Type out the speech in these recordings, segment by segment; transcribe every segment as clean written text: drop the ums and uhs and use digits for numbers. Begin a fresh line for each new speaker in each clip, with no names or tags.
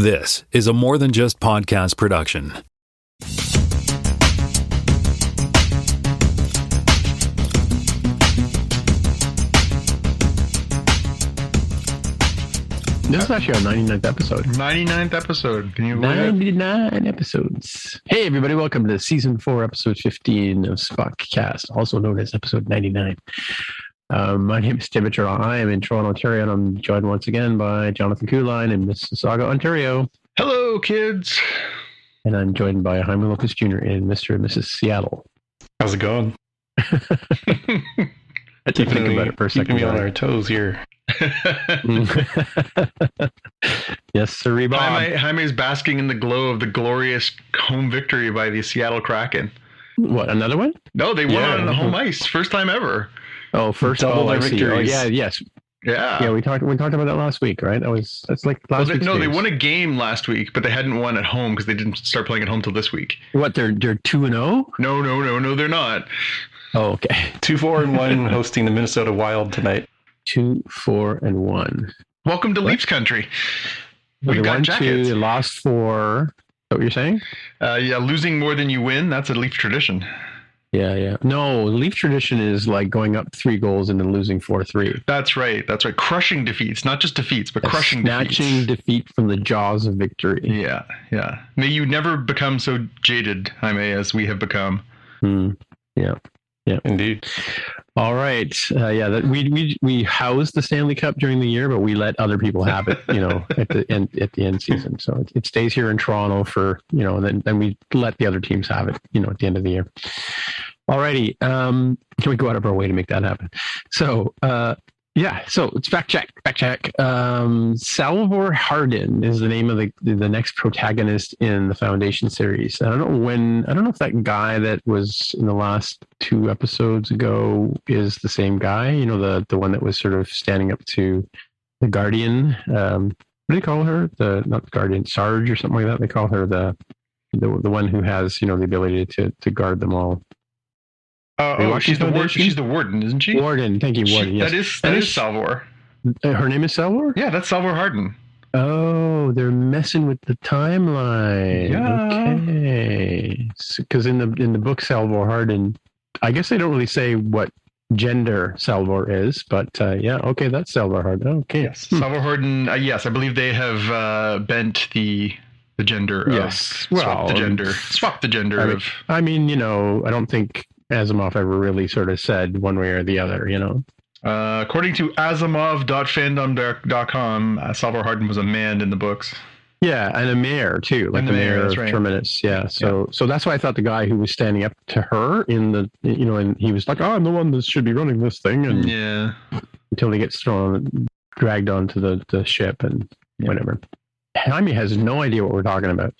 This is a More Than Just Podcast production.
This is actually our 99th episode.
99th episode. Can you believe it?
99 episodes. Hey, everybody. Welcome to Season 4, Episode 15 of Spockcast, also known as Episode 99. My name is Tim Mitchell. I am in Toronto, Ontario, and I'm joined once again by Jonathan Kuline in Mississauga, Ontario.
Hello, kids.
And I'm joined by Jaime Lopez Jr. in Mr. and Mrs. Seattle.
How's it going?
I had to think about it for a second.
Keeping me on our toes here.
Yes, sir, Bob.
Jaime's basking in the glow of the glorious home victory by the Seattle Kraken.
What, another one?
No, they won on home ice. First time ever.
Oh, first
double their victories.
Oh, yeah, yes.
Yeah.
We talked about that last week, right? That's like last week.
No, they won a game last week, but they hadn't won at home because they didn't start playing at home till this week.
What, they're 2-0?
No, they're not.
Oh, okay.
2-4-1 hosting the Minnesota Wild tonight.
2-4-1.
Welcome to Leafs country.
We got jackets. They lost 4. Is that what you're saying?
Yeah, losing more than you win. That's a Leaf tradition.
Yeah. No, Leaf tradition is like going up 3 goals and then losing 4-3.
That's right. Crushing defeats, not just defeats, but crushing
snatching defeat from the jaws of victory.
Yeah. May you never become so jaded, Jaime, as we have become.
Yeah,
indeed.
All right. We housed the Stanley Cup during the year, but we let other people have it, at the end season. So it stays here in Toronto for, and then we let the other teams have it, at the end of the year. All righty. Can we go out of our way to make that happen? So, so it's fact check. Salvor Hardin is the name of the next protagonist in the Foundation series. I don't know if that guy that was in the last 2 episodes ago is the same guy. The one that was sort of standing up to the Guardian. What do they call her? Not the Guardian, Sarge or something like that. They call her the one who has the ability to guard them all.
She's the warden, isn't she?
Warden, thank you, warden. Yes.
That is Salvor.
Her name is Salvor?
Yeah, that's Salvor Hardin.
Oh, they're messing with the timeline.
Yeah.
Okay. Because in the book Salvor Hardin, I guess they don't really say what gender Salvor is, but okay, that's Salvor Hardin. Okay.
Yes, Salvor Hardin. Yes, I believe they have bent the gender.
Yes.
Swap the gender.
I don't think Asimov ever really sort of said one way or the other,
According to Asimov.fandom.com, Salvor Hardin was a man in the books.
Yeah, and a mayor too, like the mayor of Terminus. Yeah, so that's why I thought the guy who was standing up to her in the, and he was like, "Oh, I'm the one that should be running this thing," and until he gets dragged onto the ship and whatever. Jaime has no idea what we're talking about.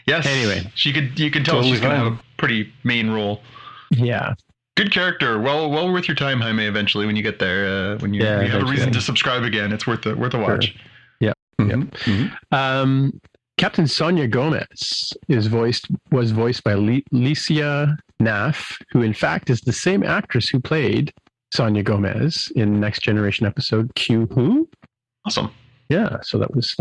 Yes.
Anyway,
you can tell she's going to have a pretty main role.
Yeah.
Good character. Well worth your time, Jaime. Eventually, when you get there, when you have a reason to subscribe again, it's worth a watch.
Sure. Yeah. Mm-hmm. Mm-hmm. Captain Sonia Gomez was voiced by Licia Naff, who in fact is the same actress who played Sonia Gomez in Next Generation episode Q Who.
Awesome.
Yeah, so that was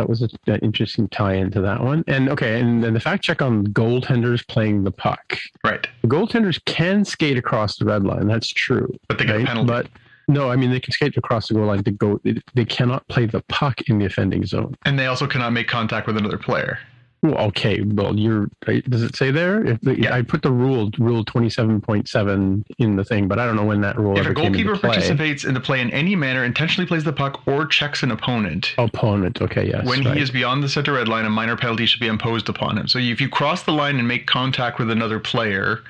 an interesting tie-in to that one. And then the fact check on goaltenders playing the puck.
Right.
The goaltenders can skate across the red line. That's true.
But they get a penalty.
But no, they can skate across the goal line to go. They cannot play the puck in the offending zone.
And they also cannot make contact with another player.
Well, okay. Well, does it say there? I put the rule 27.7 in the thing, but I don't know when that rule
ever came into play. If a goalkeeper participates in the play in any manner, intentionally plays the puck, or checks an opponent.
Okay, yes.
When he is beyond the center red line, a minor penalty should be imposed upon him. So if you cross the line and make contact with another player,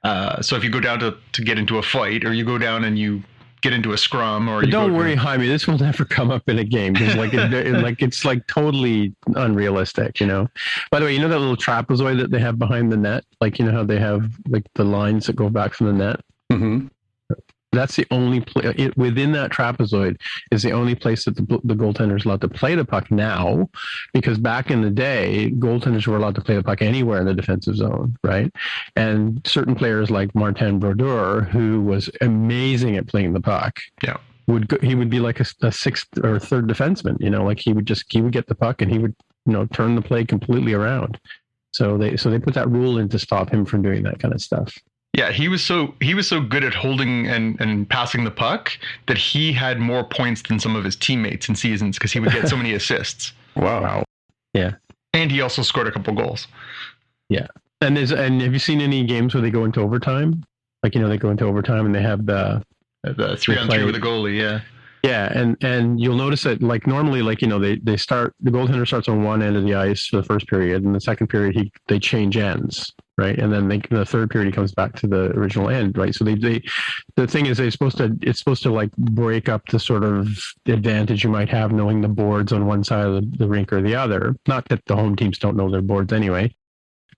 so if you go down to get into a fight, or you go down and you get into a scrum, or
don't worry, Jaime, this will never come up in a game because it's like totally unrealistic, By the way, that little trapezoid that they have behind the net, how they have like the lines that go back from the net. Mm-hmm. That's the only within that trapezoid is the only place that the goaltender is allowed to play the puck now, because back in the day, goaltenders were allowed to play the puck anywhere in the defensive zone, right? And certain players like Martin Brodeur, who was amazing at playing the puck, he would be like a sixth or third defenseman. Like he would get the puck and he would turn the play completely around. So they put that rule in to stop him from doing that kind of stuff.
Yeah, he was so good at holding and passing the puck that he had more points than some of his teammates in seasons because he would get so many assists.
Wow. Yeah.
And he also scored a couple goals.
Yeah. And have you seen any games where they go into overtime? Like, they go into overtime and they have the
3-on-3 with the goalie, yeah.
Yeah, and you'll notice that, like, normally, like, they start, the goaltender starts on one end of the ice for the first period, and the second period they change ends, right? And then the third period he comes back to the original end, right? So the thing is it's supposed to like break up the sort of advantage you might have knowing the boards on one side of the rink or the other. Not that the home teams don't know their boards anyway.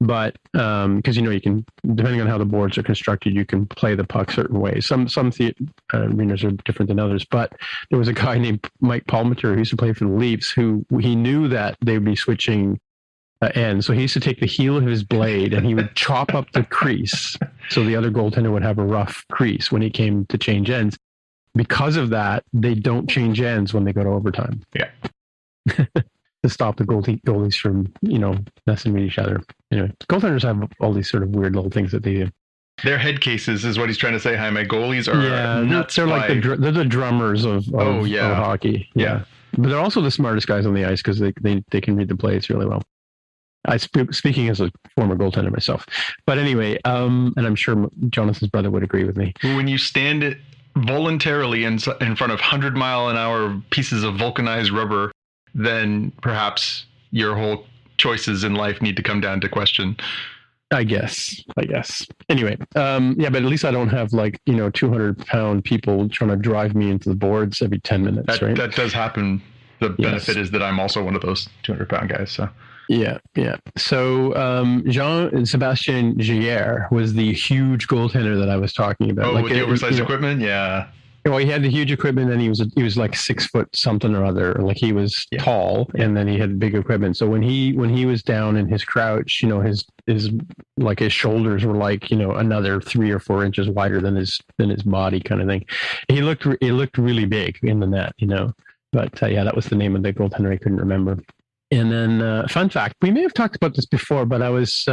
But because you can, depending on how the boards are constructed, you can play the puck certain ways. Some arenas are different than others. But there was a guy named Mike Palmater who used to play for the Leafs, who he knew that they would be switching ends. So he used to take the heel of his blade and he would chop up the crease, so the other goaltender would have a rough crease when he came to change ends. Because of that, they don't change ends when they go to overtime.
Yeah.
To stop the goalies from, messing with each other. Anyway, goaltenders have all these sort of weird little things that they do.
They're head cases is what he's trying to say, Jaime. Goalies are nuts.
They're like they're the drummers of hockey. Yeah. But they're also the smartest guys on the ice because they can read the plays really well. Speaking as a former goaltender myself. But anyway, and I'm sure Jonathan's brother would agree with me.
When you stand voluntarily in front of 100-mile-an-hour pieces of vulcanized rubber, then perhaps your whole choices in life need to come down to question.
I guess. Anyway, but at least I don't have 200-pound people trying to drive me into the boards every 10 minutes, right?
That does happen. The benefit is that I'm also one of those 200-pound guys. So.
Yeah. So Jean-Sébastien Giguère was the huge goaltender that I was talking about.
Oh, with the oversized equipment? Yeah.
Well, he had the huge equipment, and he was like 6 foot something or other. Like he was tall, and then he had big equipment. So when he was down in his crouch, his shoulders were like another 3 or 4 inches wider than his body, kind of thing. He looked really big in the net, But that was the name of the goaltender I couldn't remember. And then, fun fact, we may have talked about this before, but I was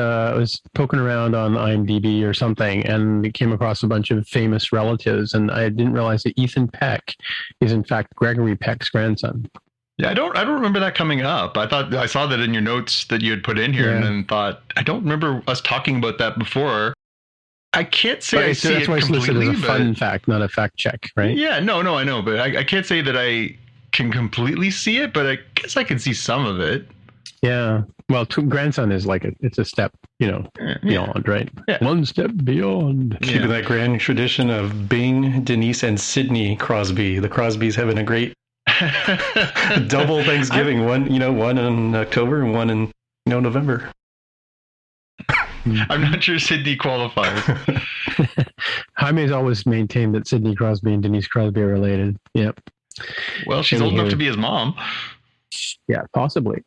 poking around on IMDb or something and came across a bunch of famous relatives, and I didn't realize that Ethan Peck is in fact Gregory Peck's grandson.
Yeah, I don't remember that coming up. I saw that in your notes that you had put in here, and then thought, I don't remember us talking about that before. I can't say I see it completely. That's why it's listed as a fun fact,
not a fact check, right?
Yeah, no, I know, but I can't say that I can completely see it, but I guess I can see some of it.
Yeah. Well, grandson is it's a step, beyond, right?
Yeah.
One step beyond.
Keeping that grand tradition of Bing, Denise, and Sidney Crosby. The Crosbys having a great double Thanksgiving. One in October and one in November.
I'm not sure Sidney qualifies.
Jaime's always maintained that Sidney Crosby and Denise Crosby are related. Yep.
Well, she's old enough to be his mom.
Yeah, possibly.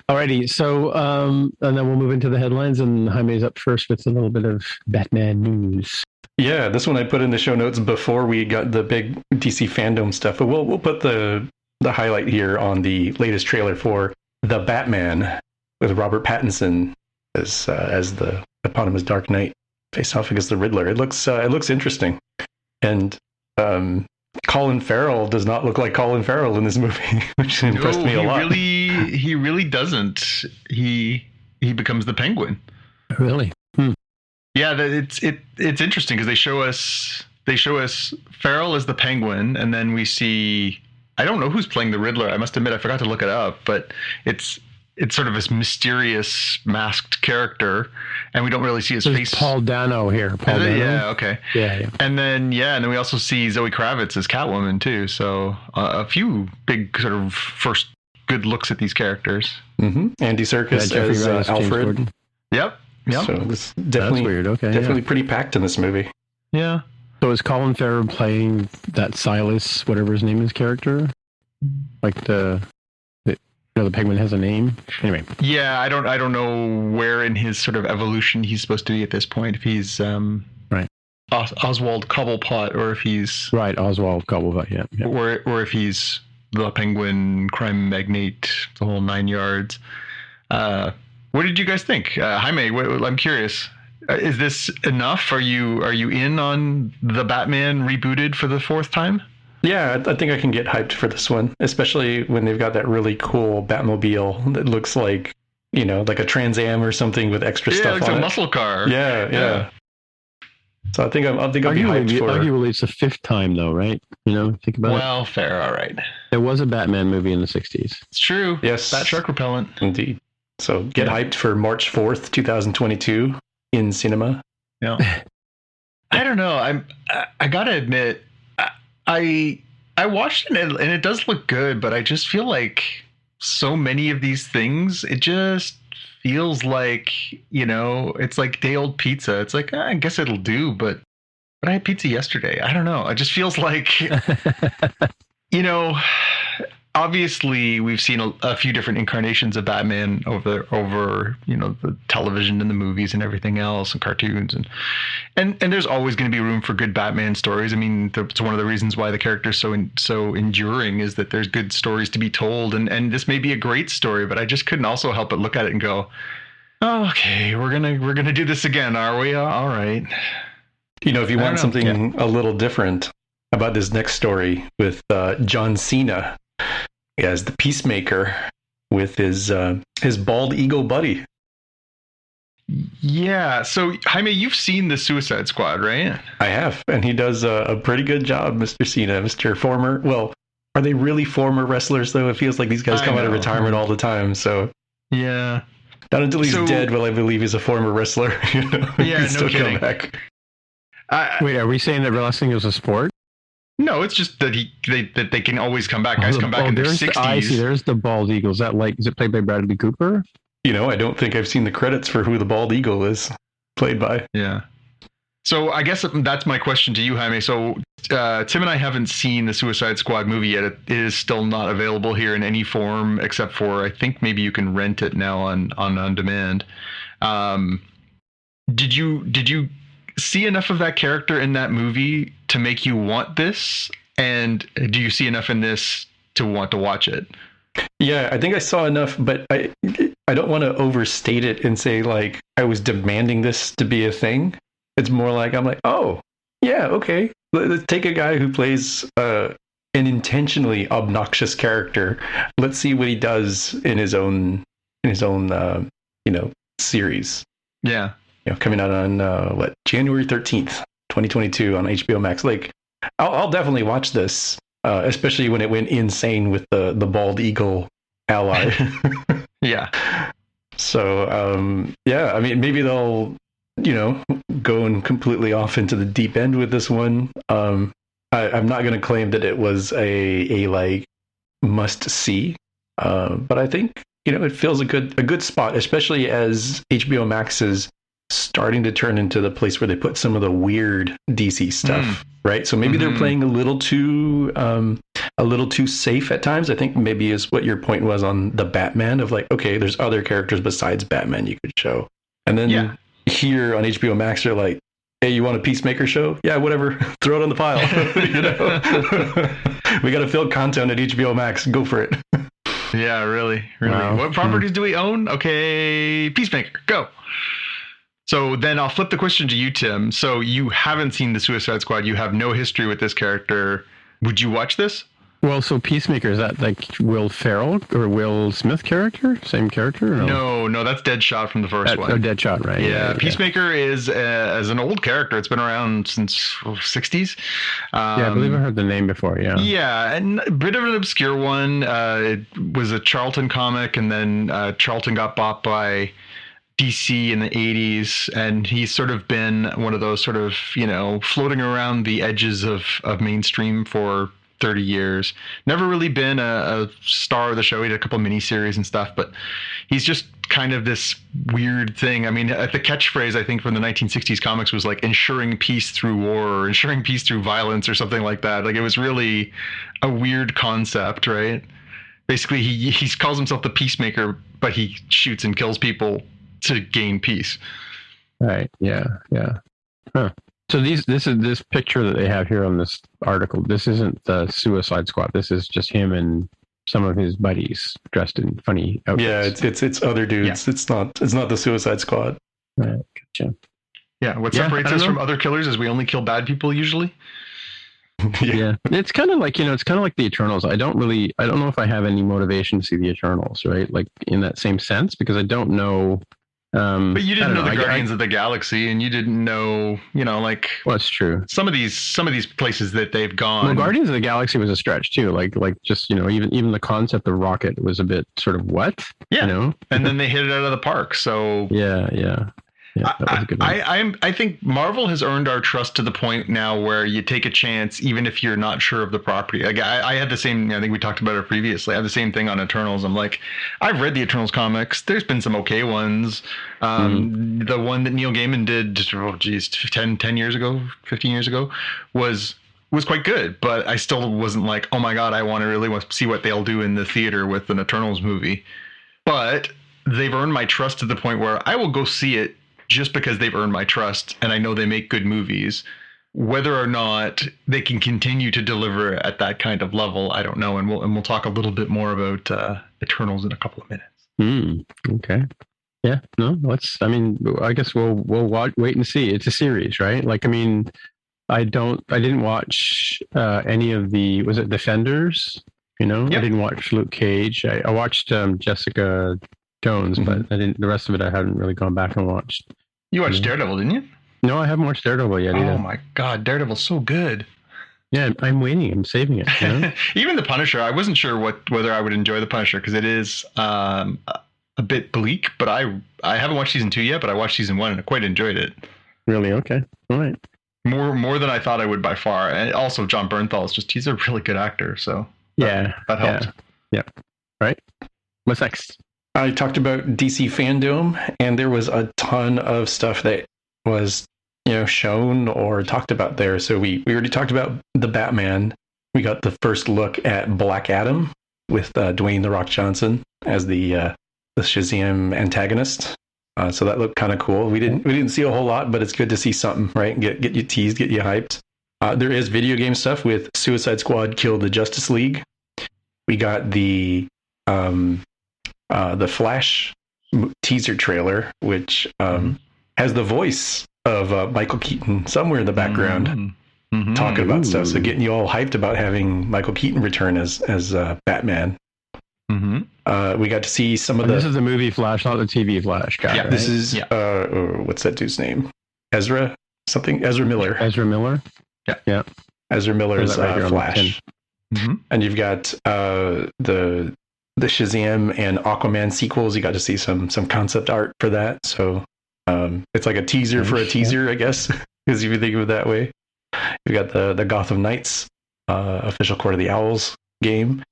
Alrighty, so and then we'll move into the headlines, and Jaime's up first with a little bit of Batman news.
Yeah, this one I put in the show notes before we got the big DC fandom stuff, but we'll put the highlight here on the latest trailer for The Batman with Robert Pattinson as the eponymous Dark Knight faced off against the Riddler. It looks interesting, and Colin Farrell does not look like Colin Farrell in this movie, which impressed me a lot.
He really doesn't. He becomes the Penguin.
Really?
Yeah, it's interesting because they show us Farrell as the Penguin, and then we see, I don't know who's playing the Riddler. I must admit I forgot to look it up, but it's sort of this mysterious masked character, and we don't really see his face.
Paul Dano here. Dano?
Yeah, okay.
Yeah.
And then we also see Zoe Kravitz as Catwoman too. So a few big sort of first good looks at these characters.
Mm-hmm. Andy Serkis as Alfred.
Yep.
So it's definitely
That's weird. Okay.
Definitely pretty packed in this movie.
Yeah.
So is Colin Farrell playing that Silas, whatever his name is, character? Like the Penguin has a name. Anyway.
Yeah, I don't know where in his sort of evolution he's supposed to be at this point. If he's
right.
Oswald Cobblepot, or if he's
Right, Oswald Cobblepot. Yeah.
or if he's the Penguin crime magnate, the whole 9 yards. What did you guys think, Jaime? I'm curious. Is this enough? Are you in on the Batman rebooted for the fourth time?
Yeah, I think I can get hyped for this one, especially when they've got that really cool Batmobile that looks like, like a Trans Am or something with extra stuff
it's
on
a
it.
muscle car.
Yeah. So I think I'll be hyped for.
Arguably, it's the fifth time, though, right? Think about it.
Well, fair. All right.
There was a Batman movie in the 60s.
It's true.
Yes.
Bat shark repellent.
Indeed. So get hyped for March 4th, 2022 in cinema.
Yeah. I don't know. I gotta admit, I watched it and it does look good, but I just feel like so many of these things, it just feels like, it's like day old pizza. It's like, I guess it'll do, but I had pizza yesterday. I don't know. It just feels like, obviously we've seen a few different incarnations of Batman over the television and the movies and everything else and cartoons and there's always going to be room for good Batman stories. I mean, it's one of the reasons why the character is so enduring, is that there's good stories to be told, and this may be a great story, but I just couldn't also help but look at it and go, oh, okay, we're gonna do this again, are we? All right.
If you want something a little different about this next story with John Cena as the Peacemaker with his bald eagle buddy.
Yeah. So, Jaime, you've seen the Suicide Squad, right?
I have, and he does a pretty good job, Mr. Cena, Mr. Former. Well, are they really former wrestlers, though? It feels like these guys come out of retirement all the time. So,
yeah.
Not until he's dead will I believe he's a former wrestler.
Yeah, no kidding.
Come back.
Wait, are we saying that wrestling is a sport?
No, it's just that they can always come back. Guys come back in their 60s.
I see. There's the bald eagle. Is it played by Bradley Cooper?
I don't think I've seen the credits for who the bald eagle is played by.
Yeah. So I guess that's my question to you, Jaime. So Tim and I haven't seen the Suicide Squad movie yet. It is still not available here in any form, except for I think maybe you can rent it now on demand. Did you see enough of that character in that movie to make you want this? And do you see enough in this to want to watch it?
Yeah, I think I saw enough, but I don't want to overstate it and say like I was demanding this to be a thing. It's more like I'm like, oh, yeah, okay. Let's take a guy who plays an intentionally obnoxious character. Let's see what he does in his own series.
Yeah.
Coming out on January 13th, 2022 on HBO Max. Like, I'll definitely watch this, especially when it went insane with the bald eagle ally.
Yeah.
So, I mean, maybe they'll, go completely off into the deep end with this one. I'm not going to claim that it was a like must see, but I think it feels a good spot, especially as HBO Max is starting to turn into the place where they put some of the weird DC stuff, right? So maybe they're playing a little too safe at times. I think maybe is what your point was on the Batman of like, okay, there's other characters besides Batman you could show. And then here on HBO Max, they're like, hey, you want a Peacemaker show? Yeah, whatever. Throw it on the pile. We got to fill content at HBO Max. Go for it.
Yeah, really. Wow. What properties do we own? Okay, Peacemaker, go. So then I'll flip the question to you, Tim. So you haven't seen the Suicide Squad. You have no history with this character. Would you watch this?
Well, so Peacemaker, is that like Will Ferrell or Will Smith character? Same character? Or
no, that's Deadshot from the first one.
Oh, Deadshot, right.
Yeah, Peacemaker is as an old character. It's been around since 60s.
I believe I heard the name before, yeah.
Yeah, and a bit of an obscure one. It was a Charlton comic, and then Charlton got bought by DC in the 80s, and he's sort of been one of those sort of, floating around the edges of mainstream for 30 years. Never really been a star of the show. He did a couple of miniseries and stuff, but he's just kind of this weird thing. I mean, the catchphrase, I think, from the 1960s comics was like ensuring peace through war or ensuring peace through violence or something like that. Like, it was really a weird concept, right? Basically, he calls himself the Peacemaker, but he shoots and kills people to gain peace.
Right. Yeah. Huh. So this picture that they have here on this article. This isn't the Suicide Squad. This is just him and some of his buddies dressed in funny outfits.
Yeah, it's other dudes. Yeah. It's not the Suicide Squad.
Right, gotcha.
Yeah, what separates us from other killers is we only kill bad people usually.
Yeah. It's kind of like, it's kind of like the Eternals. I don't know if I have any motivation to see the Eternals, right? Like in that same sense, because I don't know.
But you didn't know the Guardians of the Galaxy, and you didn't know, like.
Well, that's true.
Some of these places that they've gone.
Well, Guardians of the Galaxy was a stretch too. Like just even the concept of Rocket was a bit sort of what.
Yeah. And then they hit it out of the park. So.
Yeah. Yeah, that was a good one.
I think Marvel has earned our trust to the point now where you take a chance even if you're not sure of the property. Like I had the same. I think we talked about it previously. I had the same thing on Eternals. I'm like, I've read the Eternals comics. There's been some okay ones. The one that Neil Gaiman did, 10 years ago, 15 years ago, was quite good. But I still wasn't like, oh my god, I want to see what they'll do in the theater with an Eternals movie. But they've earned my trust to the point where I will go see it. Just because they've earned my trust and I know they make good movies. Whether or not they can continue to deliver at that kind of level, I don't know. And we'll talk a little bit more about Eternals in a couple of minutes.
Okay. Yeah. No. I guess we'll wait and see. It's a series, right? Like, I didn't watch any of the. Was it Defenders? Yep. I didn't watch Luke Cage. I watched Jessica Jones, but I didn't. The rest of it, I haven't really gone back and watched.
You watched Daredevil, didn't you?
No, I haven't watched Daredevil yet. Either.
Oh my god, Daredevil's so good.
Yeah, I'm waiting. I'm saving it.
Even the Punisher, I wasn't sure whether I would enjoy the Punisher because it is a bit bleak. But I haven't watched season 2 yet, but I watched season 1 and I quite enjoyed it.
Really? Okay. All right.
More than I thought I would by far. And also, John Bernthal he's a really good actor. So that helped.
Yeah. Right. What's next?
I talked about DC Fandom, and there was a ton of stuff that was, shown or talked about there. So we already talked about the Batman. We got the first look at Black Adam with Dwayne "The Rock" Johnson as the Shazam antagonist. So that looked kind of cool. We didn't see a whole lot, but it's good to see something, right? Get you teased, get you hyped. There is video game stuff with Suicide Squad Kill the Justice League. We got the Flash teaser trailer, which has the voice of Michael Keaton somewhere in the background talking about stuff. So getting you all hyped about having Michael Keaton return as Batman. We got to see some of
This is the movie Flash, not the TV Flash guy.
Yeah,
right?
This is what's that dude's name? Ezra Miller.
Ezra Miller.
Yeah. Ezra Miller's Flash. And you've got the Shazam and Aquaman sequels. You got to see some concept art for that. So it's like a teaser for a teaser, I guess, because if you think of it that way. You got the Gotham Knights official Court of the Owls game.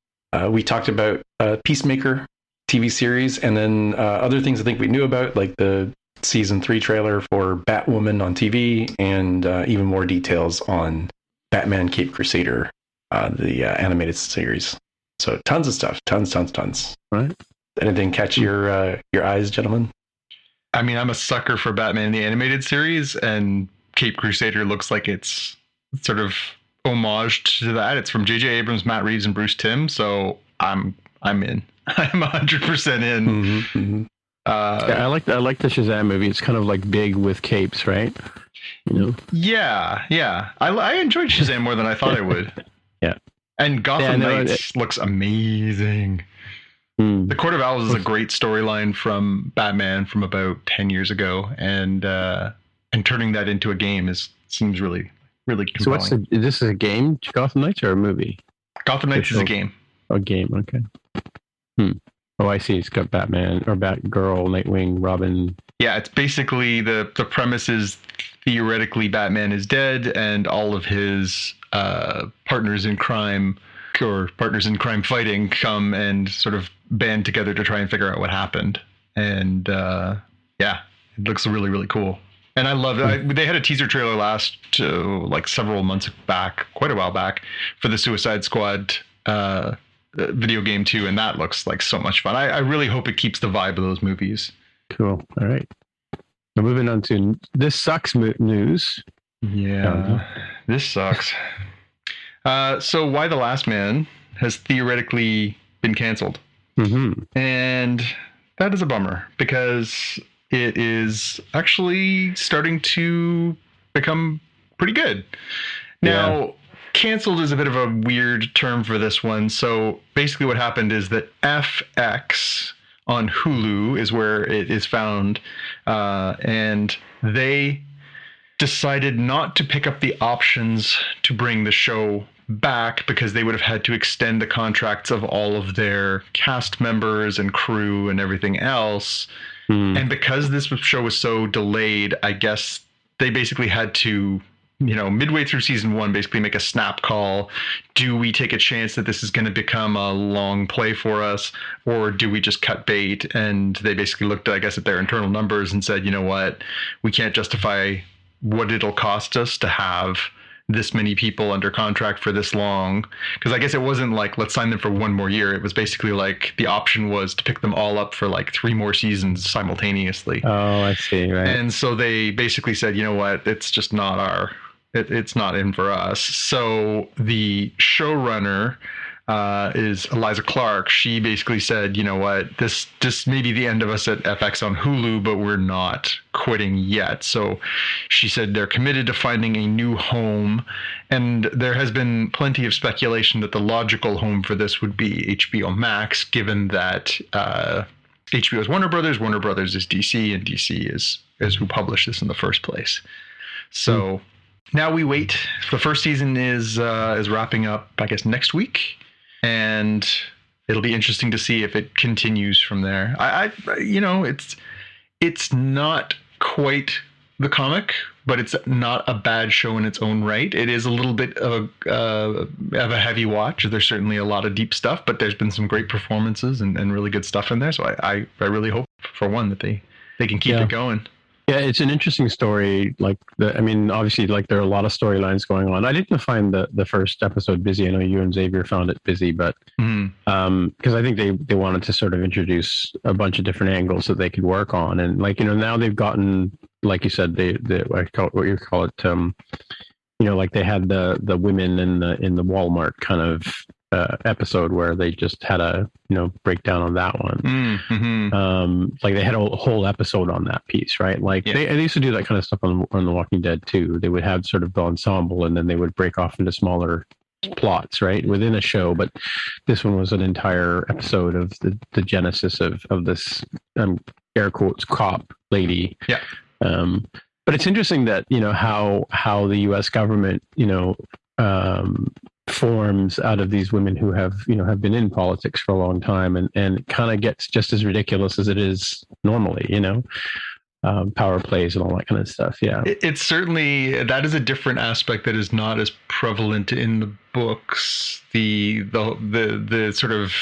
We talked about Peacemaker TV series, and then other things I think we knew about, like the season 3 trailer for Batwoman on TV, and even more details on Batman Caped Crusader, the animated series. So tons of stuff, tons.
Right.
Anything catch your eyes, gentlemen?
I'm a sucker for Batman the animated series, and Caped Crusader looks like it's sort of homage to that. It's from J.J. Abrams, Matt Reeves, and Bruce Timm. So I'm in. I'm 100% in.
I like the Shazam movie. It's kind of like big with capes, right?
Yeah. I enjoyed Shazam more than I thought I would.
Yeah.
And Gotham Knights looks amazing. The Court of Owls is a great storyline from Batman from about 10 years ago, and turning that into a game seems really, really compelling.
So is this a game, Gotham Knights, or a movie?
Gotham Knights is a game.
A game, okay. Oh, I see. It's got Batman or Batgirl, Nightwing, Robin.
Yeah, it's basically the premise is theoretically Batman is dead, and all of his partners in crime or partners in crime fighting come and sort of band together to try and figure out what happened. And it looks really, really cool. And I love it. They had a teaser trailer like several months back, quite a while back, for the Suicide Squad video game too, and that looks like so much fun. I really hope it keeps the vibe of those movies.
Cool. All right. So moving on to This Sucks news.
Yeah, this sucks. So Why the Last Man has theoretically been canceled.
Mm-hmm.
And that is a bummer because it is actually starting to become pretty good. Now, canceled is a bit of a weird term for this one. So basically what happened is that FX on Hulu is where it is found. And they decided not to pick up the options to bring the show back because they would have had to extend the contracts of all of their cast members and crew and everything else. And because this show was so delayed, I guess they basically had to, midway through season 1, basically make a snap call. Do we take a chance that this is going to become a long play for us, or do we just cut bait? And they basically looked, I guess, at their internal numbers and said, you know what, we can't justify what it'll cost us to have this many people under contract for this long. Because I guess it wasn't like, let's sign them for 1 more year. It was basically like the option was to pick them all up for like 3 more seasons simultaneously.
Oh, I see. Right.
And so they basically said, you know what, it's just not it's not in for us. So the showrunner is Eliza Clark. She basically said, you know what, this may be the end of us at FX on Hulu, but we're not quitting yet. So she said they're committed to finding a new home. And there has been plenty of speculation that the logical home for this would be HBO Max, given that HBO is Warner Brothers is DC, and DC is who published this in the first place. So now we wait. The first season is wrapping up, I guess, next week. And it'll be interesting to see if it continues from there. It's not quite the comic, but it's not a bad show in its own right. It is a little bit of a heavy watch. There's certainly a lot of deep stuff, but there's been some great performances and really good stuff in there. So I really hope, for one, that they can keep it going.
Yeah, it's an interesting story. Obviously, there are a lot of storylines going on. I didn't find the first episode busy. I know you and Xavier found it busy, but because I think they wanted to sort of introduce a bunch of different angles that they could work on, and now they've gotten, like you said, they they had the women in the Walmart kind of episode where they just had a breakdown on that one. They had a whole episode on that piece, right? They used to do that kind of stuff on The Walking Dead too. They would have sort of the ensemble, and then they would break off into smaller plots, right, within a show. But this one was an entire episode of the genesis of this air quotes cop lady. But it's interesting that how the U.S. government forms out of these women who have been in politics for a long time, and it kind of gets just as ridiculous as it is normally, power plays and all that kind of stuff.
It's certainly, that is a different aspect that is not as prevalent in the books. The sort of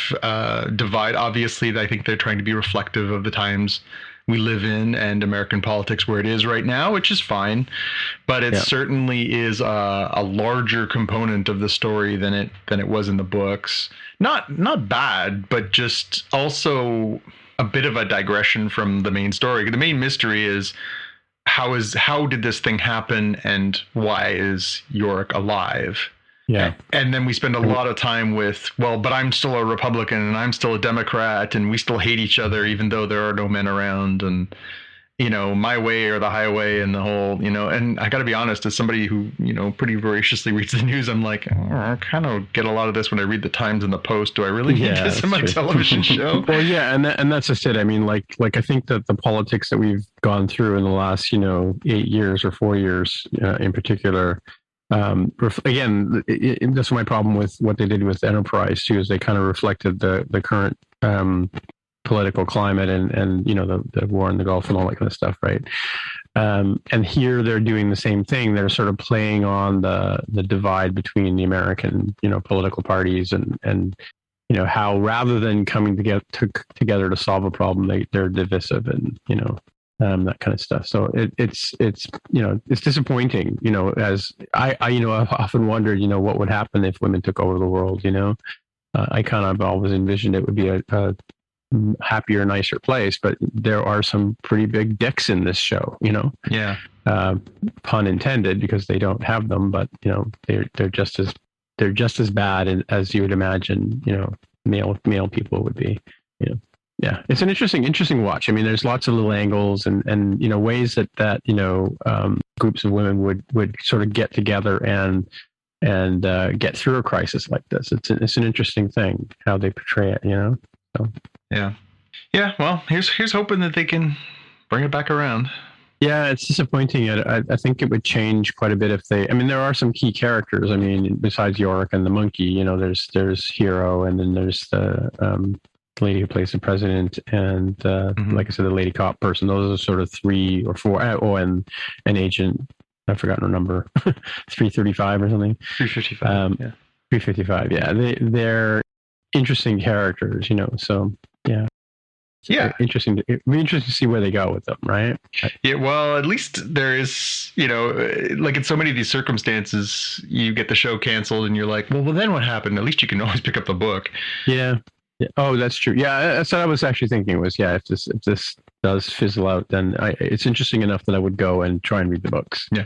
divide, obviously I think they're trying to be reflective of the times we live in and American politics where it is right now, which is fine, but it certainly is a larger component of the story than it was in the books. Not bad, but just also a bit of a digression from the main story. The main mystery is how did this thing happen, and why is Yorick alive?
Yeah.
And then we spend a lot of time with, but I'm still a Republican and I'm still a Democrat, and we still hate each other even though there are no men around, and my way or the highway, and the whole, and I got to be honest, as somebody who, pretty voraciously reads the news, I'm like, I kind of get a lot of this when I read the Times and the Post. Do I really need this in my television show?
Well, yeah. And that's just it. I mean, I think that the politics that we've gone through in the last, 8 years or 4 years in particular, again, that's my problem with what they did with Enterprise too, is they kind of reflected the current political climate and the war in the Gulf and all that kind of stuff, right? And here they're doing the same thing. They're sort of playing on the divide between the American political parties and how, rather than coming together to solve a problem, they're divisive and that kind of stuff. So it's disappointing, as I've often wondered, what would happen if women took over the world, I kind of always envisioned it would be a happier, nicer place, but there are some pretty big dicks in this show,
Yeah.
Pun intended, because they don't have them, but they're just as bad as you would imagine, male people would be, Yeah, it's an interesting watch. I mean, there's lots of little angles and ways that groups of women would sort of get together and get through a crisis like this. It's an interesting thing how they portray it, So.
Yeah. Well, here's hoping that they can bring it back around.
Yeah, it's disappointing. I think it would change quite a bit if they. I mean, there are some key characters. I mean, besides Yorick and the monkey, there's Hero, and then there's the lady who plays the president, and like I said, the lady cop person. Those are sort of 3 or 4. Oh, and an agent. I've forgotten her number. 335 or something.
355. Yeah.
355. Yeah, they're interesting characters. So yeah.
Yeah,
It'd be interesting to see where they go with them, right?
Yeah, well, at least there is, like in so many of these circumstances, you get the show canceled and you're like, well, then what happened? At least you can always pick up the book.
Yeah. Oh, that's true. Yeah, that's what I was actually thinking was, if this does fizzle out, then it's interesting enough that I would go and try and read the books.
Yeah.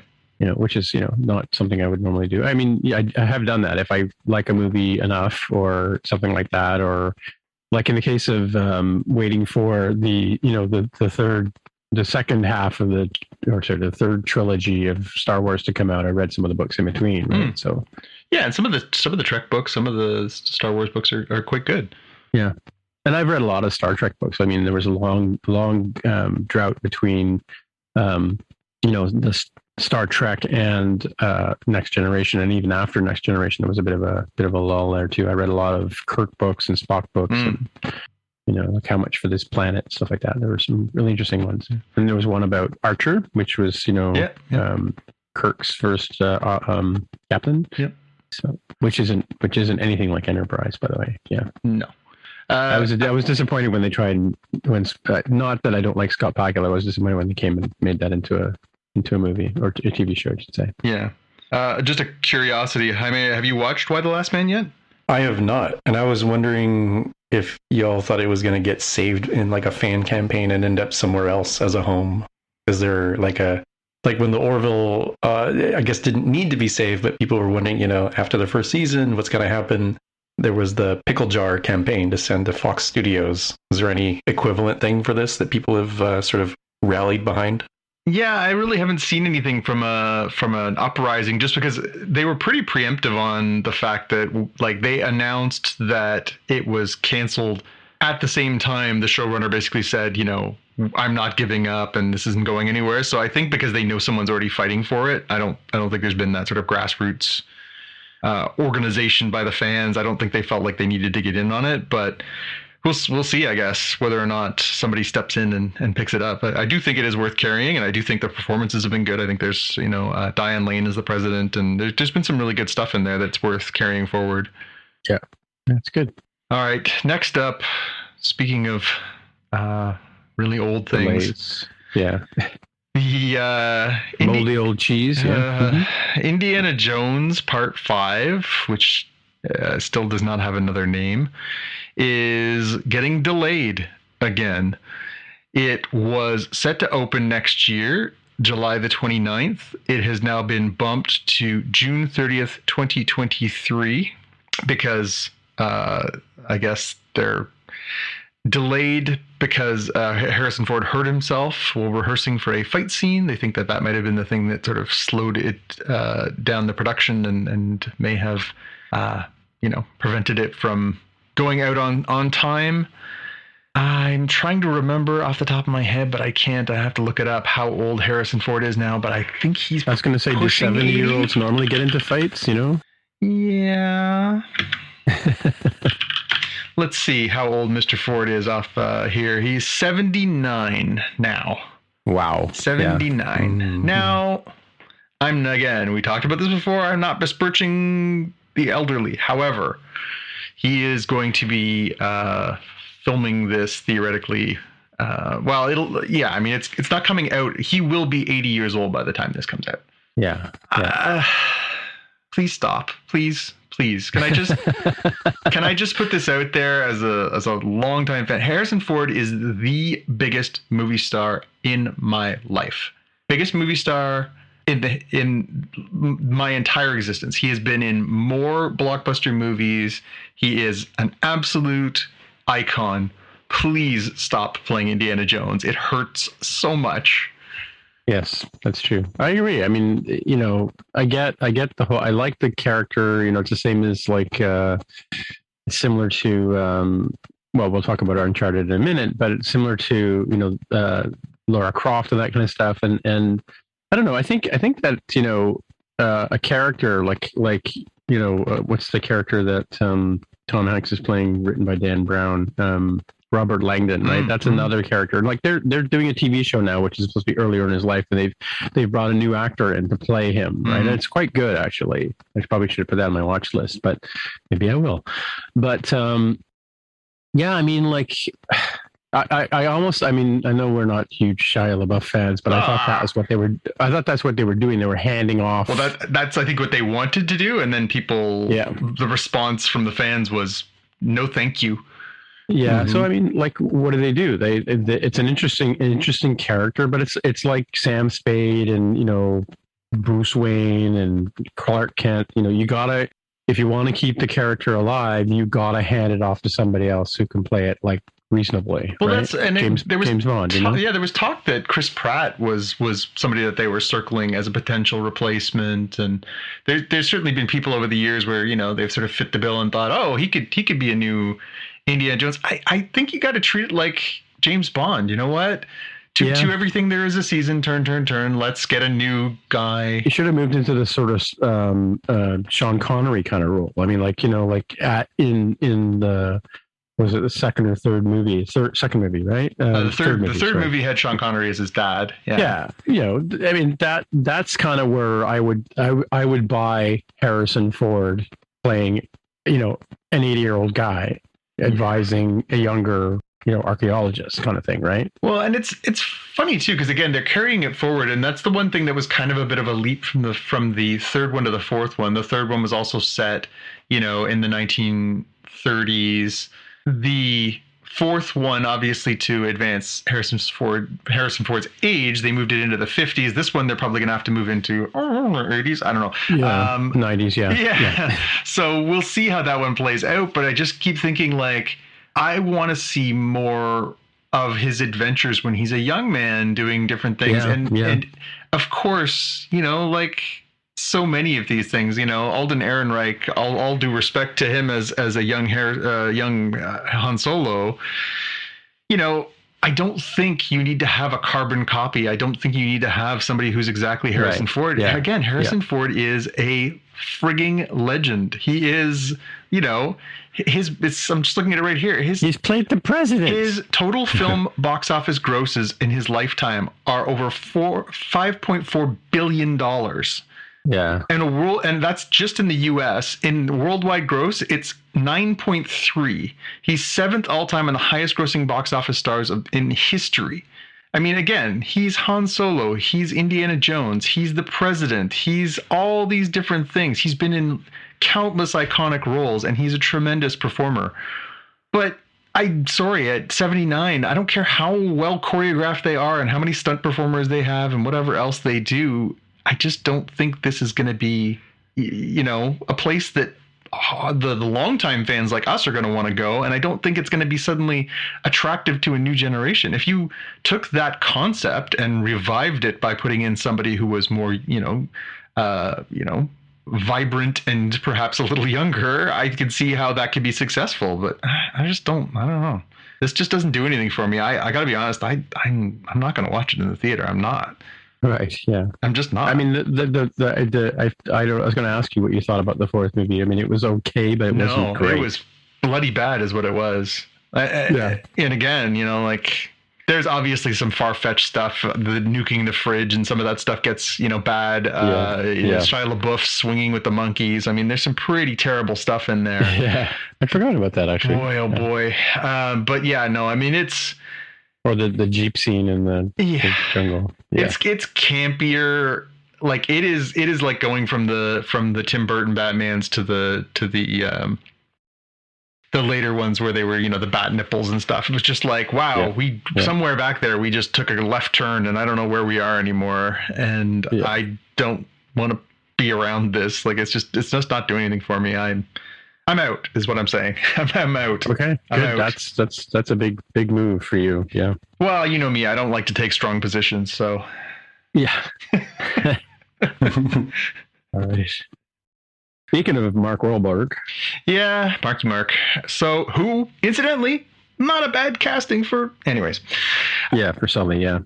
Which is, not something I would normally do. I mean, I have done that if I like a movie enough or something like that, or like in the case of waiting for the second half of the third trilogy of Star Wars to come out. I read some of the books in between, right? So
yeah, and some of the Trek books, some of the Star Wars books are quite good.
Yeah, and I've read a lot of Star Trek books. I mean, there was a long drought between the Star Trek and Next Generation, and even after Next Generation, there was a bit of a lull there too. I read a lot of Kirk books and Spock books, and like How Much for This Planet, stuff like that. There were some really interesting ones, and there was one about Archer, which was Kirk's first captain.
Yep.
So which isn't anything like Enterprise, by the way. Yeah.
No.
I was disappointed when they tried not that I don't like Scott Bakula. I was disappointed when they came and made that into a movie or a TV show, I should say.
Yeah. Just a curiosity, Jaime, have you watched Y the Last Man yet?
I have not, and I was wondering if y'all thought it was going to get saved in like a fan campaign and end up somewhere else as a home. Is there like when the Orville, I guess, didn't need to be saved, but people were wondering, after the first season, what's going to happen? There was the Pickle Jar campaign to send to Fox Studios. Is there any equivalent thing for this that people have sort of rallied behind?
Yeah, I really haven't seen anything from an uprising, just because they were pretty preemptive on the fact that they announced that it was canceled at the same time the showrunner basically said, I'm not giving up and this isn't going anywhere. So I think because they know someone's already fighting for it, I don't think there's been that sort of grassroots organization by the fans. I don't think they felt like they needed to get in on it, but we'll see, I guess, whether or not somebody steps in and picks it up. I do think it is worth carrying, and I do think the performances have been good. I think there's, Diane Lane is the president, and there's been some really good stuff in there that's worth carrying forward.
Yeah, that's good.
All right, next up, speaking of really old things.
Yeah.
The
moldy old cheese. Yeah.
Indiana Jones Part 5, which still does not have another name, is getting delayed again. It was set to open next year, July the 29th. It has now been bumped to June 30th, 2023, because I guess they're delayed because Harrison Ford hurt himself while rehearsing for a fight scene. They think that might have been the thing that sort of slowed it down the production and may have prevented it from going out on time. I'm trying to remember off the top of my head, but I can't. I have to look it up how old Harrison Ford is now, but I think he's
I was going to say, do 70-year-olds normally get into fights,
Yeah. Let's see how old Mr. Ford is off here. He's 79 now.
Wow.
79. Yeah.
Mm-hmm.
Now, we talked about this before, I'm not besmirching the elderly. However, he is going to be filming this theoretically. It's not coming out. He will be 80 years old by the time this comes out.
Yeah.
Please stop. Please Please, can I just put this out there as a longtime fan? Harrison Ford is the biggest movie star in my life. Biggest movie star in my entire existence. He has been in more blockbuster movies. He is an absolute icon. Please stop playing Indiana Jones. It hurts so much.
Yes, that's true. I agree. I mean, you know, I get the whole. I like the character. You know, it's the same as like similar to. Well, we'll talk about Uncharted in a minute, but it's similar to, you know, Lara Croft and that kind of stuff. And I don't know. I think that, you know, a character like you know, what's the character that Tom Hanks is playing, written by Dan Brown. Robert Langdon, right? That's another character. Like they're doing a TV show now, which is supposed to be earlier in his life, and they've brought a new actor in to play him, right? And it's quite good, actually. I probably should have put that on my watch list, but maybe I will. But yeah, I mean, like I almost, I mean, I know we're not huge Shia LaBeouf fans, but I thought that was what they were. I thought that's what they were doing. They were handing off.
Well, that's I think what they wanted to do, and then people, the response from the fans was no, thank you.
Yeah, so I mean, like, what do? It's an interesting character, but it's like Sam Spade and, you know, Bruce Wayne and Clark Kent. You know, you gotta, if you want to keep the character alive, you gotta hand it off to somebody else who can play it like reasonably.
Well,
right?
James Bond.
You know?
Yeah, there was talk that Chris Pratt was somebody that they were circling as a potential replacement, and there's certainly been people over the years where, you know, they've sort of fit the bill and thought, oh, he could be a new Indiana Jones. I think you got to treat it like James Bond. You know what? To everything there is a season. Turn. Let's get a new guy.
He should have moved into the sort of Sean Connery kind of role. I mean, like, you know, like in the, was it the second or third movie? Second movie, right?
The third movie had Sean Connery as his dad.
Yeah. You know, I mean, that's kind of where I would buy Harrison Ford playing, you know, an 80-year-old guy advising a younger, you know, archaeologist kind of thing, right?
Well, and it's funny too, because again, they're carrying it forward, and that's the one thing that was kind of a bit of a leap from the third one to the fourth one. The third one was also set, you know, in the 1930s. The fourth one, obviously, to advance Harrison Ford's age, they moved it into the 50s. This one, they're probably going to have to move into 80s. I don't know.
Yeah, 90s,
yeah. So we'll see how that one plays out. But I just keep thinking, like, I want to see more of his adventures when he's a young man doing different things. And of course, you know, like so many of these things, you know, Alden Ehrenreich, all due respect to him as a young Han Solo, you know, I don't think you need to have a carbon copy. I don't think you need to have somebody who's exactly Harrison Ford. Yeah. Again, Harrison Ford is a frigging legend. He is, you know, I'm just looking at it right here.
He's played the president.
His total film box office grosses in his lifetime are over $5.4 billion.
Yeah.
And that's just in the US. In worldwide gross, it's 9.3. He's seventh all time and the highest grossing box office stars in history. I mean, again, he's Han Solo, he's Indiana Jones, he's the president, he's all these different things. He's been in countless iconic roles, and he's a tremendous performer. But I'm sorry, at 79, I don't care how well choreographed they are and how many stunt performers they have and whatever else they do, I just don't think this is going to be, you know, a place that the longtime fans like us are going to want to go. And I don't think it's going to be suddenly attractive to a new generation. If you took that concept and revived it by putting in somebody who was more, vibrant and perhaps a little younger, I could see how that could be successful. But I don't know. This just doesn't do anything for me. I got to be honest. I'm not going to watch it in the theater. I'm not.
Right. Yeah.
I'm just not.
I mean, I was going to ask you what you thought about the fourth movie. I mean, it was okay, but it wasn't great.
It was bloody bad, is what it was. And again, you know, like there's obviously some far-fetched stuff. The nuking the fridge and some of that stuff gets, you know, bad. Shia LaBeouf swinging with the monkeys. I mean, there's some pretty terrible stuff in there.
Yeah, I forgot about that actually.
Boy, oh boy. But yeah, no, I mean it's.
Or the Jeep scene in the jungle.
Yeah. It's campier. like it is like going from the Tim Burton Batmans to the later ones where they were, the bat nipples and stuff. It was just like, wow, somewhere back there, we just took a left turn and I don't know where we are anymore. And I don't want to be around this. Like, it's just not doing anything for me. I'm out is what I'm saying. I'm out.
Okay. Good. That's a big move for you. Yeah.
Well, you know me, I don't like to take strong positions. So
yeah. All right. Speaking of Mark Wahlberg.
Yeah, Marky Mark. So, who, incidentally, not a bad casting for... Anyways.
Yeah, for Sully, yeah.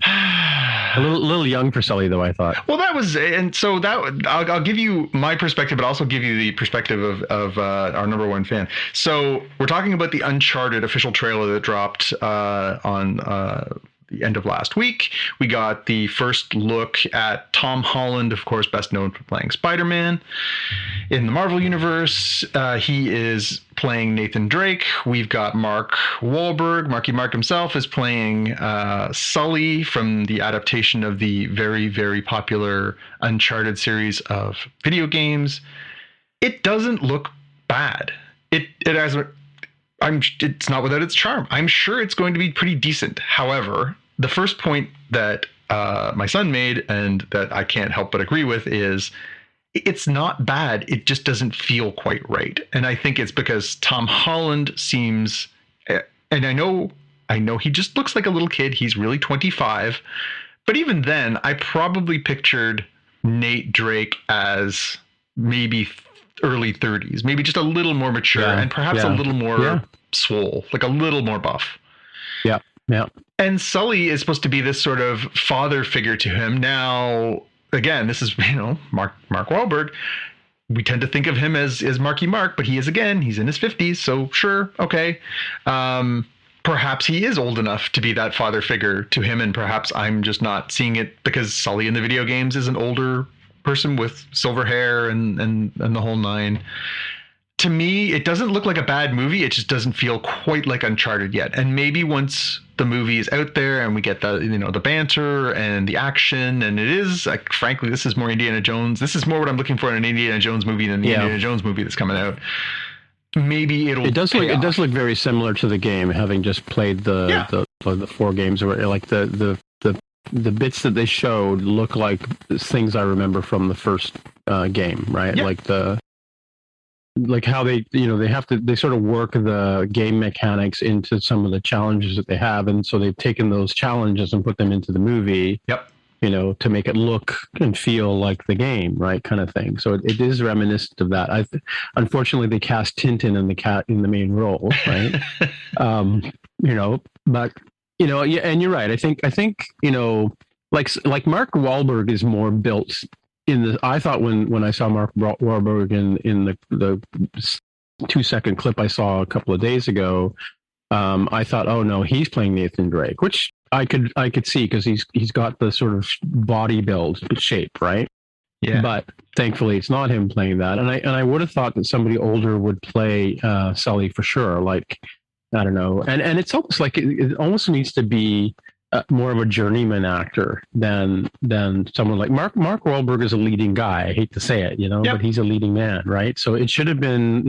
A little young for Sully, though, I thought.
Well, that was... And so, I'll give you my perspective, but also give you the perspective of our number one fan. So, we're talking about the Uncharted official trailer that dropped on... the end of last week. We got the first look at Tom Holland, of course, best known for playing Spider-Man in the Marvel Universe. He is playing Nathan Drake. We've got Mark Wahlberg. Marky Mark himself is playing Sully from the adaptation of the very, very popular Uncharted series of video games. It doesn't look bad. It has... it's not without its charm. I'm sure it's going to be pretty decent. However, the first point that my son made and that I can't help but agree with is it's not bad. It just doesn't feel quite right. And I think it's because Tom Holland seems, and I know he just looks like a little kid. He's really 25. But even then, I probably pictured Nate Drake as maybe early 30s, maybe just a little more mature and perhaps a little more swole, like a little more buff.
Yeah. Yeah.
And Sully is supposed to be this sort of father figure to him. Now, again, this is, Mark Wahlberg. We tend to think of him as Marky Mark, but he's in his 50s. So sure. Okay. Perhaps he is old enough to be that father figure to him. And perhaps I'm just not seeing it because Sully in the video games is an older person with silver hair and the whole nine. To me, it doesn't look like a bad movie. It just doesn't feel quite like Uncharted yet. And maybe once the movie is out there and we get the banter and the action, and it is like, frankly, this is more Indiana Jones. This is more what I'm looking for in an Indiana Jones movie than the Indiana Jones movie that's coming out. Maybe it does
look very similar to the game, having just played the 4 games, or like the bits that they showed look like things I remember from the first game, right? Yeah. Like how they sort of work the game mechanics into some of the challenges that they have, and so they've taken those challenges and put them into the movie. Yep. To make it look and feel like the game, right, kind of thing. So it is reminiscent of that. Unfortunately, they cast Tintin and the cat in the main role, right? But yeah, and you're right. I think like Mark Wahlberg is more built in the. I thought when I saw Mark Wahlberg in the 2-second clip I saw a couple of days ago, I thought, oh no, he's playing Nathan Drake, which I could see because he's got the sort of body build shape, right? Yeah. But thankfully, it's not him playing that, and I would have thought that somebody older would play Sully for sure. Like, I don't know, and it's almost like it almost needs to be more of a journeyman actor than someone like Mark Wahlberg is a leading guy. I hate to say it, but he's a leading man, right? So it should have been,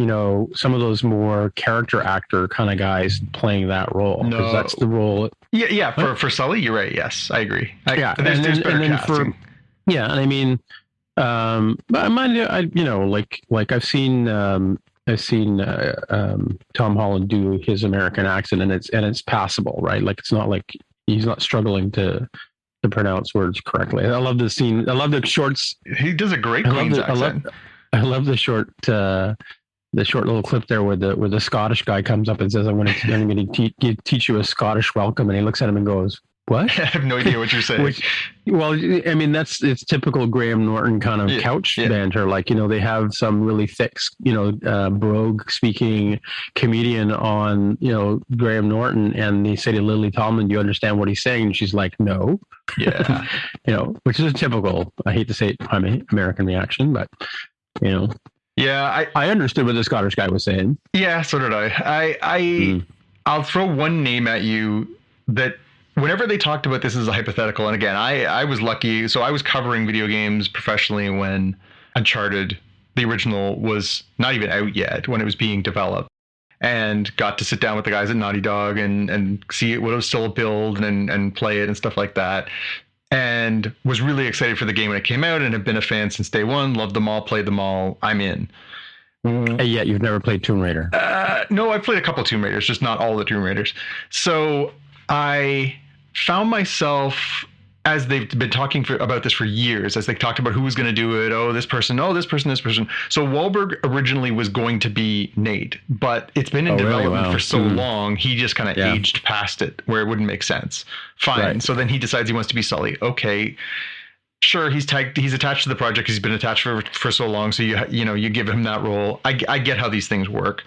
some of those more character actor kind of guys playing that role. No, that's the role.
Yeah. For Sully, you're right. Yes, I agree.
There's better casting. And I mean, but I mind, like I've seen Tom Holland do his American accent, and it's passable, right? Like it's not like he's not struggling to pronounce words correctly. I love the scene. I love the shorts.
He does a great Queen's accent.
I love the short little clip there where the Scottish guy comes up and says, I'm going to teach you a Scottish welcome. And he looks at him and goes, what?
I have no idea what you're saying.
Well, I mean, it's typical Graham Norton kind of couch banter. Like, they have some really thick, brogue speaking comedian on, Graham Norton, and they say to Lily Tomlin, do you understand what he's saying? And she's like, no.
Yeah.
Which is a typical, I hate to say it, American reaction, but,
Yeah,
I understood what the Scottish guy was saying.
Yeah, so did I. I'll throw one name at you that whenever they talked about this as a hypothetical, and again, I was lucky. So I was covering video games professionally when Uncharted, the original, was not even out yet, when it was being developed, and got to sit down with the guys at Naughty Dog and see what it was still a build and play it and stuff like that. And was really excited for the game when it came out and have been a fan since day one. Loved them all, played them all. I'm in.
And yet you've never played Tomb Raider.
No, I've played a couple Tomb Raiders, just not all the Tomb Raiders. So I found myself, as they've been talking about this for years, as they talked about who was going to do it. Oh, this person. Oh, this person, this person. So Wahlberg originally was going to be Nate, but it's been in development for so long, he just kind of aged past it where it wouldn't make sense. Fine. Right. So then he decides he wants to be Sully. Okay. Sure, he's attached to the project. He's been attached for so long. So you give him that role. I get how these things work.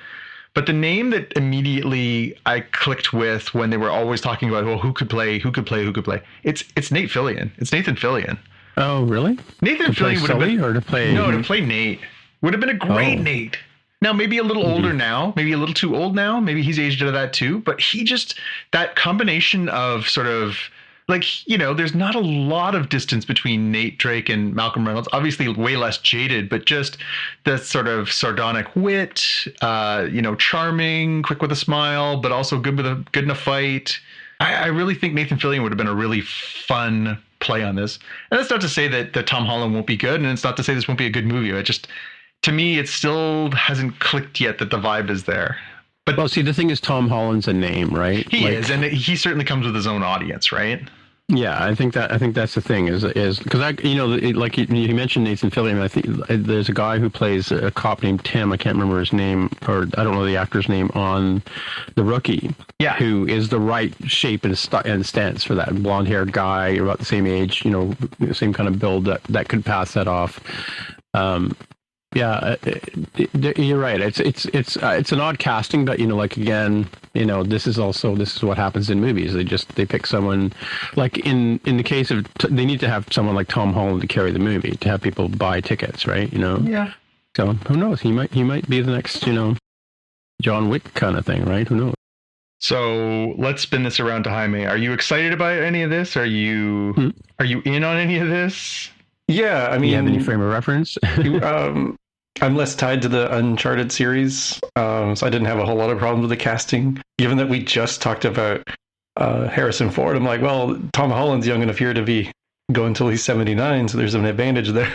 But the name that immediately I clicked with when they were always talking about, well, who could play? It's Nate Fillion. It's Nathan Fillion.
Oh, really?
Nathan Fillion would have been,
or to play?
No, to play Nate. Would have been a great Nate. Now, maybe a little older now, maybe a little too old now. Maybe he's aged out of that too. But that combination of sort of, like, there's not a lot of distance between Nate Drake and Malcolm Reynolds. Obviously, way less jaded, but just the sort of sardonic wit, charming, quick with a smile, but also good in a fight. I really think Nathan Fillion would have been a really fun play on this. And that's not to say that Tom Holland won't be good, and it's not to say this won't be a good movie. To me, it still hasn't clicked yet that the vibe is there. But
well, see, the thing is, Tom Holland's a name, right?
He is, and he certainly comes with his own audience, right?
Yeah, I think that's the thing is because like you mentioned Nathan Fillion. I think there's a guy who plays a cop named Tim. I can't remember his name, or I don't know the actor's name on The Rookie.
Yeah,
who is the right shape and stance for that blonde-haired guy, about the same age, same kind of build that could pass that off. Yeah, you're right. It's an odd casting, but again, this is what happens in movies. They pick someone, like in the case of they need to have someone like Tom Holland to carry the movie, to have people buy tickets, right?
Yeah.
So who knows? He might be the next John Wick kind of thing, right? Who knows?
So let's spin this around to Jaime. Are you excited about any of this? Are you in on any of this?
Yeah, I mean,
do you have any frame of reference?
I'm less tied to the Uncharted series, so I didn't have a whole lot of problems with the casting. Given that we just talked about Harrison Ford, I'm like, well, Tom Holland's young enough here to go until he's 79, so there's an advantage there.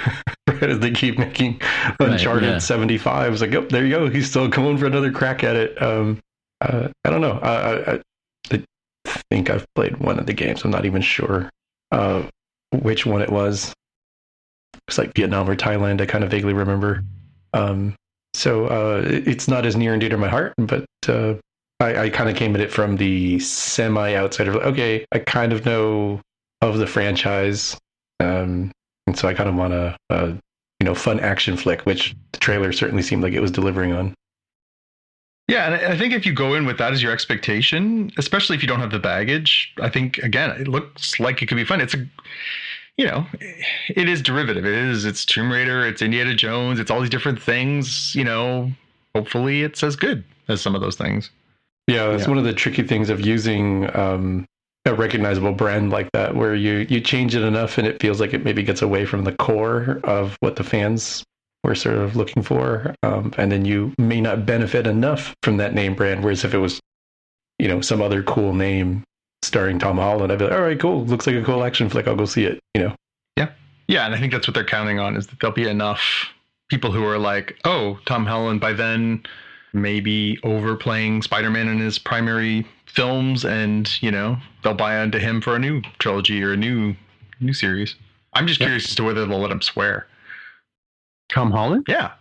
Right, as they keep making Uncharted 75. I was like, oh, there you go. He's still going for another crack at it. I don't know. I think I've played one of the games. I'm not even sure which one it was. It's like Vietnam or Thailand. I kind of vaguely remember. So it's not as near and dear to my heart, but I kind of came at it from the semi-outsider. Okay, I kind of know of the franchise, and so I kind of want a fun action flick, which the trailer certainly seemed like it was delivering on.
Yeah, and I think if you go in with that as your expectation, especially if you don't have the baggage, I think, again, it looks like it could be fun. It's it is derivative. It's Tomb Raider, it's Indiana Jones, it's all these different things, hopefully it's as good as some of those things.
Yeah, that's one of the tricky things of using a recognizable brand like that, where you change it enough and it feels like it maybe gets away from the core of what the fans were sort of looking for. And then you may not benefit enough from that name brand. Whereas if it was, some other cool name starring Tom Holland, I'd be like, all right, cool. Looks like a cool action flick. I'll go see it,
Yeah. Yeah. And I think that's what they're counting on, is that there'll be enough people who are like, oh, Tom Holland by then maybe overplaying Spider-Man in his primary films, and, they'll buy onto him for a new trilogy or a new series. I'm just curious as to whether they'll let him swear.
Tom Holland?
Yeah.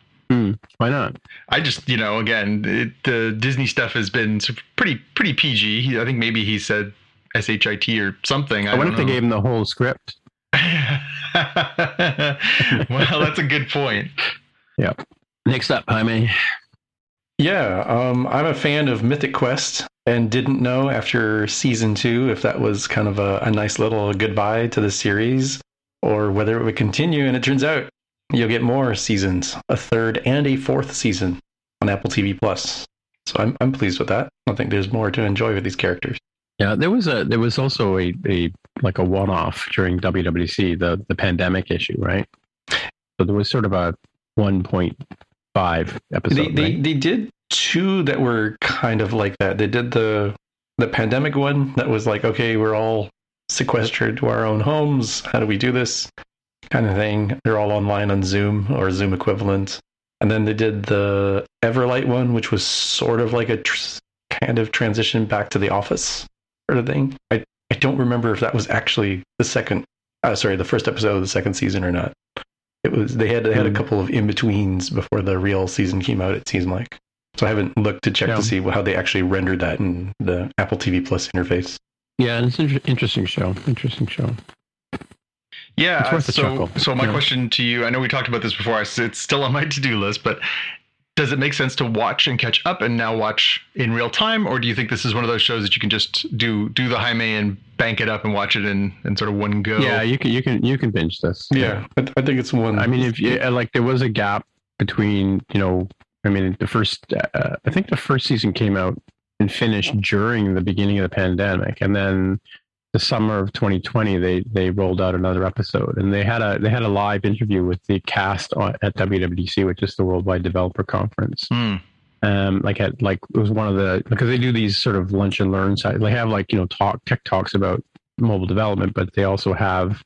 Why not?
I just, again, the Disney stuff has been pretty PG. I think maybe he said SHIT or something.
I wonder if they gave him the whole script.
Well, that's a good point.
Yeah. Next up, Jaime.
Yeah, I'm a fan of Mythic Quest and didn't know after season 2 if that was kind of a nice little goodbye to the series or whether it would continue. And it turns out you'll get more seasons, a 3rd and a 4th season on Apple TV Plus. So I'm pleased with that. I think there's more to enjoy with these characters.
Yeah, there was also a like a one-off during WWC, the pandemic issue, right? So there was sort of a 1.5 episode.
They did two that were kind of like that. They did the pandemic one that was like, okay, we're all sequestered to our own homes. How do we do this? Kind of thing. They're all online on Zoom or Zoom equivalent. And then they did the Everlight one, which was sort of like a kind of transition back to the office sort of thing. I don't remember if that was actually the first episode of the second season or not. It was they had a couple of in betweens before the real season came out. It seems like, so I haven't looked to check to see how they actually rendered that in the Apple TV Plus interface.
Yeah, it's an interesting show. Interesting show.
Yeah. So my question to you, I know we talked about this before. It's still on my to-do list, but does it make sense to watch and catch up and now watch in real time, or do you think this is one of those shows that you can just do the Jaime and bank it up and watch it in sort of one go?
Yeah, you can binge this.
Yeah, I think it's one.
I mean, if you, like, there was a gap between, I mean, the first, I think the first season came out and finished during the beginning of the pandemic, and then the summer of 2020 they rolled out another episode, and they had a live interview with the cast at WWDC, which is the Worldwide Developer Conference. It was one of the, because they do these sort of lunch and learn sites. They have tech talks about mobile development, but they also have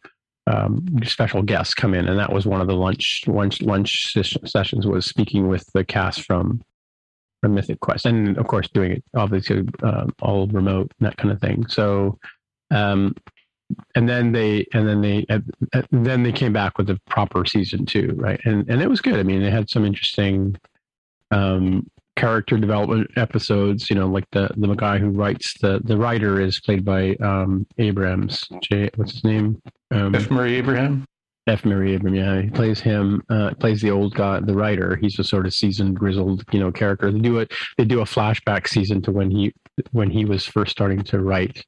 special guests come in, and that was one of the lunch sessions, was speaking with the cast from Mythic Quest, and of course doing it obviously all remote and that kind of thing. So. And then they came back with the proper season 2, right? And it was good. I mean, it had some interesting character development episodes. Like the guy who writes the writer is played by Abrams. What's his name?
F. Murray Abraham.
F. Murray Abraham. Yeah, he plays him. Plays the old guy, the writer. He's a sort of seasoned, grizzled, character. They do a flashback season to when he was first starting to write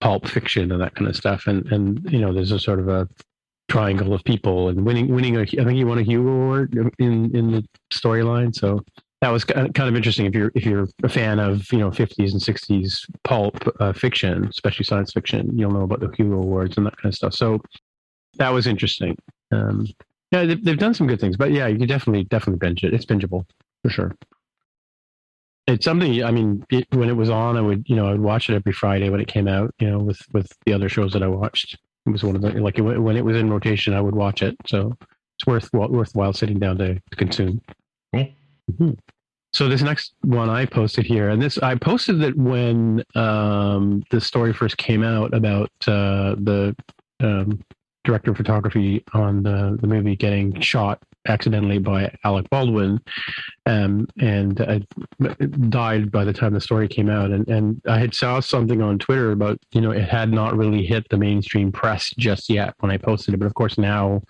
pulp fiction and that kind of stuff, and there's a sort of a triangle of people, and winning I think he won a Hugo Award in the storyline. So that was kind of interesting if you're a fan of 50s and 60s pulp fiction, especially science fiction. You'll know about the Hugo Awards and that kind of stuff. So that was interesting. Yeah, they've done some good things, but yeah, you could definitely binge it. It's bingeable for sure. It's something. I mean, when it was on, I would watch it every Friday when it came out. With the other shows that I watched, it was one of the, like, when it was in rotation, I would watch it. So it's worthwhile sitting down to consume.
Cool.
Mm-hmm. So this next one I posted here, and I posted it when the story first came out about the director of photography on the movie getting shot accidentally by Alec Baldwin, and died by the time the story came out. And I had saw something on Twitter about, it had not really hit the mainstream press just yet when I posted it. But of course now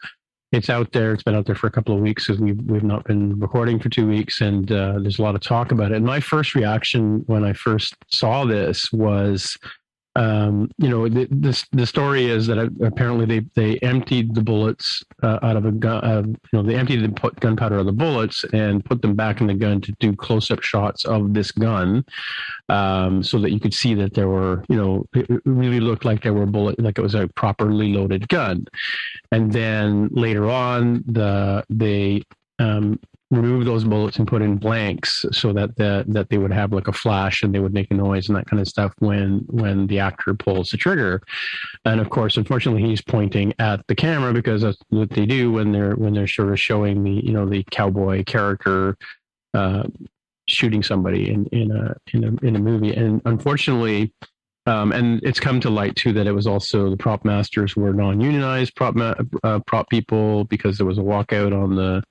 it's out there. It's been out there for a couple of weeks, because we've not been recording for 2 weeks, and there's a lot of talk about it. And my first reaction when I first saw this was, the story is that apparently they emptied the bullets out of a gun. They emptied the gunpowder out of the bullets and put them back in the gun to do close-up shots of this gun, so that you could see that there were, it really looked like there were bullets, like it was a properly loaded gun. And then later on, they remove those bullets and put in blanks, so that they would have like a flash and they would make a noise and that kind of stuff when the actor pulls the trigger. And of course, unfortunately, he's pointing at the camera, because that's what they do when they're sort of showing the cowboy character shooting somebody in a movie. And unfortunately, and it's come to light too that it was also the prop masters were non-unionized prop people, because there was a walkout on the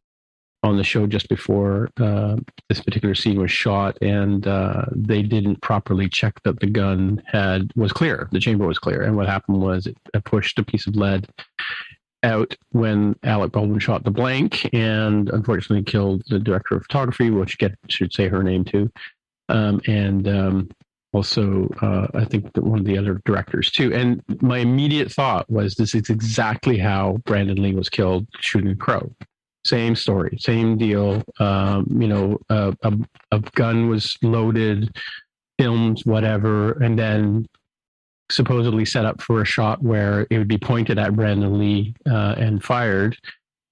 show just before this particular scene was shot, and they didn't properly check that the gun was clear, the chamber was clear. And what happened was it pushed a piece of lead out when Alec Baldwin shot the blank, and unfortunately killed the director of photography, which should say her name too, and also I think that one of the other directors too. And my immediate thought was, this is exactly how Brandon Lee was killed shooting Crow. Same story, same deal. A gun was loaded. filmed whatever, and then supposedly set up for a shot where it would be pointed at Brandon Lee and fired.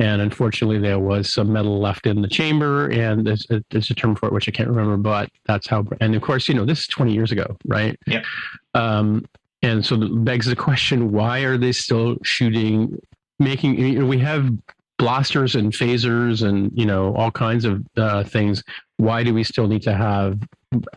And unfortunately, there was some metal left in the chamber, and there's a term for it which I can't remember, but that's how. And of course, this is 20 years ago, right?
Yeah.
And so it begs the question: why are they still shooting? We have blasters and phasers and all kinds of things. Why do we still need to have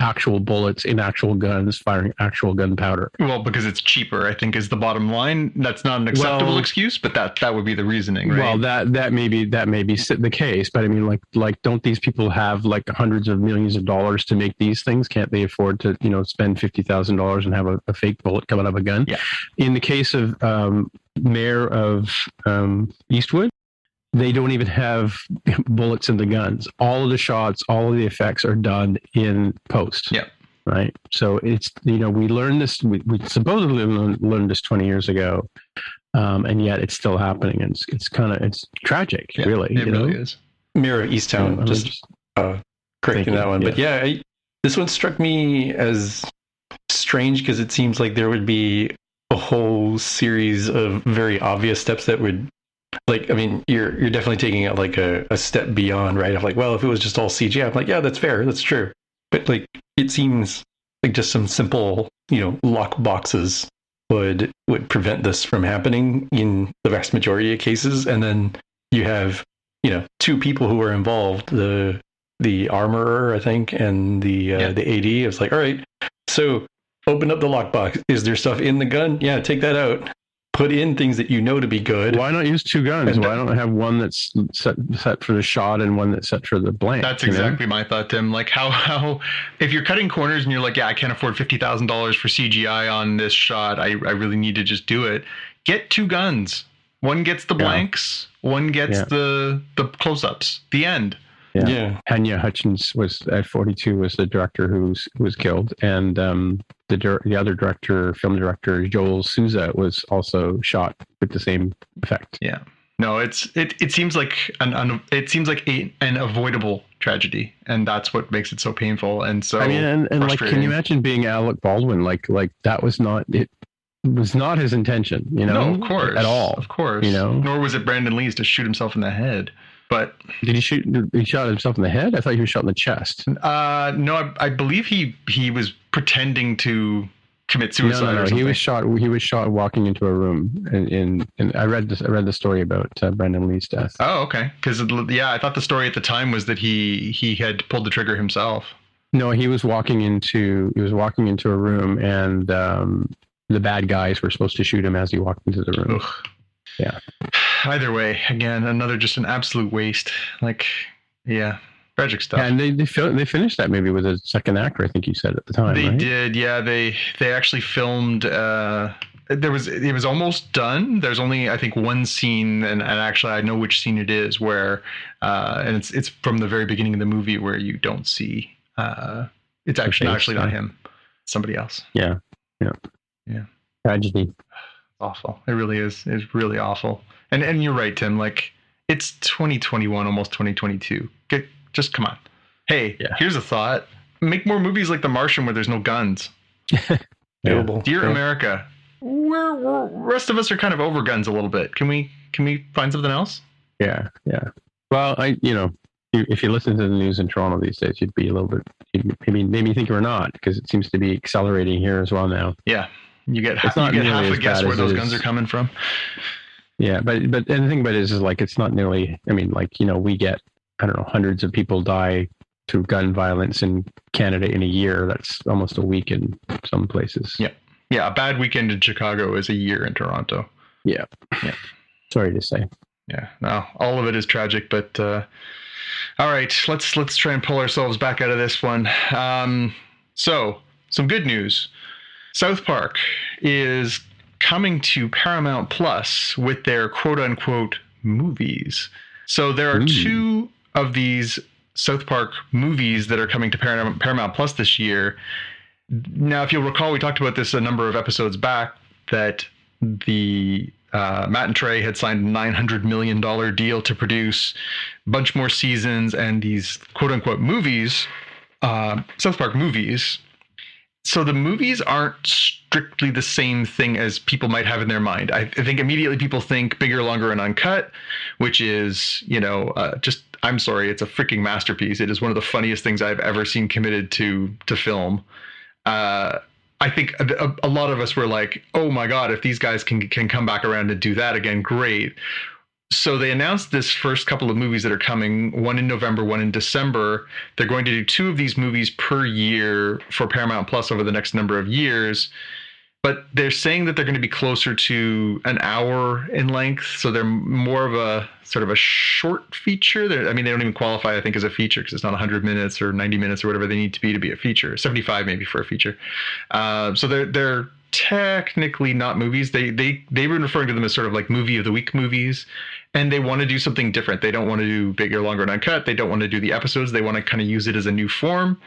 actual bullets in actual guns firing actual gunpowder?
Well, because it's cheaper, I think, is the bottom line. That's not an acceptable excuse, but that would be the reasoning, right?
Well, that may be the case, but I mean, like, don't these people have like hundreds of millions of dollars to make these things? Can't they afford to spend $50,000 and have a fake bullet coming out of a gun?
Yeah.
In the case of Mayor of Eastwood, they don't even have bullets in the guns. All of the shots, all of the effects are done in post.
Yeah.
Right. So it's, we learned this, we supposedly learned this 20 years ago. And yet it's still happening. And it's tragic, really.
It really is.
Mirror Easttown, just correcting that one.
Yeah.
But this one struck me as strange because it seems like there would be a whole series of very obvious steps that would, like, I mean, you're definitely taking it like a step beyond, right? Of like, well, if it was just all CGI, I'm like, yeah, that's fair, that's true. But like, it seems like just some simple, lock boxes would prevent this from happening in the vast majority of cases. And then you have, two people who are involved, the armorer, I think, and the AD. It's like, all right, so open up the lockbox. Is there stuff in the gun? Yeah, take that out. Put in things that to be good.
Why not use two guns? Why don't I have one that's set for the shot and one that's set for the blank?
That's exactly my thought, Tim. Like how if you're cutting corners and you're like, yeah, I can't afford $50,000 for CGI on this shot. I really need to just do it. Get two guns. One gets the blanks. One gets the close-ups. The end.
Yeah. Hanya Hutchins was at 42 was the director who was killed, and the other director, film director Joel Souza, was also shot with the same effect.
Yeah. No, it seems like an avoidable tragedy, and that's what makes it so painful and so. I mean, and
like, can you imagine being Alec Baldwin? Like that was not it. Was not his intention,
No, of course,
at all,
of course, Nor was it Brandon Lee's to shoot himself in the head. But
did he shot himself in the head? I thought he was shot in the chest.
No, I believe he was pretending to commit suicide.
No.
Or something.
He was shot walking into a room. And I read the story about Brandon Lee's death.
Oh, okay. Because I thought the story at the time was that he had pulled the trigger himself.
No, he was walking into a room, and the bad guys were supposed to shoot him as he walked into the room.
Ugh.
Yeah.
Either way, again, just an absolute waste. Like, yeah, tragic stuff.
Yeah, and they finished that movie with a second actor, I think you said at the time.
They
right?
did, yeah. They actually filmed. It was almost done. There's only, I think, one scene, and actually I know which scene it is, where and it's from the very beginning of the movie where you don't see. It's actually not him, somebody else.
Yeah. Tragedy.
Awful. It really is. It's really awful. And you're right, Tim. Like, it's 2021, almost 2022. Just come on. Hey, Here's a thought. Make more movies like The Martian where there's no guns.
Available.
Dear America, we're rest of us are kind of over guns a little bit. Can we find something else?
Yeah. Well, if you listen to the news in Toronto these days, you'd be a little bit, maybe think we're not, because it seems to be accelerating here as well now.
Yeah. You get half a guess where those guns are coming from.
Yeah, but and the thing about it is like, it's not nearly. I mean, like, we get, I don't know, hundreds of people die through gun violence in Canada in a year. That's almost a week in some places.
Yeah. A bad weekend in Chicago is a year in Toronto.
Yeah. Sorry to say.
Yeah. No, all of it is tragic, but all right, let's try and pull ourselves back out of this one. So some good news. South Park is coming to Paramount Plus with their quote-unquote movies. So there are two of these South Park movies that are coming to Paramount Plus this year. Now, if you'll recall, we talked about this a number of episodes back, that the Matt and Trey had signed a $900 million deal to produce a bunch more seasons and these quote-unquote movies, South Park movies. So the movies aren't strictly the same thing as people might have in their mind. I think immediately people think bigger, longer, and uncut, which is, just, I'm sorry, it's a freaking masterpiece. It is one of the funniest things I've ever seen committed to film. I think a lot of us were like, oh my God, if these guys can come back around and do that again, great. So they announced this first couple of movies that are coming, one in November, one in December. They're going to do 2 of these movies per year for Paramount Plus over the next number of years. But they're saying that they're going to be closer to an hour in length. So they're more of a sort of a short feature. They don't even qualify, I think, as a feature because it's not 100 minutes or 90 minutes or whatever they need to be a feature. 75 maybe for a feature. So they're technically not movies. They've been referring to them as sort of like movie of the week movies. And they want to do something different. They don't want to do bigger, longer, and uncut. They don't want to do the episodes. They want to kind of use it as a new form.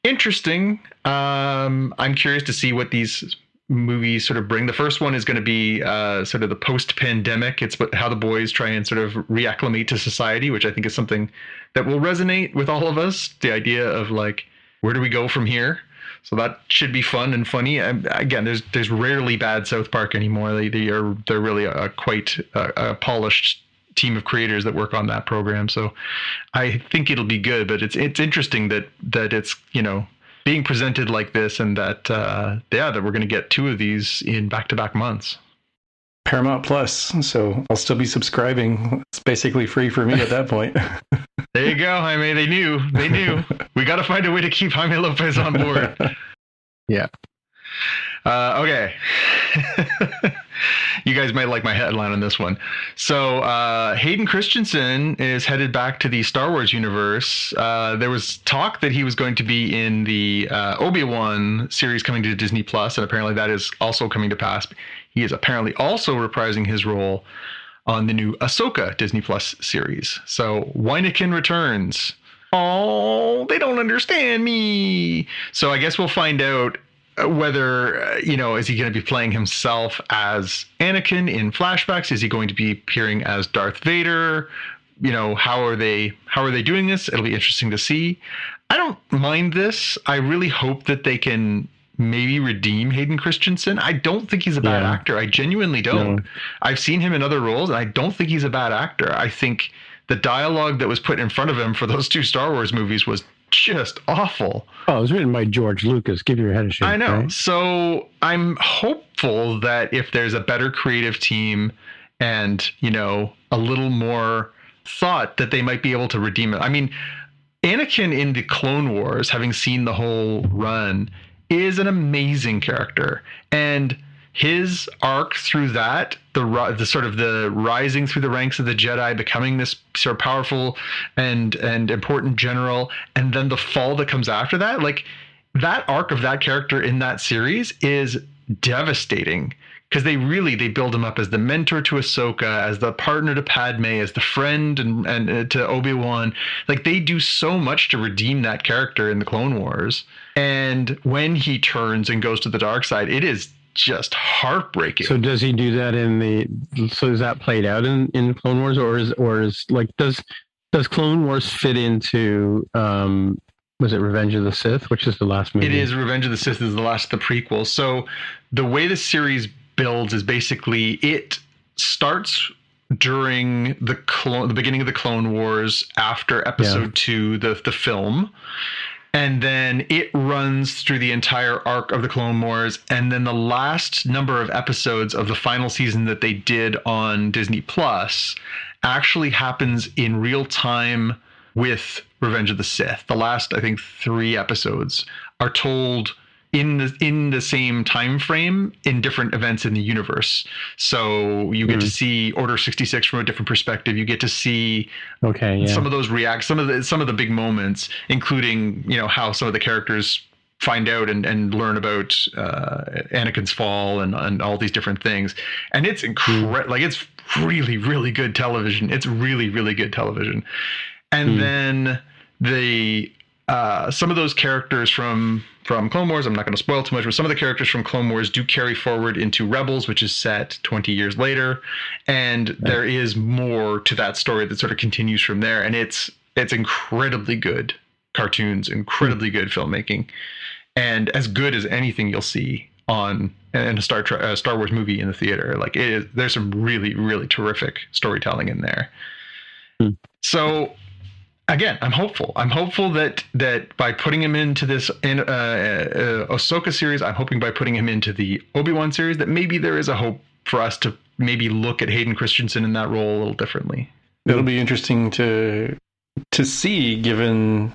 Interesting. I'm curious to see what these movies sort of bring. The first one is going to be sort of the post-pandemic. It's how the boys try and sort of reacclimate to society, which I think is something that will resonate with all of us. The idea of like, where do we go from here? So that should be fun and funny. And again, there's rarely bad South Park anymore. They're really quite a polished team of creators that work on that program. So I think it'll be good. But it's interesting that it's being presented like this, and that that we're going to get 2 of these in back-to-back months.
Paramount Plus, so I'll still be subscribing. It's basically free for me at that point.
There you go, Jaime. They knew. We got to find a way to keep Jaime Lopez on board.
Yeah.
Okay. You guys might like my headline on this one. So Hayden Christensen is headed back to the Star Wars universe. There was talk that he was going to be in the Obi-Wan series coming to Disney Plus, and apparently that is also coming to pass. He is apparently also reprising his role on the new Ahsoka Disney Plus series. So Wyneken returns. Oh, they don't understand me. So I guess we'll find out whether, is he going to be playing himself as Anakin in flashbacks? Is he going to be appearing as Darth Vader? How are they doing this? It'll be interesting to see. I don't mind this. I really hope that they can maybe redeem Hayden Christensen. I don't think he's a bad actor. I genuinely don't. No. I've seen him in other roles, and I don't think he's a bad actor. I think the dialogue that was put in front of him for those 2 Star Wars movies was just awful.
Oh, it was written by George Lucas. Give your head a shake.
I know.
Right?
So I'm hopeful that if there's a better creative team and, a little more thought, that they might be able to redeem it. I mean, Anakin in the Clone Wars, having seen the whole run, is an amazing character, and his arc through that, the sort of the rising through the ranks of the Jedi, becoming this sort of powerful and important general, and then the fall that comes after that, like that arc of that character in that series is devastating, because they build him up as the mentor to Ahsoka, as the partner to Padme, as the friend and to Obi-Wan. Like, they do so much to redeem that character in the Clone Wars. And when he turns and goes to the dark side, it is just heartbreaking.
So does he do that so is that played out in Clone Wars, or is like, does Clone Wars fit into, was it Revenge of the Sith, which is the last movie?
It is. Revenge of the Sith is the last of the prequels. So the way the series builds is basically it starts during the beginning of the Clone Wars, after Episode 2, the film, and then it runs through the entire arc of the Clone Wars, and then the last number of episodes of the final season that they did on Disney Plus actually happens in real time with Revenge of the Sith. The last, I think, 3 episodes are told in the same time frame in different events in the universe. So you get to see Order 66 from a different perspective. You get to see some of those some of the big moments, including how some of the characters find out and learn about Anakin's fall and all these different things. And it's incredible. Like, it's really, really good television. It's really, really good television. And then some of those characters from Clone Wars, I'm not going to spoil too much, but some of the characters from Clone Wars do carry forward into Rebels, which is set 20 years later. And there is more to that story that sort of continues from there. And it's incredibly good cartoons, incredibly good filmmaking. and as good as anything you'll see on in a Star Wars movie in the theater. Like there's some really, really terrific storytelling in there. So again, I'm hopeful. I'm hopeful that by putting him into this Ahsoka series, I'm hoping by putting him into the Obi-Wan series, that maybe there is a hope for us to maybe look at Hayden Christensen in that role a little differently.
It'll be interesting to see, given,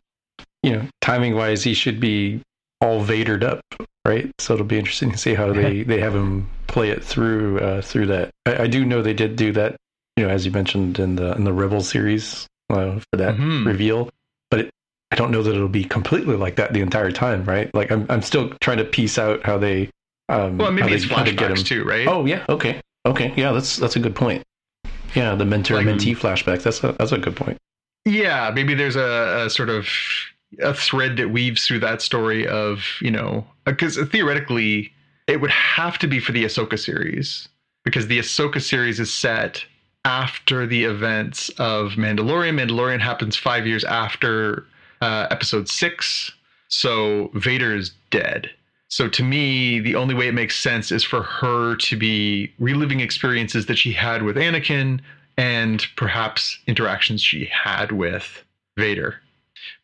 timing wise, he should be all Vadered up, right? So it'll be interesting to see how they have him play it through that. I do know they did do that, as you mentioned in the Rebel series for that reveal, but I don't know that it'll be completely like that the entire time, right? Like I'm still trying to piece out how they.
Well, maybe it's flashbacks too, right?
Oh yeah, okay, yeah, that's a good point. Yeah, the mentor-mentee flashbacks. That's a good point.
Yeah, maybe there's a sort of a thread that weaves through that story of, because theoretically it would have to be for the Ahsoka series, because the Ahsoka series is set after the events of Mandalorian. Mandalorian happens 5 years after episode 6, so Vader is dead. So to me, the only way it makes sense is for her to be reliving experiences that she had with Anakin and perhaps interactions she had with Vader.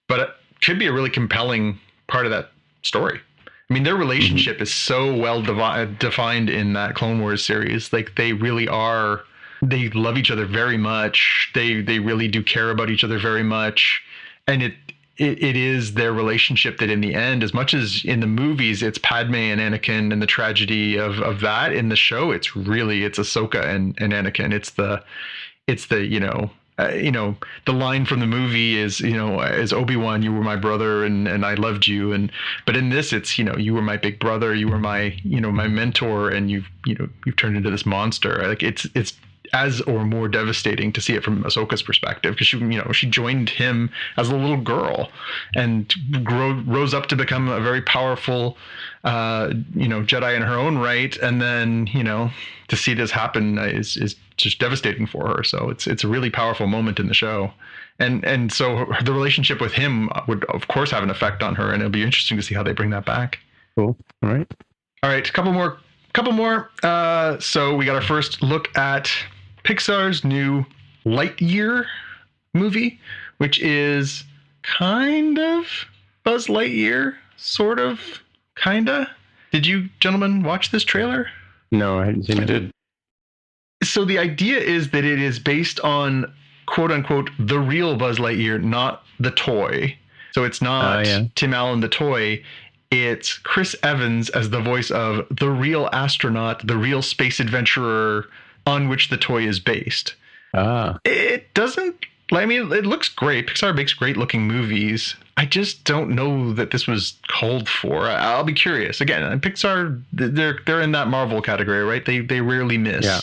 But it could be a really compelling part of that story. I mean, their relationship is so well defined in that Clone Wars series. Like, they really are, they love each other very much. They really do care about each other very much. And it is their relationship that in the end, as much as in the movies it's Padme and Anakin and the tragedy of that, in the show it's Ahsoka and Anakin. It's the the line from the movie is, as Obi-Wan, you were my brother and I loved you, but in this it's, you were my big brother, you were my my mentor, and you've turned into this monster. Like it's as or more devastating to see it from Ahsoka's perspective, because she joined him as a little girl and rose up to become a very powerful Jedi in her own right, and then to see this happen is just devastating for her. So it's a really powerful moment in the show, and so the relationship with him would of course have an effect on her, and it'll be interesting to see how they bring that back.
Cool. All right,
a couple more. So we got our first look at Pixar's new Lightyear movie, which is kind of Buzz Lightyear, sort of, kinda. Did you gentlemen watch this trailer?
No, I hadn't seen it.
I did.
So the idea is that it is based on, quote unquote, the real Buzz Lightyear, not the toy. So it's not Tim Allen the toy. It's Chris Evans as the voice of the real astronaut, the real space adventurer on which the toy is based. It doesn't, it looks great. Pixar makes great looking movies. I just don't know that this was called for. I'll be curious. Again, Pixar, they're in that Marvel category, right? They rarely miss. Yeah.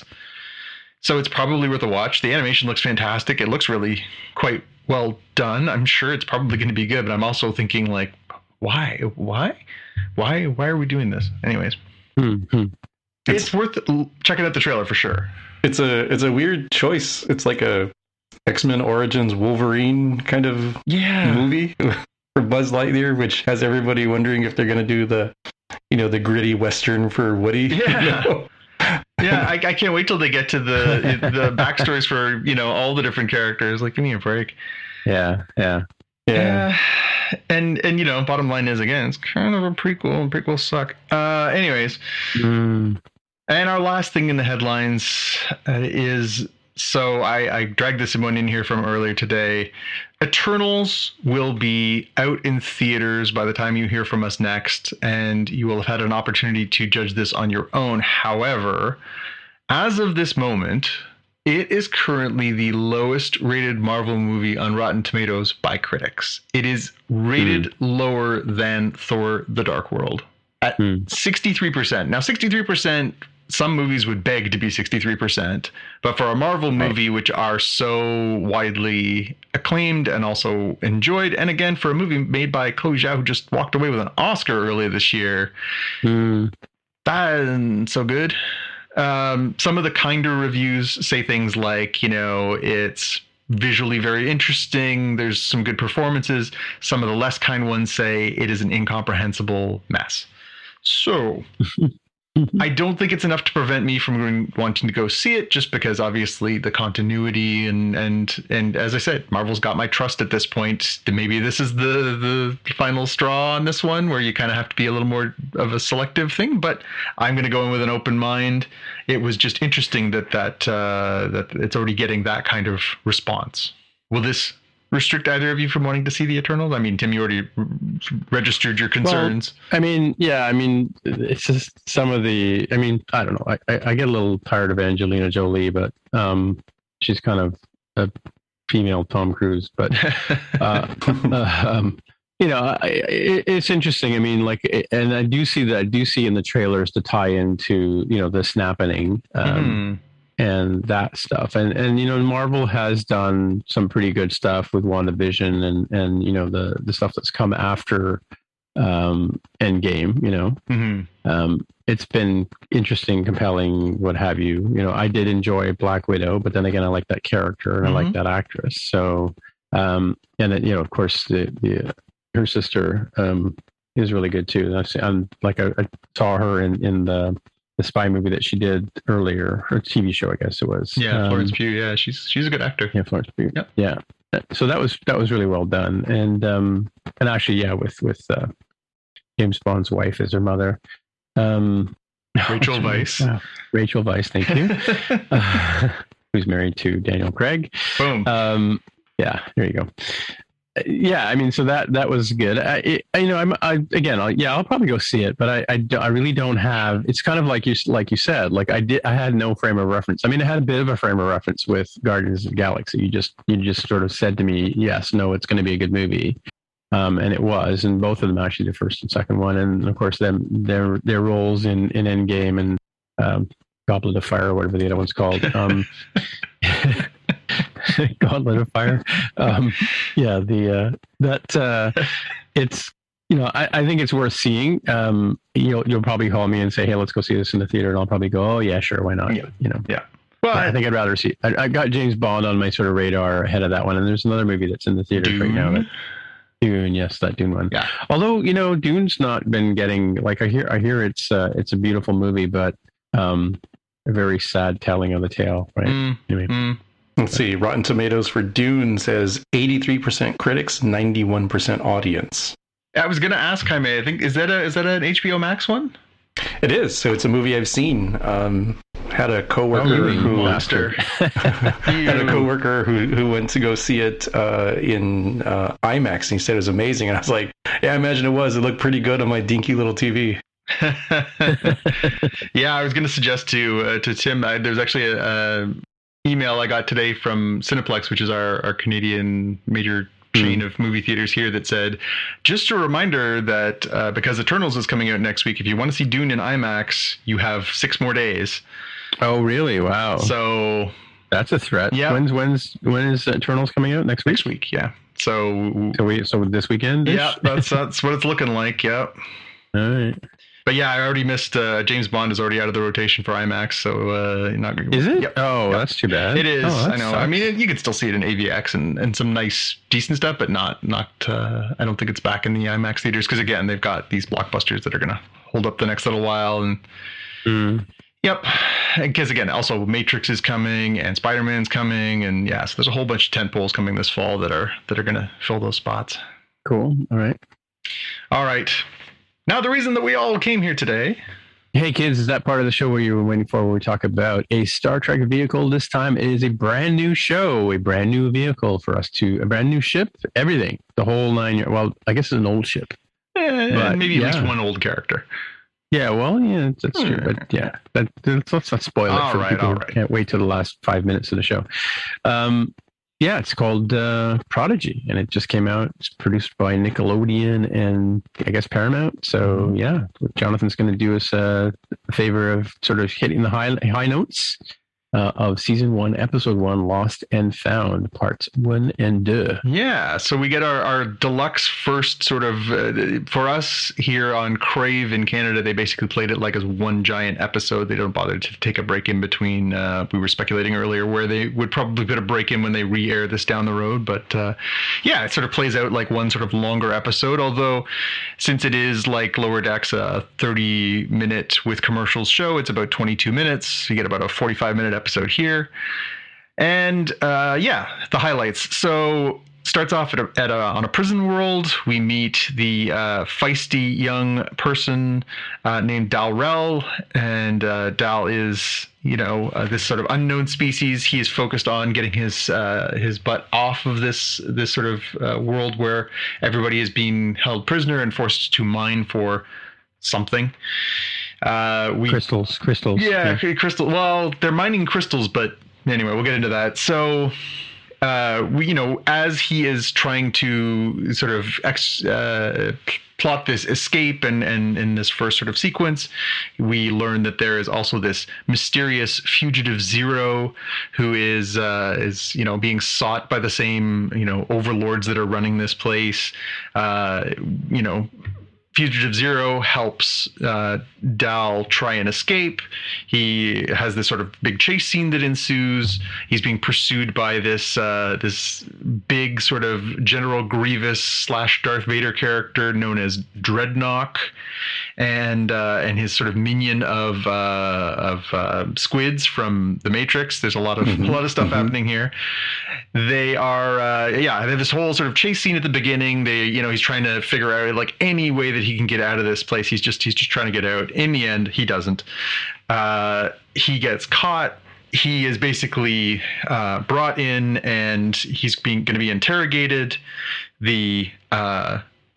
So it's probably worth a watch. The animation looks fantastic. It looks really quite well done. I'm sure it's probably going to be good, but I'm also thinking, like, why are we doing this? Anyways. It's worth checking out the trailer for sure.
It's a weird choice. It's like a X-Men Origins Wolverine kind of movie for Buzz Lightyear, which has everybody wondering if they're going to do the gritty Western for Woody.
Yeah. Yeah, I can't wait till they get to the backstories for all the different characters. Like, give me a break.
Yeah.
And bottom line is, again, it's kind of a prequel, and prequels suck. Anyways. And our last thing in the headlines is, so I dragged this one in here from earlier today. Eternals will be out in theaters by the time you hear from us next, and you will have had an opportunity to judge this on your own. However, as of this moment, it is currently the lowest rated Marvel movie on Rotten Tomatoes by critics. It is rated lower than Thor: The Dark World at 63%. Now, 63%, some movies would beg to be 63%, but for a Marvel movie, which are so widely acclaimed and also enjoyed, and again, for a movie made by Chloe Zhao, who just walked away with an Oscar earlier this year, that isn't so good. Some of the kinder reviews say things like, it's visually very interesting. There's some good performances. Some of the less kind ones say it is an incomprehensible mess. So I don't think it's enough to prevent me from wanting to go see it, just because obviously the continuity and as I said, Marvel's got my trust at this point. Maybe this is the final straw on this one, where you kind of have to be a little more of a selective thing. But I'm going to go in with an open mind. It was just interesting that it's already getting that kind of response. Will this restrict either of you from wanting to see the Eternals? I mean, Tim, you already registered your concerns.
Well, I mean, yeah, I mean, it's just some of the, I mean, I don't know. I get a little tired of Angelina Jolie, but she's kind of a female Tom Cruise. But, you know, it's interesting. I mean, like, and I do see in the trailers to tie into, you know, the snapping. And that stuff, and you know, Marvel has done some pretty good stuff with WandaVision and you know the stuff that's come after Endgame. You know, it's been interesting, compelling, what have you. You know, I did enjoy Black Widow, but then again, I like that character and I like that actress. So, and then, you know, of course, her sister is really good too. I saw her in the spy movie that she did earlier, her TV show, I guess it was.
Yeah, Florence Pugh. Yeah, she's a good actor.
Yeah, Florence Pugh.
Yep.
Yeah. So that was really well done, and actually, yeah, with James Bond's wife as her mother,
Rachel Weisz.
Rachel Weisz, thank you. Who's married to Daniel Craig.
Boom.
Yeah, there you go. Yeah, I mean, so that was good. I'll probably go see it, but I really don't have. It's kind of like you said. Like I had no frame of reference. I mean, I had a bit of a frame of reference with Guardians of the Galaxy. You just sort of said to me, yes, no, it's going to be a good movie, and it was. And both of them, actually, the first and second one, and of course their roles in Endgame and Goblet of Fire, or whatever the other one's called. Gauntlet of Fire. It's, you know, I think it's worth seeing. You'll probably call me and say, hey, let's go see this in the theater, and I'll probably go, oh yeah, sure, why not?
Yeah.
You know.
Yeah.
Well, I think I'd rather see. I got James Bond on my sort of radar ahead of that one, and there's another movie that's in the theater right now. Dune, yes, that Dune one.
Yeah.
Although, you know, Dune's not been getting, like, I hear it's a beautiful movie, but a very sad telling of the tale, right? Anyway.
Let's see. Rotten Tomatoes for Dune says 83% critics, 91% audience.
I was going to ask, Jaime, I think, is that an HBO Max one?
It is. So it's a movie I've seen. Had a coworker who who went to go see it in IMAX, and he said it was amazing. And I was like, yeah, I imagine it was. It looked pretty good on my dinky little TV.
Yeah, I was going to suggest to Tim, there's actually a email I got today from Cineplex, which is our Canadian major chain of movie theaters here, that said, just a reminder that because Eternals is coming out next week, if you want to see Dune in IMAX, you have 6 more days.
Oh, really? Wow.
So
that's a threat.
Yeah.
When is Eternals coming out next week?
Next week, yeah. So
this weekend?
Yeah, that's what it's looking like. Yep.
All right.
But yeah, I already missed. James Bond is already out of the rotation for IMAX, so not going to.
Is it?
Yep.
Oh,
Yep.
That's too bad.
It is.
Oh,
I know.
Sucks.
I mean, you could still see it in AVX and some nice, decent stuff, but not. I don't think it's back in the IMAX theaters, because again, they've got these blockbusters that are going to hold up the next little while, and yep. Because again, also Matrix is coming and Spider-Man's coming, and yeah, so there's a whole bunch of tentpoles coming this fall that are going to fill those spots.
Cool. All right.
Now, the reason that we all came here today.
Hey, kids, is that part of the show where you were waiting for, where we talk about a Star Trek vehicle? This time it is a brand new show, a brand new vehicle for us a brand new ship, everything, the whole 9 years. Well, I guess it's an old ship.
But maybe at least one old character.
Yeah, well, yeah, that's true. But yeah, let's not spoil it for people who can't wait till the last 5 minutes of the show. Yeah, it's called Prodigy, and it just came out. It's produced by Nickelodeon and I guess Paramount. So yeah, what Jonathan's going to do us a favor of sort of hitting the high notes of season 1, episode 1, Lost and Found, parts 1 and 2.
Yeah, so we get our deluxe first sort of, for us here on Crave in Canada, they basically played it like as one giant episode. They don't bother to take a break in between. We were speculating earlier where they would probably put a break in when they re-air this down the road. But yeah, it sort of plays out like one sort of longer episode, although since it is like Lower Decks, a 30-minute with commercials show, it's about 22 minutes. You get about a 45-minute episode here. And yeah, the highlights. So starts off on a prison world. We meet the feisty young person named Dalrel, and Dal is, this sort of unknown species. He is focused on getting his butt off of this sort of world where everybody is being held prisoner and forced to mine for something.
Crystals.
Yeah, crystal. Well, they're mining crystals, but anyway, we'll get into that. So, as he is trying to sort of plot this escape, and in this first sort of sequence, we learn that there is also this mysterious fugitive Zero who is being sought by the same overlords that are running this place. Fugitive Zero helps Dal try and escape. He has this sort of big chase scene that ensues. He's being pursued by this big sort of General Grievous / Darth Vader character known as Dreadnought, and his sort of minion of squids from the Matrix. There's a lot of stuff happening here. They are they have this whole sort of chase scene at the beginning. He's trying to figure out like any way that he can get out of this place. He's just trying to get out. In the end, he doesn't. He gets caught. He is basically brought in, and he's going to be interrogated. The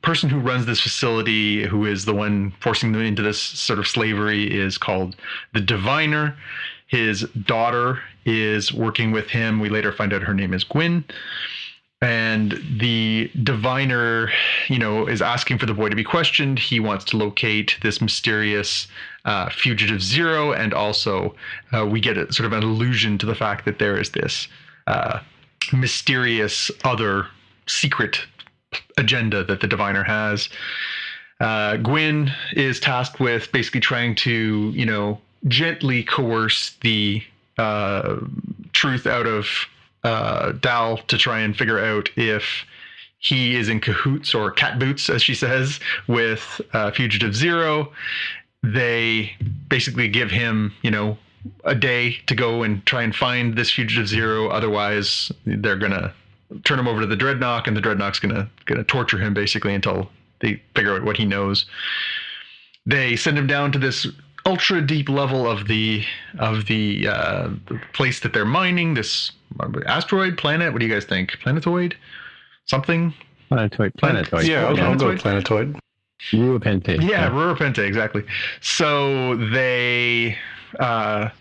person who runs this facility, who is the one forcing them into this sort of slavery, is called the Diviner. His daughter is working with him. We later find out her name is Gwyn. And the Diviner, is asking for the boy to be questioned. He wants to locate this mysterious fugitive Zero. And also we get a sort of an allusion to the fact that there is this mysterious other secret agenda that the Diviner has. Gwyn is tasked with basically trying to, gently coerce the truth out of Dal to try and figure out if he is in cahoots or cat boots, as she says, with Fugitive Zero. They basically give him, a day to go and try and find this Fugitive Zero. Otherwise, they're gonna turn him over to the Dreadnought, and the Dreadnought's gonna torture him basically until they figure out what he knows. They send him down to this ultra deep level of the place that they're mining, this asteroid, planet. What do you guys think? Planetoid? Something?
Planetoid.
Yeah, I'll go with planetoid.
Ruapente.
Yeah, Ruapente, exactly. So they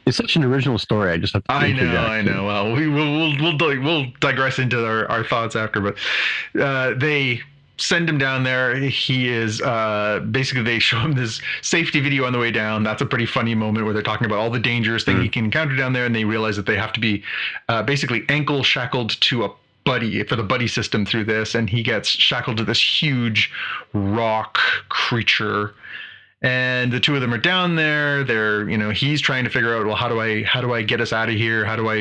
it's such an original story. I just have to
I know. Well, we'll digress into our thoughts after, but they send him down there. He is basically, they show him this safety video on the way down. That's a pretty funny moment where they're talking about all the dangerous things he can encounter down there, and they realize that they have to be basically ankle shackled to a buddy for the buddy system through this, and he gets shackled to this huge rock creature. And the two of them are down there. They're, he's trying to figure out, well, how do I get us out of here? How do I,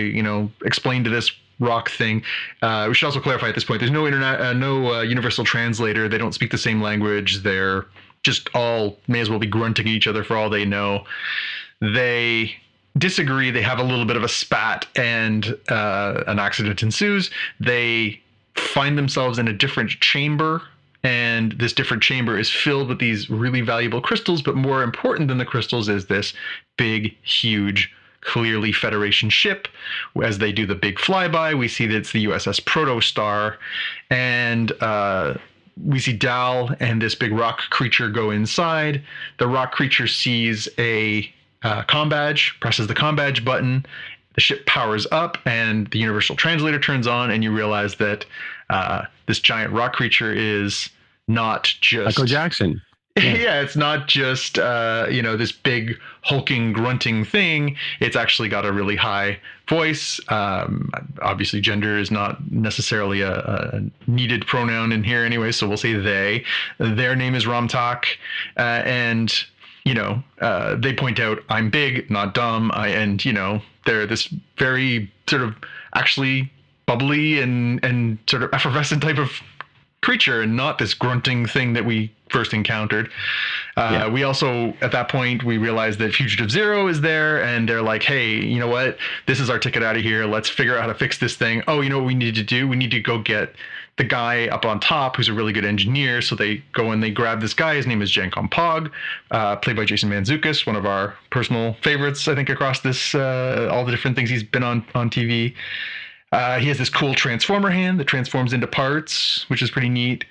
explain to this rock thing? We should also clarify at this point, there's no universal translator. They don't speak the same language. They're just all may as well be grunting at each other for all they know. They disagree. They have a little bit of a spat, and an accident ensues. They find themselves in a different chamber, and this different chamber is filled with these really valuable crystals. But more important than the crystals is this big, huge, clearly Federation ship. As they do the big flyby, we see that it's the USS Protostar, and we see Dal and this big rock creature go inside. The rock creature sees a comm badge, presses the comm badge button. The ship powers up, and the universal translator turns on, and you realize that this giant rock creature is not just
Michael Jackson.
Yeah, it's not just this big hulking grunting thing. It's actually got a really high voice. Obviously, gender is not necessarily a needed pronoun in here anyway, so we'll say they. Their name is Ramtak, and they point out I'm big, not dumb. They're this very sort of actually bubbly and sort of effervescent type of creature, and not this grunting thing that we first encountered. We also, at that point, we realized that Fugitive Zero is there, and they're like, hey, you know what? This is our ticket out of here. Let's figure out how to fix this thing. Oh, you know what we need to do? We need to go get the guy up on top who's a really good engineer. So they go and they grab this guy. His name is Jankon Pog, played by Jason Mantzoukas, one of our personal favorites, I think, across this, all the different things he's been on TV. He has this cool transformer hand that transforms into parts, which is pretty neat.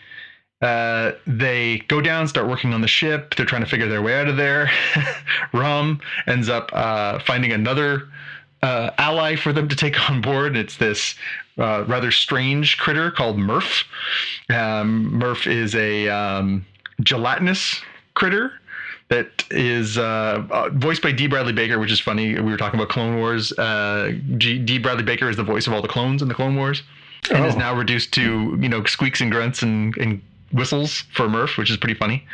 They go down, start working on the ship. They're trying to figure their way out of there. Rom ends up finding another ally for them to take on board. It's this rather strange critter called Murph. Murph is a gelatinous critter that is voiced by D. Bradley Baker, which is funny. We were talking about Clone Wars. D. Bradley Baker is the voice of all the clones in the Clone Wars, and is now reduced to squeaks and grunts and whistles for Murph, which is pretty funny.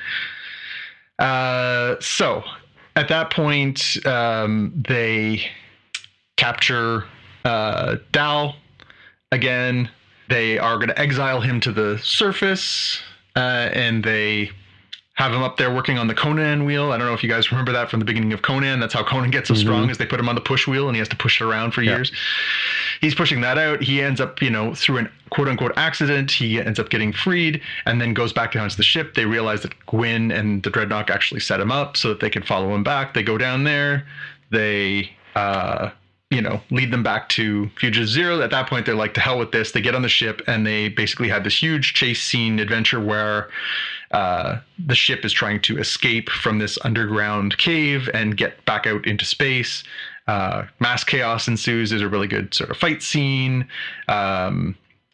So at that point, they capture Dal again. They are going to exile him to the surface, and they have him up there working on the Conan wheel. I don't know if you guys remember that from the beginning of Conan. That's how Conan gets so strong, is they put him on the push wheel and he has to push it around for years. He's pushing that out. He ends up, through an quote unquote accident, he ends up getting freed and then goes back down to the ship. They realize that Gwyn and the Dreadnought actually set him up so that they could follow him back. They go down there. They, lead them back to Fugitive Zero. At that point, they're like, to hell with this. They get on the ship and they basically have this huge chase scene adventure where the ship is trying to escape from this underground cave and get back out into space. Mass chaos ensues. There's a really good sort of fight scene.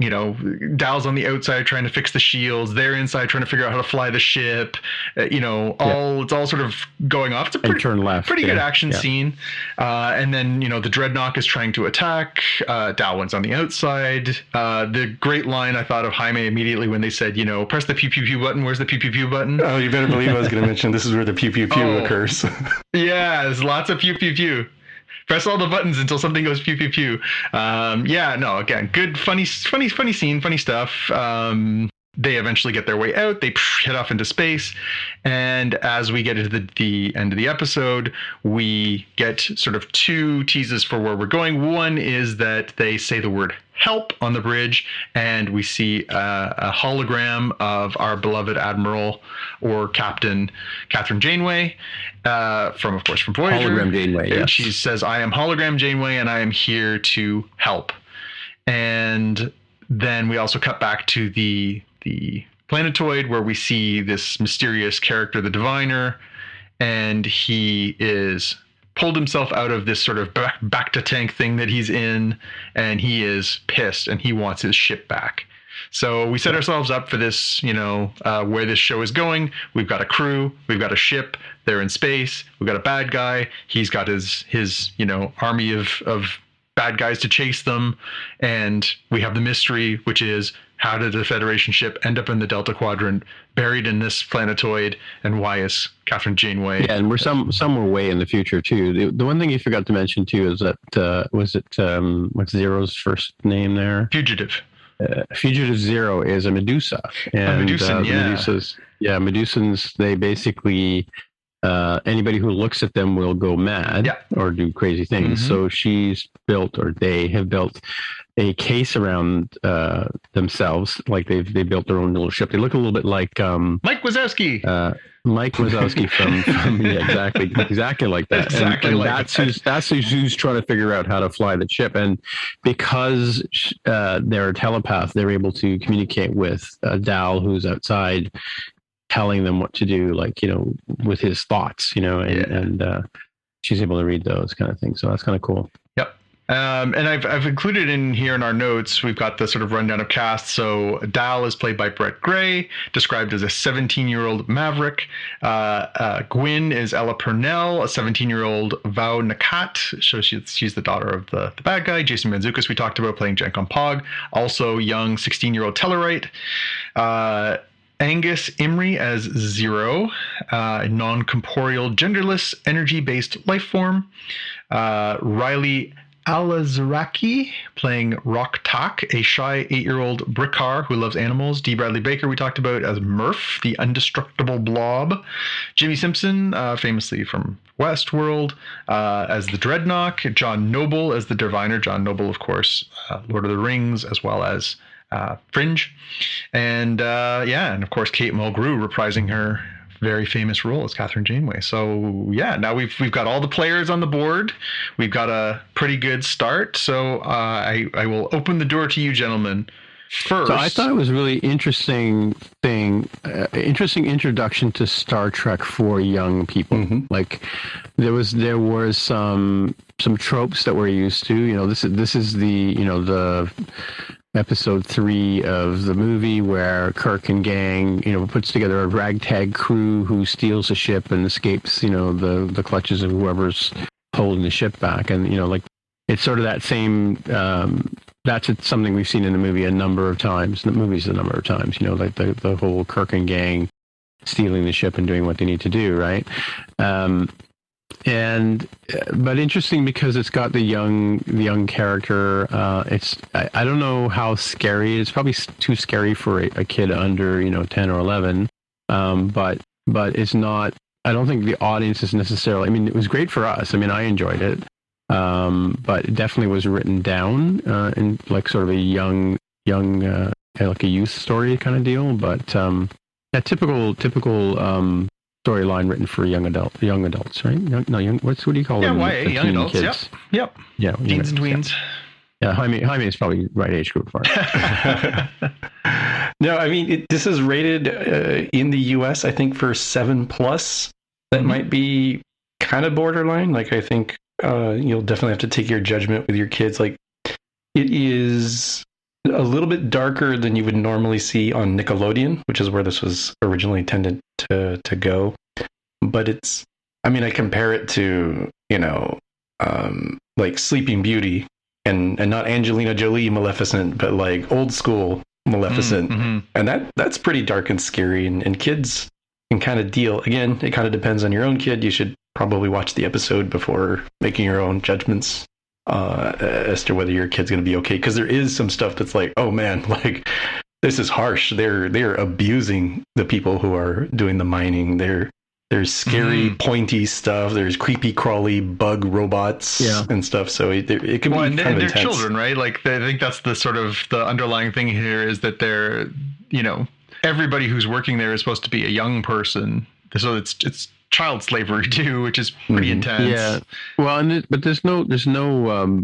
Dal's on the outside trying to fix the shields. They're inside trying to figure out how to fly the ship. It's all sort of going off. It's a pretty,
turn left,
pretty good action scene. And then, the Dreadnought is trying to attack. Dal wins on the outside. The great line I thought of Jaime immediately when they said, press the pew pew pew button. Where's the pew pew pew button?
Oh, you better believe I was going to mention this is where the pew pew pew occurs.
Yeah, there's lots of pew pew pew. Press all the buttons until something goes pew pew pew. Again, good, funny scene, funny stuff. They eventually get their way out. They head off into space. And as we get into the end of the episode, we get sort of two teases for where we're going. One is that they say the word help on the bridge, and we see a hologram of our beloved Admiral or Captain Catherine Janeway from Voyager.
Hologram Janeway, yes.
She says, I am Hologram Janeway, and I am here to help. And then we also cut back to the planetoid where we see this mysterious character, the Diviner, and he is pulled himself out of this sort of back to tank thing that he's in, and he is pissed and he wants his ship back. So we set ourselves up for this, where this show is going. We've got a crew, we've got a ship, they're in space, we've got a bad guy, he's got his army of bad guys to chase them, and we have the mystery, which is, how did the Federation ship end up in the Delta Quadrant, buried in this planetoid, and why is Catherine Janeway?
Yeah, and we're somewhere way in the future too. The one thing you forgot to mention too is that what's Zero's first name there?
Fugitive.
Fugitive Zero is a Medusa, and
Medusan,
Medusans. They basically anybody who looks at them will go mad or do crazy things. So they have built a case around themselves, like they built their own little ship. They look a little bit like
Mike Wazowski.
Mike Wazowski from exactly like that.
Exactly,
and
like
that's who's trying to figure out how to fly the ship. And because they're a telepath, they're able to communicate with Dal, who's outside, telling them what to do, with his thoughts, and she's able to read those kind of things. So that's kind of cool.
Yep. And I've included in here in our notes, we've got the sort of rundown of cast. So Dal is played by Brett Gray, described as a 17-year-old maverick. Gwyn is Ella Purnell, a 17-year-old Val Nakat. So she's the daughter of the bad guy. Jason Mantzoukas, we talked about, playing Jenkon Pog. Also young 16-year-old Tellarite. Angus Imrie as Zero, a non-corporeal, genderless, energy-based life form. Riley Alazraki playing Rock Tak, a shy 8-year-old brickar who loves animals. D. Bradley Baker, we talked about, as Murph, the indestructible blob. Jimmy Simpson, famously from Westworld, as the Dreadnought. John Noble as the Diviner. John Noble, of course, Lord of the Rings, as well as Fringe. And and of course Kate Mulgrew reprising her very famous role as Catherine Janeway. So yeah, now we've got all the players on the board. We've got a pretty good start. So I will open the door to you, gentlemen. First,
so I thought it was a really interesting interesting introduction to Star Trek for young people. Mm-hmm. Like there was some tropes that we're used to. You know, this is the the episode 3 of the movie where Kirk and gang, puts together a ragtag crew who steals a ship and escapes, the clutches of whoever's holding the ship back. And, it's sort of that same, that's something we've seen in the movie a number of times, like the whole Kirk and gang stealing the ship and doing what they need to do, right? But interesting because it's got the young character. I don't know how scary. It's probably too scary for a kid under 10 or 11. But it's not. I don't think the audience is necessarily. I mean, it was great for us. I mean, I enjoyed it. But it definitely was written down in like sort of a young like a youth story kind of deal. But typical. Storyline written for young adults, right? What do you call them?
Yeah, YA, young adults. Kids? Yep. Yeah, teens and tweens.
Yeah, Jaime is probably right age group for it.
No, I mean this is rated in the US, I think, for 7+. That might be kind of borderline. Like I think you'll definitely have to take your judgment with your kids. Like it is a little bit darker than you would normally see on Nickelodeon, which is where this was originally intended to go. But it's, I mean, I compare it to, like Sleeping Beauty and not Angelina Jolie Maleficent, but like old school Maleficent. Mm-hmm. And that's pretty dark and scary. And kids can kind of deal. Again, it kind of depends on your own kid. You should probably watch the episode before making your own judgments as to whether your kid's going to be okay, because there is some stuff that's like, oh man, like this is harsh. They're abusing the people who are doing the mining. There's scary pointy stuff. There's creepy crawly bug robots and stuff. So it can be kind of
they're
intense.
Children, right? Like I think that's the sort of the underlying thing here is that they're everybody who's working there is supposed to be a young person. So it's child slavery too, which is pretty intense. Yeah.
Well, but there's no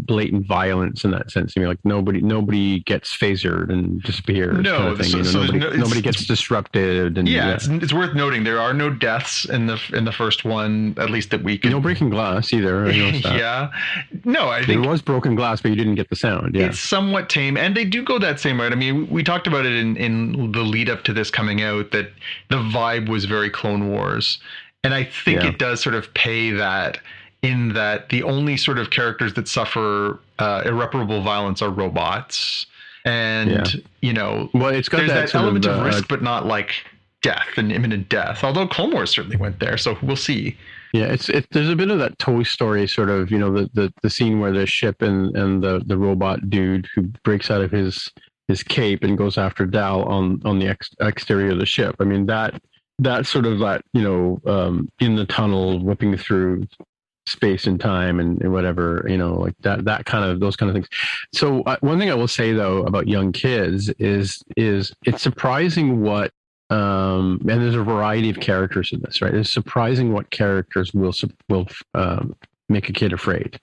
blatant violence in that sense. I mean, like nobody gets phasered and disappears.
No,
kind of thing. Nobody gets disrupted. And
it's worth noting there are no deaths in the first one, at least that we can.
No breaking glass either.
Yeah. No, I think
there was broken glass, but you didn't get the sound. Yeah.
It's somewhat tame, and they do go that same route. I mean, we talked about it in the lead up to this coming out that the vibe was very Clone Wars. And I think it does sort of pay that in that the only sort of characters that suffer irreparable violence are robots. And,
well, it's got
there's that element of risk, but not like death and imminent death. Although Clone Wars certainly went there. So we'll see.
Yeah, there's a bit of that Toy Story sort of, the scene where the ship and the robot dude who breaks out of his cape and goes after Dal on the exterior of the ship. I mean, that sort of that, in the tunnel, whipping through space and time and whatever, like that kind of, those kind of things. So one thing I will say though about young kids is it's surprising what, and there's a variety of characters in this, right? It's surprising what characters will make a kid afraid,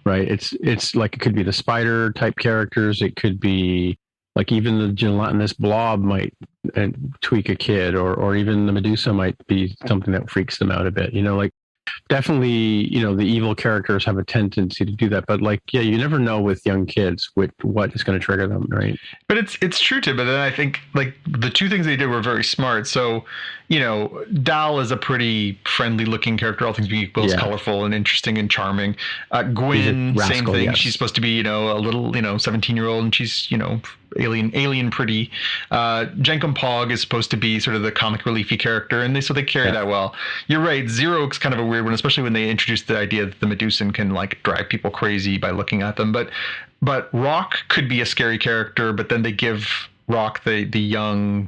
right? It's like, it could be the spider type characters. It could be like even the gelatinous blob might tweak a kid, or even the Medusa might be something that freaks them out a bit. Like definitely, the evil characters have a tendency to do that. But like, yeah, you never know with young kids what is going to trigger them, right?
But it's true too. But then I think like the two things they did were very smart. So, Dal is a pretty friendly looking character, all things being equal, is colorful and interesting and charming. Gwen, rascal, same thing. Yes. She's supposed to be, a little, 17-year-old, and she's, alien pretty. Jenkum Pog is supposed to be sort of the comic reliefy character, and they carry that well. You're right. Zero's kind of a weird one, especially when they introduced the idea that the Medusan can like drive people crazy by looking at them. But Rock could be a scary character, but then they give Rock the young,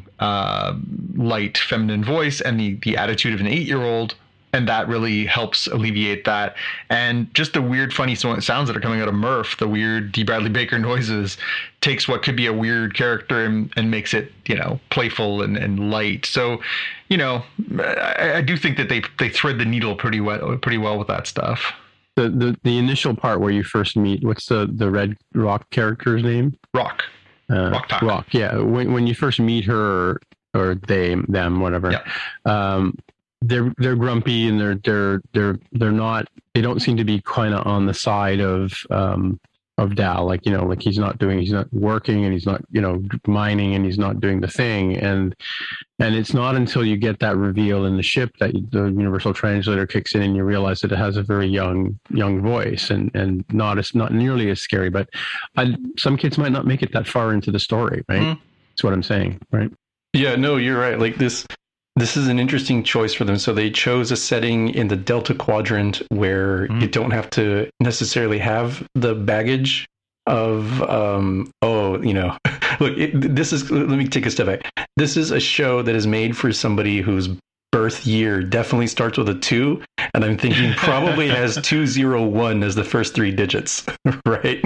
light, feminine voice and the attitude of an 8-year-old, and that really helps alleviate that. And just the weird, funny sounds that are coming out of Murph, the weird D. Bradley Baker noises, takes what could be a weird character and makes it, playful and light. So, I do think that they thread the needle pretty well with that stuff.
The initial part where you first meet, what's the Red Rock character's name?
Rock. Rock,
yeah. When you first meet her or them, whatever. Yeah. They're grumpy and they're not. They don't seem to be kind of on the side of Dal. Like like he's not working and he's not mining and he's not doing the thing. And it's not until you get that reveal in the ship that the universal translator kicks in and you realize that it has a very young voice and not nearly as scary. But some kids might not make it that far into the story, right? Mm-hmm. That's what I'm saying, right?
Yeah, no, you're right. Like this is an interesting choice for them. So they chose a setting in the Delta Quadrant where you don't have to necessarily have the baggage of, look, let me take a step back. This is a show that is made for somebody whose birth year definitely starts with a 2. And I'm thinking probably has 201 as the first 3 digits, right?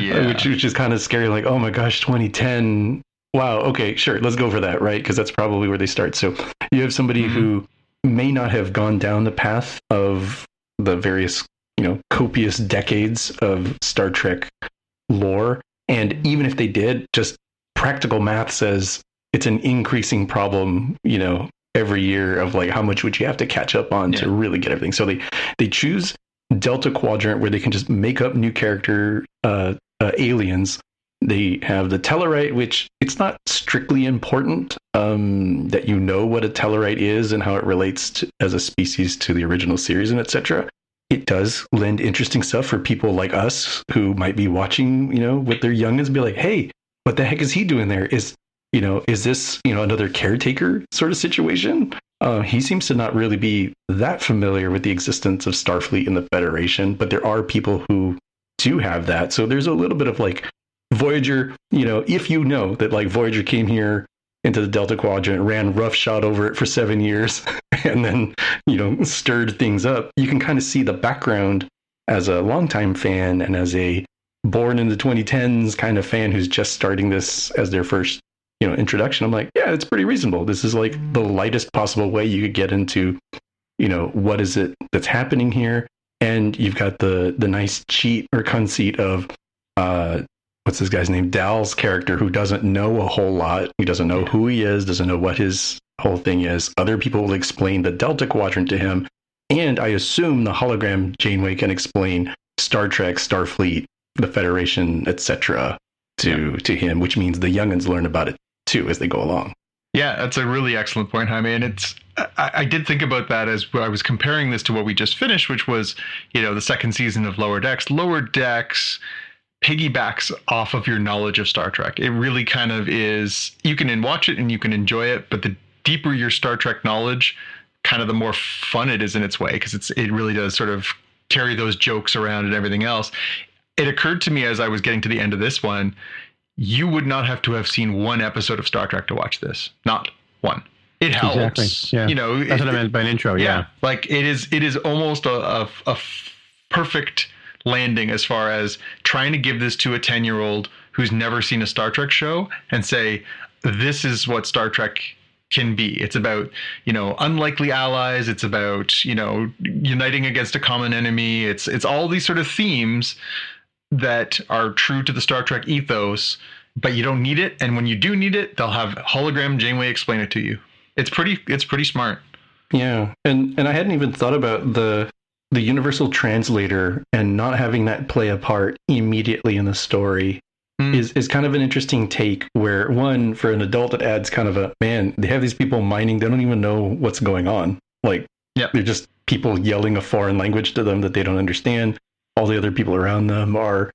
Yeah.
Which is kind of scary. Like, oh my gosh, 2010. Wow. Okay, sure. Let's go for that, right? Because that's probably where they start. So you have somebody who may not have gone down the path of the various, copious decades of Star Trek lore. And even if they did, just practical math says it's an increasing problem, every year of like how much would you have to catch up on to really get everything. So they choose Delta Quadrant where they can just make up new character aliens. They have the Tellarite, which it's not strictly important that what a Tellarite is and how it relates as a species to the original series and etc. It does lend interesting stuff for people like us who might be watching, with their youngins, be like, hey, what the heck is he doing there? Is this, another caretaker sort of situation? He seems to not really be that familiar with the existence of Starfleet and the Federation, but there are people who do have that. So there's a little bit of like, Voyager, if that like Voyager came here into the Delta Quadrant, ran roughshod over it for 7 years, and then, stirred things up, you can kind of see the background as a longtime fan and as a born in the 2010s kind of fan who's just starting this as their first, introduction. I'm like, yeah, it's pretty reasonable. This is like the lightest possible way you could get into, what is it that's happening here? And you've got the nice cheat or conceit of, what's this guy's name? Dal's character, who doesn't know a whole lot. He doesn't know who he is, doesn't know what his whole thing is. Other people will explain the Delta Quadrant to him. And I assume the hologram Janeway can explain Star Trek, Starfleet, the Federation, etc. to him, which means the youngins learn about it too as they go along.
Yeah, that's a really excellent point, Jaime. And I did think about that as I was comparing this to what we just finished, which was, the second season of Lower Decks. Lower Decks piggybacks off of your knowledge of Star Trek. It really kind of is, you can watch it and you can enjoy it, but the deeper your Star Trek knowledge, kind of the more fun it is in its way, because it really does sort of carry those jokes around and everything else. It occurred to me as I was getting to the end of this one, you would not have to have seen one episode of Star Trek to watch this. Not one. It helps.
Exactly. Yeah. That's what I meant by an intro. Yeah.
Like it is almost a perfect landing as far as trying to give this to a 10-year-old who's never seen a Star Trek show and say, this is what Star Trek can be. It's about, unlikely allies. It's about, uniting against a common enemy. It's all these sort of themes that are true to the Star Trek ethos, but you don't need it. And when you do need it, they'll have hologram Janeway explain it to you. It's pretty smart.
Yeah. And I hadn't even thought about the the universal translator and not having that play a part immediately in the story is kind of an interesting take, where one, for an adult, it adds kind of a, man, they have these people mining, they don't even know what's going on. Like, they're just people yelling a foreign language to them that they don't understand. All the other people around them are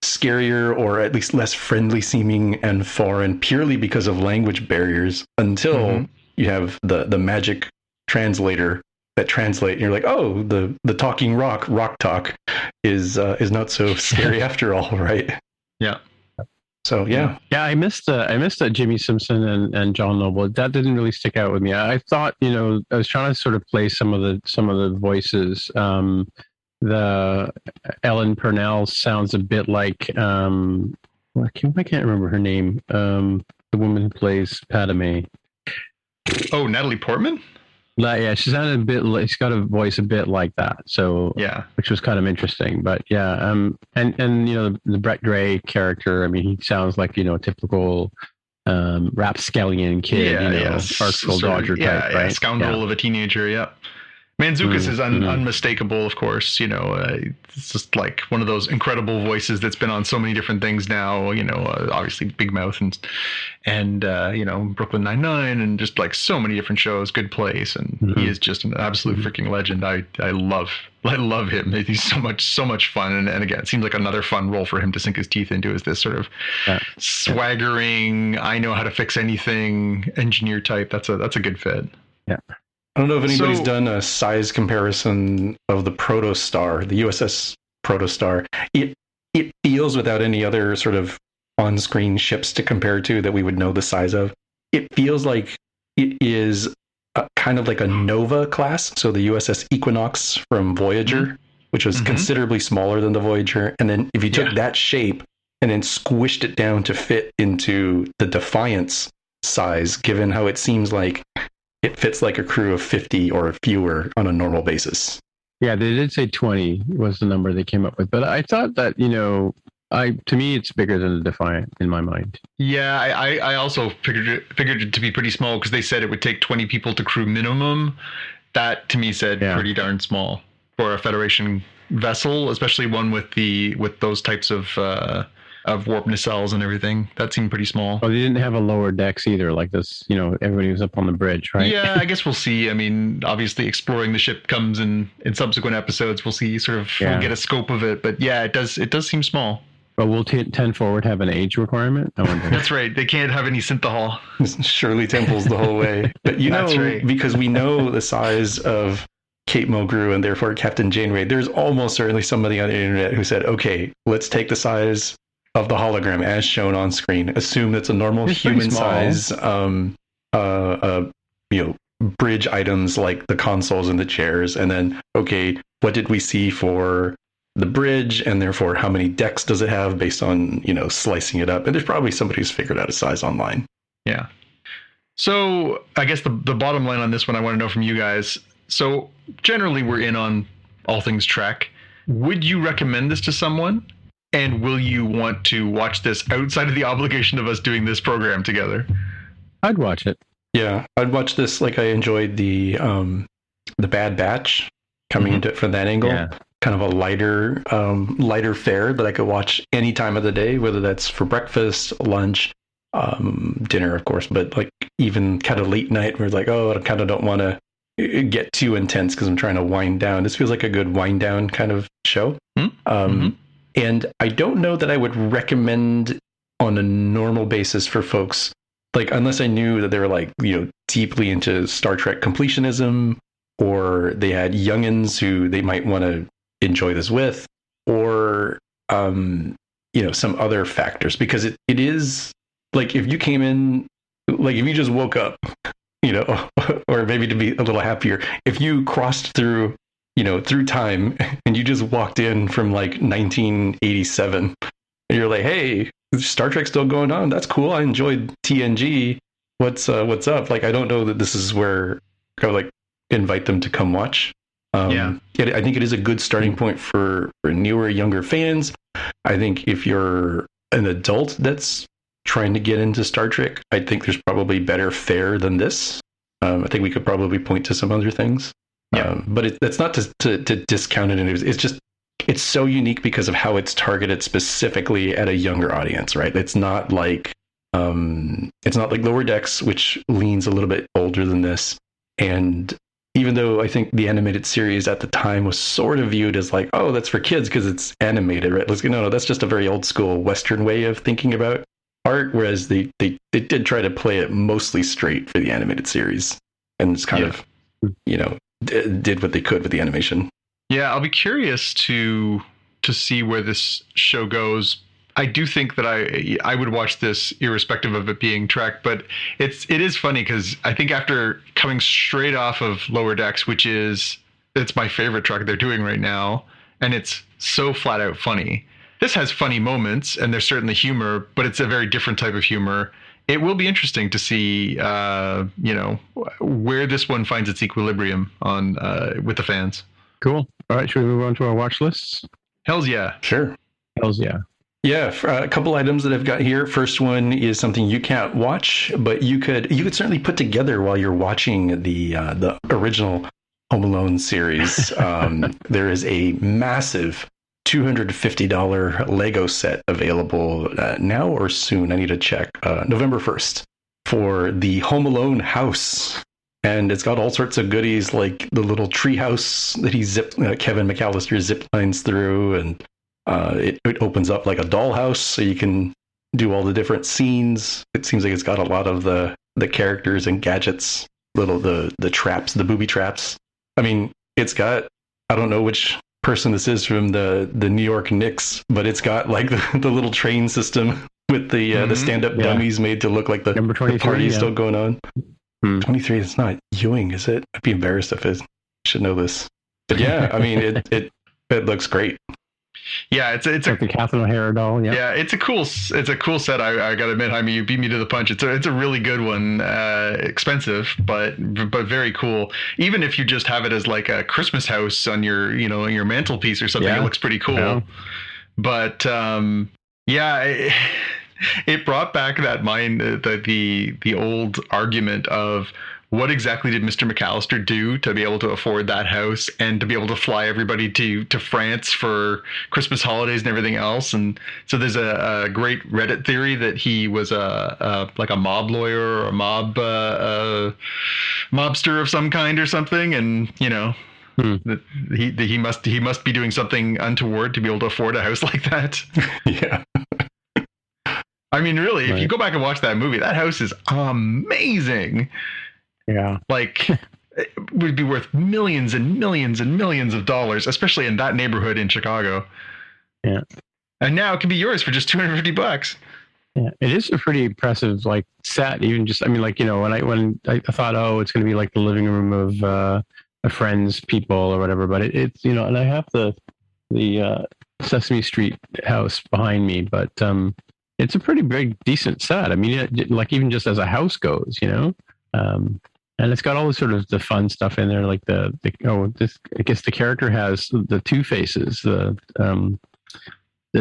scarier, or at least less friendly seeming and foreign, purely because of language barriers, until you have the magic translator that translate, and you're like, oh, the talking rock talk is not so scary after all, right?
Yeah.
So yeah.
I missed Jimmy Simpson and John Noble. That didn't really stick out with me. I thought, I was trying to sort of play some of the voices. The Ellen Purnell sounds a bit like I can't remember her name. The woman who plays Padme.
Oh, Natalie Portman?
Yeah, she sounded a bit. She's got a voice a bit like that. So
yeah,
which was kind of interesting. But yeah, and the Brett Gray character. I mean, he sounds like a typical rapscallion kid. Artful Dodger type, right?
Scoundrel of a teenager. Yeah. Mantzoukas is unmistakable, of course. It's just like one of those incredible voices that's been on so many different things now. Obviously Big Mouth and Brooklyn Nine-Nine, and just like so many different shows. Good Place, and he is just an absolute freaking legend. I love him. He's so much fun, and again, it seems like another fun role for him to sink his teeth into, is this sort of swaggering, I know how to fix anything engineer type. That's a good fit.
Yeah.
I don't know if anybody's done a size comparison of the Protostar, the USS Protostar. It feels, without any other sort of on-screen ships to compare to that we would know the size of, it feels like it is kind of like a Nova class. So the USS Equinox from Voyager, which was considerably smaller than the Voyager. And then if you took that shape and then squished it down to fit into the Defiance size, given how it seems like it fits like a crew of 50 or fewer on a normal basis.
Yeah, they did say 20 was the number they came up with, but I thought that, to me, it's bigger than the Defiant in my mind.
Yeah, I also figured it to be pretty small, because they said it would take 20 people to crew minimum. That to me said pretty darn small for a Federation vessel, especially one with those types of warp nacelles and everything. That seemed pretty small.
Oh, they didn't have a lower decks either, like this, everybody was up on the bridge, right?
Yeah, I guess we'll see. I mean, obviously exploring the ship comes in subsequent episodes. We'll see we'll get a scope of it. But yeah, it does seem small.
But will 10 forward have an age requirement? I wonder.
That's right. They can't have any synthahol.
Shirley Temples the whole way. But because we know the size of Kate Mulgrew and therefore Captain Janeway, there's almost certainly somebody on the internet who said, okay, let's take the size of the hologram as shown on screen. Assume that's a normal human size, bridge items like the consoles and the chairs. And then, okay, what did we see for the bridge? And therefore, how many decks does it have based on, slicing it up? And there's probably somebody who's figured out a size online.
Yeah. So I guess the bottom line on this one, I want to know from you guys. So generally we're in on all things Trek. Would you recommend this to someone? And will you want to watch this outside of the obligation of us doing this program together?
I'd watch it.
Yeah, I'd watch this. Like, I enjoyed the Bad Batch coming into it from that angle. Yeah. Kind of a lighter fare that I could watch any time of the day, whether that's for breakfast, lunch, dinner, of course, but like even kind of late night where it's like, oh, I kind of don't want to get too intense because I'm trying to wind down. This feels like a good wind down kind of show. And I don't know that I would recommend on a normal basis for folks, like, unless I knew that they were like, deeply into Star Trek completionism, or they had youngins who they might want to enjoy this with, or, some other factors, because it is like, if you came in, like if you just woke up, or maybe to be a little happier, if you crossed through time and you just walked in from like 1987 and you're like, hey, Star Trek's still going on. That's cool. I enjoyed TNG. What's up? Like, I don't know that this is where I would like invite them to come watch. I think it is a good starting point for newer, younger fans. I think if you're an adult that's trying to get into Star Trek, I think there's probably better fare than this. I think we could probably point to some other things.
Yeah.
But it's not to discount it. It's just, it's so unique because of how it's targeted specifically at a younger audience, right? It's not like Lower Decks, which leans a little bit older than this. And even though I think the animated series at the time was sort of viewed as like, oh, that's for kids because it's animated, right? No, that's just a very old school Western way of thinking about art. Whereas they did try to play it mostly straight for the animated series, and it's kind of, did what they could with the animation.
Yeah, I'll be curious to see where this show goes. I do think that I would watch this irrespective of it being Trek, but it is funny because I think after coming straight off of Lower Decks, it's my favorite Trek they're doing right now, and it's so flat out funny. This has funny moments, and there's certainly humor, but it's a very different type of humor. It will be interesting to see, where this one finds its equilibrium on with the fans.
Cool. All right, should we move on to our watch lists?
Hells yeah.
Sure.
Hells yeah.
Yeah, a couple items that I've got here. First one is something you can't watch, but you could certainly put together while you're watching the original Home Alone series. There is a massive $250 Lego set available now or soon. I need to check. November 1st for the Home Alone house. And it's got all sorts of goodies like the little tree house that Kevin McAllister zip lines through, and it opens up like a dollhouse, so you can do all the different scenes. It seems like it's got a lot of the characters and gadgets, the traps, the booby traps. I mean, it's got, I don't know which person this is from the New York Knicks, but it's got like the little train system with the stand-up dummies made to look like the party is still going on. 23, it's not Ewing, is it? I'd be embarrassed if it should know this. But yeah, I mean, it looks great.
Yeah, it's
like the Catherine O'Hara doll. Yeah,
yeah, it's a cool set. I gotta admit, Jaime, you beat me to the punch. It's a really good one. Expensive, but very cool. Even if you just have it as like a Christmas house on your your mantelpiece or something, it looks pretty cool. Yeah. But it brought back that mind, the old argument of what exactly did Mr. McAllister do to be able to afford that house and to be able to fly everybody to France for Christmas holidays and everything else. And so there's a great Reddit theory that he was like a mob lawyer or a mobster of some kind or something, and that he must be doing something untoward to be able to afford a house like that.
Yeah.
I mean, really, if you go back and watch that movie, that house is amazing.
Yeah.
Like, it would be worth millions and millions and millions of dollars, especially in that neighborhood in Chicago.
Yeah.
And now it can be yours for just $250.
Yeah, it is a pretty impressive set. Even just, I mean, when I thought, oh, it's going to be like the living room of a friend's people or whatever, but it's and I have the Sesame Street house behind me, but it's a pretty big, decent set. I mean, even just as a house goes, and it's got all the sort of the fun stuff in there, like I guess the character has the two faces, the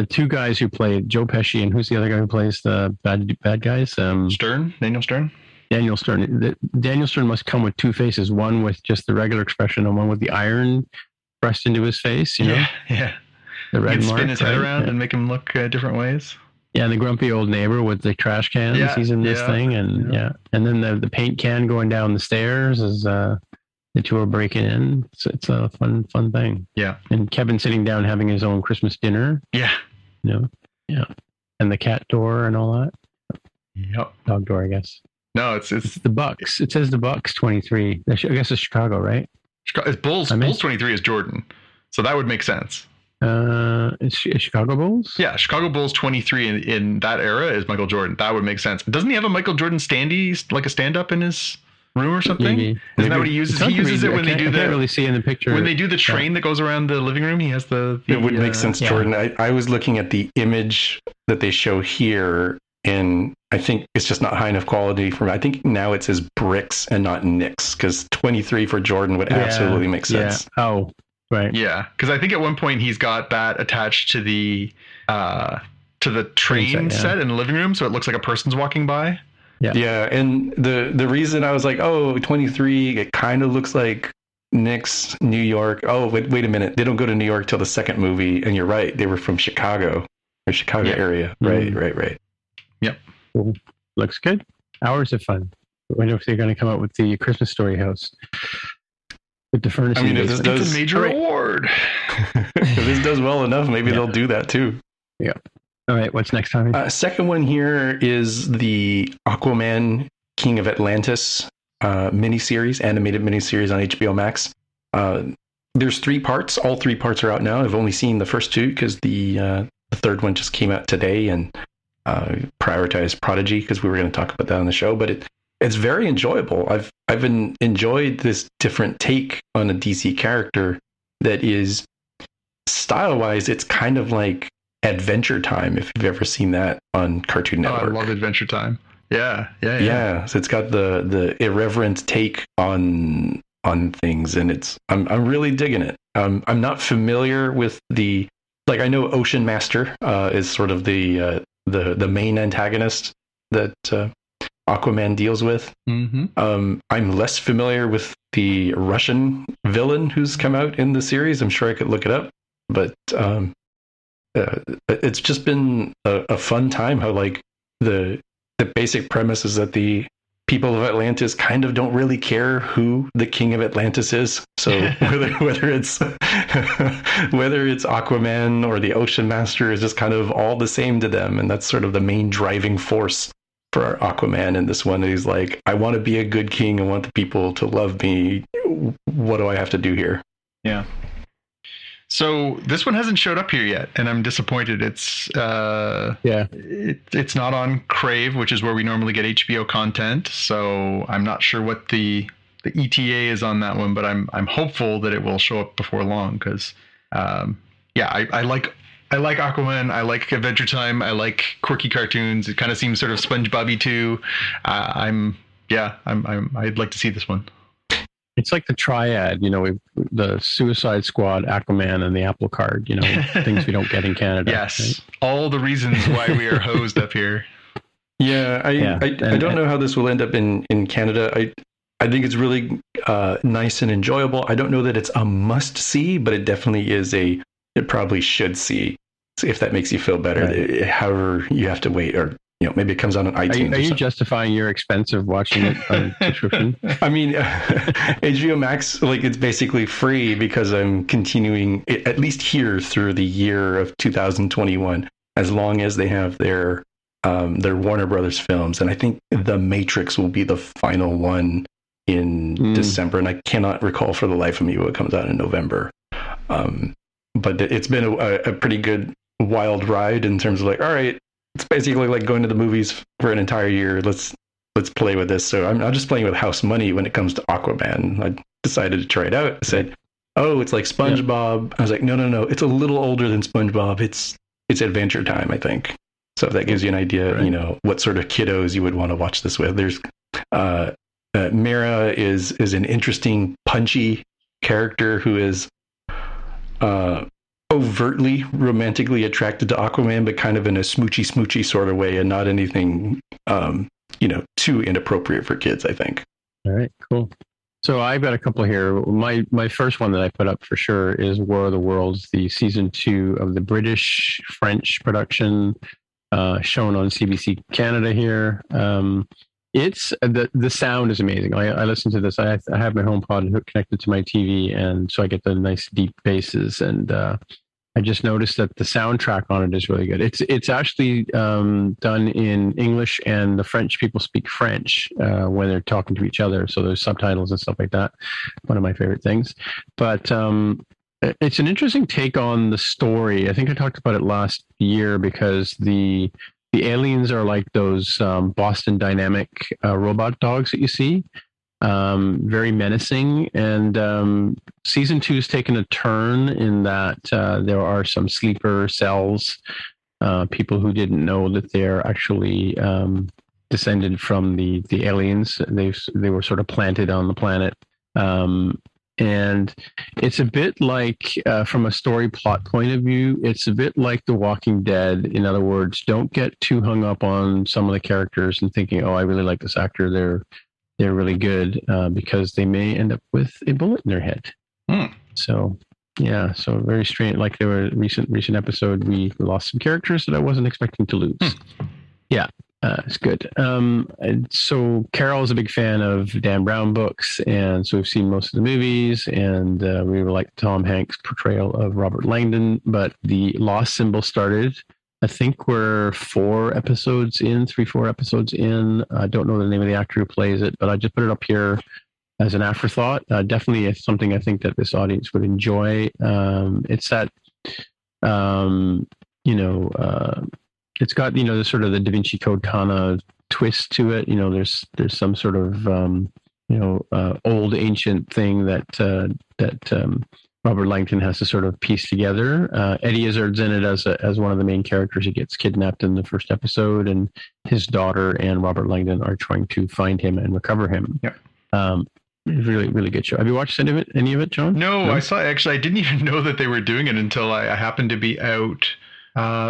two guys who play Joe Pesci, and who's the other guy who plays the bad guys? Daniel Stern. Daniel Stern must come with two faces, one with just the regular expression and one with the iron pressed into his face,
Yeah.
The red
mark.
Spin
his head around and make him look different ways.
Yeah, and the grumpy old neighbor with the trash cans. Yeah, he's in this thing, and and then the paint can going down the stairs as the two are breaking in. It's a fun thing.
Yeah,
and Kevin sitting down having his own Christmas dinner.
Yeah,
yeah, and the cat door and all that.
Yep,
dog door, I guess.
No, it's
the Bucks. It says the Bucks 23. I guess it's Chicago, right?
It's Bulls 23 is Jordan, so that would make sense.
It's Chicago Bulls?
Yeah, Chicago Bulls 23 in that era is Michael Jordan. That would make sense. Doesn't he have a Michael Jordan standee, like a stand-up in his room or something? Isn't that what he uses? He uses it when they do the... I
can't really see in the picture.
When they do the train that goes around the living room, he has the
it would make sense, Jordan. I was looking at the image that they show here, and I think it's just not high enough quality for me. I think now it says bricks and not Knicks, because 23 for Jordan would absolutely make sense.
Yeah. Oh, right.
Yeah, because I think at one point he's got that attached to the train set in the living room, so it looks like a person's walking by.
Yeah, and the reason I was like, oh, 23, it kind of looks like Phoenix, New York. Oh, wait a minute. They don't go to New York till the second movie, and you're right. They were from Chicago or Chicago area. Right.
Yep.
Cool. Looks good. Hours of fun. I wonder if they're going to come out with the Christmas Story house with the furnace.
I mean, if this
It's
does
a major award.
if this does well enough, maybe they'll do that too.
Yeah. All right. What's next, Tommy?
Second one here is the Aquaman King of Atlantis miniseries, animated miniseries on HBO Max. There's 3 parts. All 3 parts are out now. I've only seen the first 2 because the third one just came out today, and prioritized Prodigy because we were going to talk about that on the show. But it's very enjoyable. I've enjoyed this different take on a DC character that is style-wise. It's kind of like Adventure Time, if you've ever seen that on Cartoon Network.
I love Adventure Time. Yeah.
So it's got the irreverent take on things, and I'm really digging it. I'm not familiar with I know Ocean Master is sort of the main antagonist that Aquaman deals with.
Mm-hmm.
I'm less familiar with the Russian villain who's come out in the series. I'm sure I could look it up, but it's just been a fun time. How the basic premise is that the people of Atlantis kind of don't really care who the king of Atlantis is. So whether it's Aquaman or the Ocean Master is just kind of all the same to them, and that's sort of the main driving force for Aquaman in this one. He's like, I want to be a good king. I want the people to love me. What do I have to do here?
Yeah. So this one hasn't showed up here yet, and I'm disappointed. It's it's not on Crave, which is where we normally get HBO content. So I'm not sure what the ETA is on that one, but I'm hopeful that it will show up before long because I like Aquaman. I like Adventure Time. I like quirky cartoons. It kind of seems sort of SpongeBob-y too. I'd like to see this one.
It's like the triad, the Suicide Squad, Aquaman, and the Apple Card, things we don't get in Canada.
Yes.
Right?
All the reasons why we are hosed up here.
Yeah. I don't know how this will end up in Canada. I think it's really nice and enjoyable. I don't know that it's a must see, but it definitely is it probably should see, if that makes you feel better. Right. However, you have to wait, or maybe it comes on iTunes.
Are you justifying your expense of watching it on subscription?
I mean, HBO Max, it's basically free because I'm continuing, at least here through the year of 2021, as long as they have their Warner Brothers films. And I think The Matrix will be the final one in December. And I cannot recall for the life of me what comes out in November. But it's been a pretty good wild ride in terms of all right, it's basically like going to the movies for an entire year. Let's play with this. So I'm just playing with house money when it comes to Aquaman. I decided to try it out. I said, "Oh, it's like SpongeBob." Yeah. I was like, "No. It's a little older than SpongeBob. It's Adventure Time, I think." So if that gives you an idea, right, what sort of kiddos you would want to watch this with. There's Mera is an interesting, punchy character who is overtly romantically attracted to Aquaman, but kind of in a smoochy sort of way, and not anything too inappropriate for kids, I think.
All right, cool. So I've got a couple here. My first one that I put up for sure is War of the Worlds, the season 2 of the British-French production, shown on CBC Canada here. It's the sound is amazing. I listen to this. I have my HomePod connected to my TV, and so I get the nice deep basses. And I just noticed that the soundtrack on it is really good. It's actually done in English, and the French people speak French when they're talking to each other. So there's subtitles and stuff like that. One of my favorite things. But it's an interesting take on the story. I think I talked about it last year because the aliens are like those Boston Dynamic robot dogs that you see. Very menacing. And season 2 has taken a turn in that there are some sleeper cells, people who didn't know that they're actually descended from the aliens. They were sort of planted on the planet. And it's a bit like, from a story plot point of view, it's a bit like The Walking Dead. In other words, don't get too hung up on some of the characters and thinking, oh, I really like this actor. they're really good because they may end up with a bullet in their head. So yeah, so very strange. Like there were recent episode, we lost some characters that I wasn't expecting to lose. Yeah, it's good. And so Carol is a big fan of Dan Brown books, and so we've seen most of the movies, and we really like Tom Hanks' portrayal of Robert Langdon. But the Lost Symbol started. I think we're 4 episodes in, 3-4 episodes in. I don't know the name of the actor who plays it, but I just put it up here as an afterthought. Definitely it's something I think that this audience would enjoy. It's that, it's got, the sort of the Da Vinci Code kind of twist to it. There's some sort of, old ancient thing that Robert Langdon has to sort of piece together. Eddie Izzard's in it as one of the main characters. He gets kidnapped in the first episode, and his daughter and Robert Langdon are trying to find him and recover him. Yeah. Really, really good show. Have you watched any of it, John?
No, I saw. Actually, I didn't even know that they were doing it until I happened to be out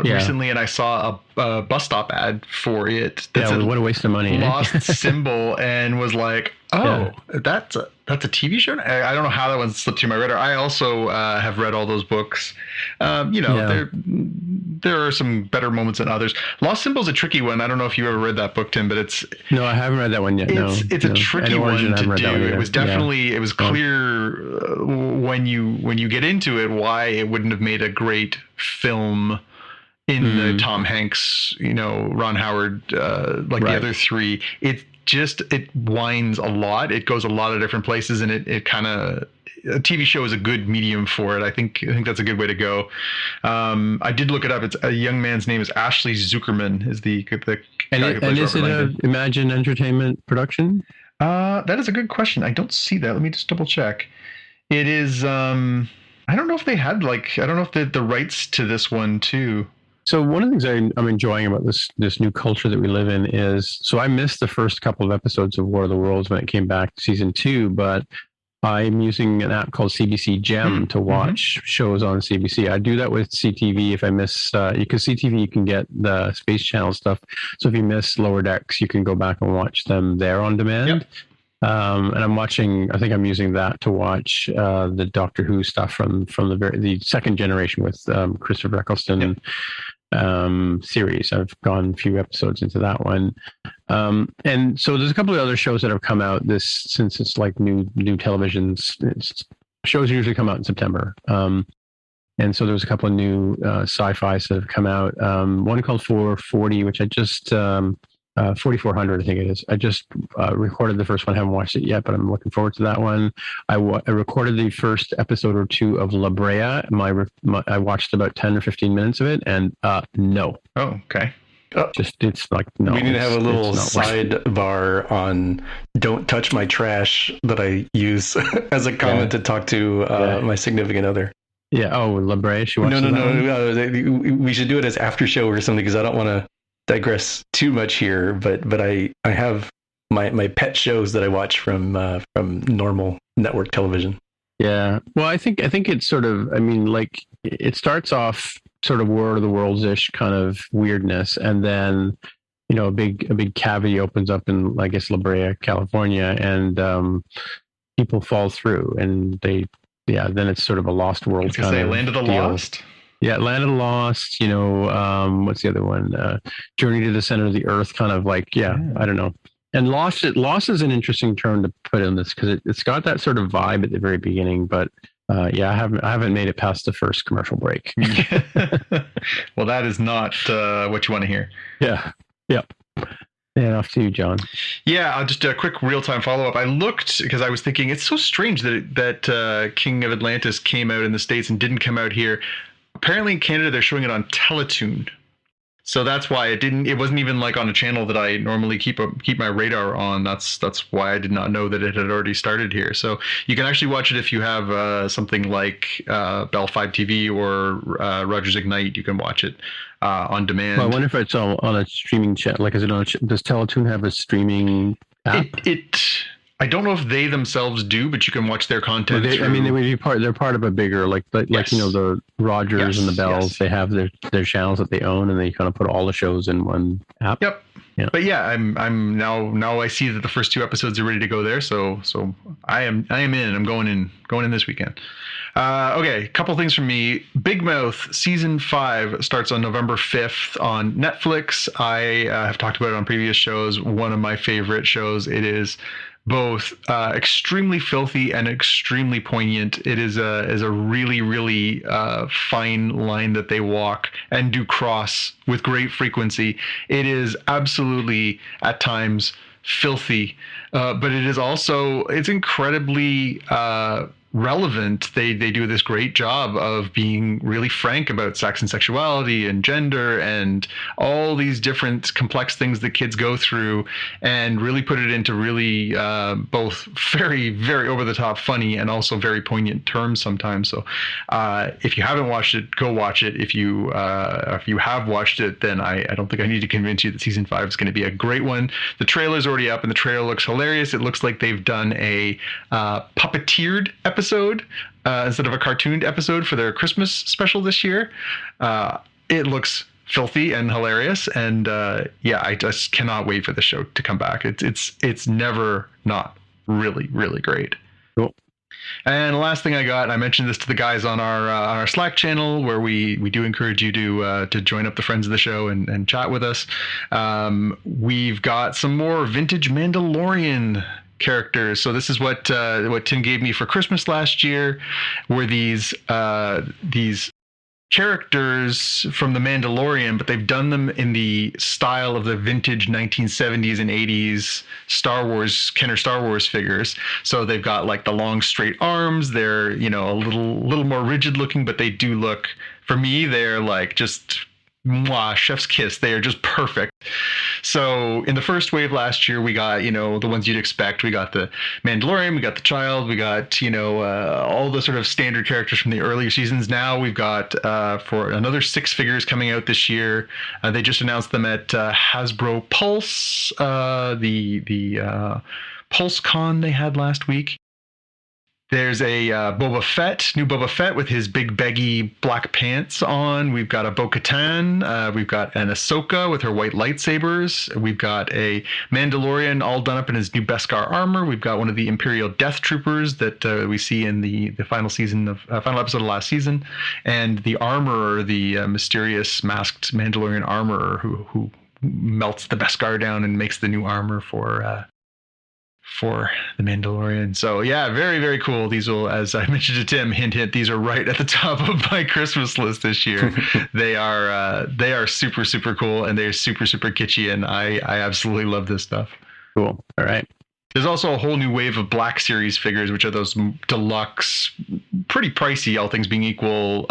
recently, and I saw a bus stop ad for it.
What a waste of money.
Lost Symbol, and was like, that's a TV show. I don't know how that one slipped through my radar. I also have read all those books. There are some better moments than others. Lost Symbol is a tricky one. I don't know if you ever read that book, Tim, but
no, I haven't read that one yet.
It's a tricky one to do. It was definitely it was clear when you get into it why it wouldn't have made a great film in the Tom Hanks, Ron Howard, the other three. It winds a lot. It goes a lot of different places, and it kind of, a TV show is a good medium for it. I think that's a good way to go. I did look it up. It's a young man's name is Ashley Zuckerman is the guy who plays
is it an Imagine Entertainment production?
That is a good question. I don't see that. Let me just double check. It is. I don't know if they had I don't know if the rights to this one too.
So one of the things I'm enjoying about this new culture that we live in is, so I missed the first couple of episodes of War of the Worlds when it came back season 2, but I'm using an app called CBC Gem to watch shows on CBC. I do that with CTV if I miss, because CTV you can get the Space Channel stuff. So if you miss Lower Decks, you can go back and watch them there on demand. Yep. And I think I'm using that to watch the Doctor Who stuff from the second generation with Christopher Eccleston series. I've gone a few episodes into that one. And so there's a couple of other shows that have come out since it's like new televisions. Shows usually come out in September. And so there's a couple of new sci-fis that have come out. One called 440, which I just 4400, I think it is. I just recorded the first one. I haven't watched it yet, but I'm looking forward to that one. I recorded the first episode or 2 of La Brea. I watched about 10 or 15 minutes of it, and no.
Oh, okay.
It's like, no.
We need to have a little sidebar on "Don't touch my trash" that I use as a comment to talk to my significant other.
Yeah. Oh, La Brea. She watched
No. We should do it as after show or something, because I don't want to digress too much here, but I have my pet shows that I watch from normal network television.
Yeah. Well, I think it's sort of, it starts off sort of War of the Worlds-ish kind of weirdness, and then a big cavity opens up in, I guess, La Brea, California, and people fall through, and then it's sort of a Lost World kind of
Land of the
deal.
Lost.
Yeah, Land of the Lost, what's the other one? Journey to the Center of the Earth, kind of like, I don't know. And Lost is an interesting term to put in this, because it's got that sort of vibe at the very beginning, but I haven't made it past the first commercial break.
Well, that is not what you want to hear.
Yeah. And off to you, John.
Yeah, just a quick real-time follow-up. I looked because I was thinking it's so strange that King of Atlantis came out in the States and didn't come out here. Apparently in Canada, they're showing it on Teletoon. So that's why it wasn't even like on a channel that I normally keep my radar on. That's why I did not know that it had already started here. So you can actually watch it if you have something like Bell 5 TV or Rogers Ignite. You can watch it on demand.
Well, I wonder if it's on a streaming channel. Like, is it on? Does Teletoon have a streaming app?
I don't know if they themselves do, but you can watch their content.
They're part of a bigger, like the Rogers and the Bells. They have their channels that they own, and they kind of put all the shows in one app.
Yep. But yeah, I'm now I see that the first 2 episodes are ready to go there. So I am in. I'm going in this weekend. Okay, a couple things from me. Big Mouth season 5 starts on November 5th on Netflix. I have talked about it on previous shows. One of my favorite shows. It is both extremely filthy and extremely poignant. It is a really, really fine line that they walk and do cross with great frequency. It is absolutely at times filthy, but it is also, it's incredibly relevant. They do this great job of being really frank about sex and sexuality and gender and all these different complex things that kids go through, and really put it into really both very, very over the top funny and also very poignant terms sometimes. So if you haven't watched it, go watch it. If you have watched it, then I don't think I need to convince you that season 5 is going to be a great one. The trailer's already up and the trailer looks hilarious. It looks like they've done a puppeteered episode instead of a cartooned episode for their Christmas special this year. It looks filthy and hilarious, and I just cannot wait for the show to come back. It's never not really, really great.
Cool.
And the last thing I got, I mentioned this to the guys on our Slack channel, where we do encourage you to join up the friends of the show and chat with us. We've got some more vintage Mandalorian characters. So this is what Tim gave me for Christmas last year, were these characters from the Mandalorian, but they've done them in the style of the vintage 1970s and 80s Kenner Star Wars figures. So they've got like the long straight arms. They're, a little more rigid looking, but they do look, for me, they're like just mwah, chef's kiss. They are just perfect. So in the first wave last year, we got, the ones you'd expect. We got the Mandalorian, we got the Child, we got, all the sort of standard characters from the earlier seasons. Now we've got for another 6 figures coming out this year. They just announced them at Hasbro Pulse, the Pulse Con they had last week. There's a new Boba Fett with his big baggy black pants on. We've got a Bo-Katan. We've got an Ahsoka with her white lightsabers. We've got a Mandalorian all done up in his new Beskar armor. We've got one of the Imperial Death Troopers that we see in the final episode of last season, and the armorer, the mysterious masked Mandalorian armorer who melts the Beskar down and makes the new armor for the Mandalorian. So yeah, very, very cool. These will, as I mentioned to Tim, hint, these are right at the top of my Christmas list this year. They are super, super cool, and they're super, super kitschy, and I absolutely love this stuff.
Cool. All right.
There's also a whole new wave of Black Series figures, which are those deluxe, pretty pricey, all things being equal,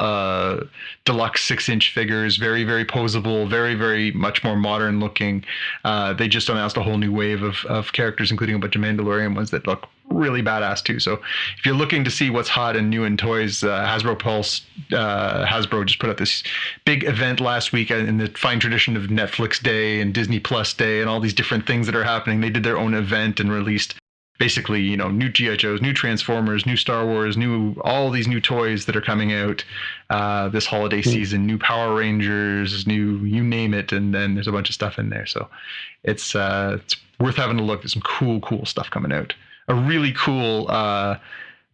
deluxe 6-inch figures. Very, very posable, very, very much more modern looking. They just announced a whole new wave of characters, including a bunch of Mandalorian ones that look really badass too. So if you're looking to see what's hot and new in toys, Hasbro Pulse, Hasbro just put out this big event last week in the fine tradition of Netflix Day and Disney Plus Day and all these different things that are happening. They did their own event and released basically, new G.I. Joes, new Transformers, new Star Wars, all these new toys that are coming out this holiday season, new Power Rangers, new you name it, and then there's a bunch of stuff in there. So it's worth having a look. There's some cool stuff coming out. A really cool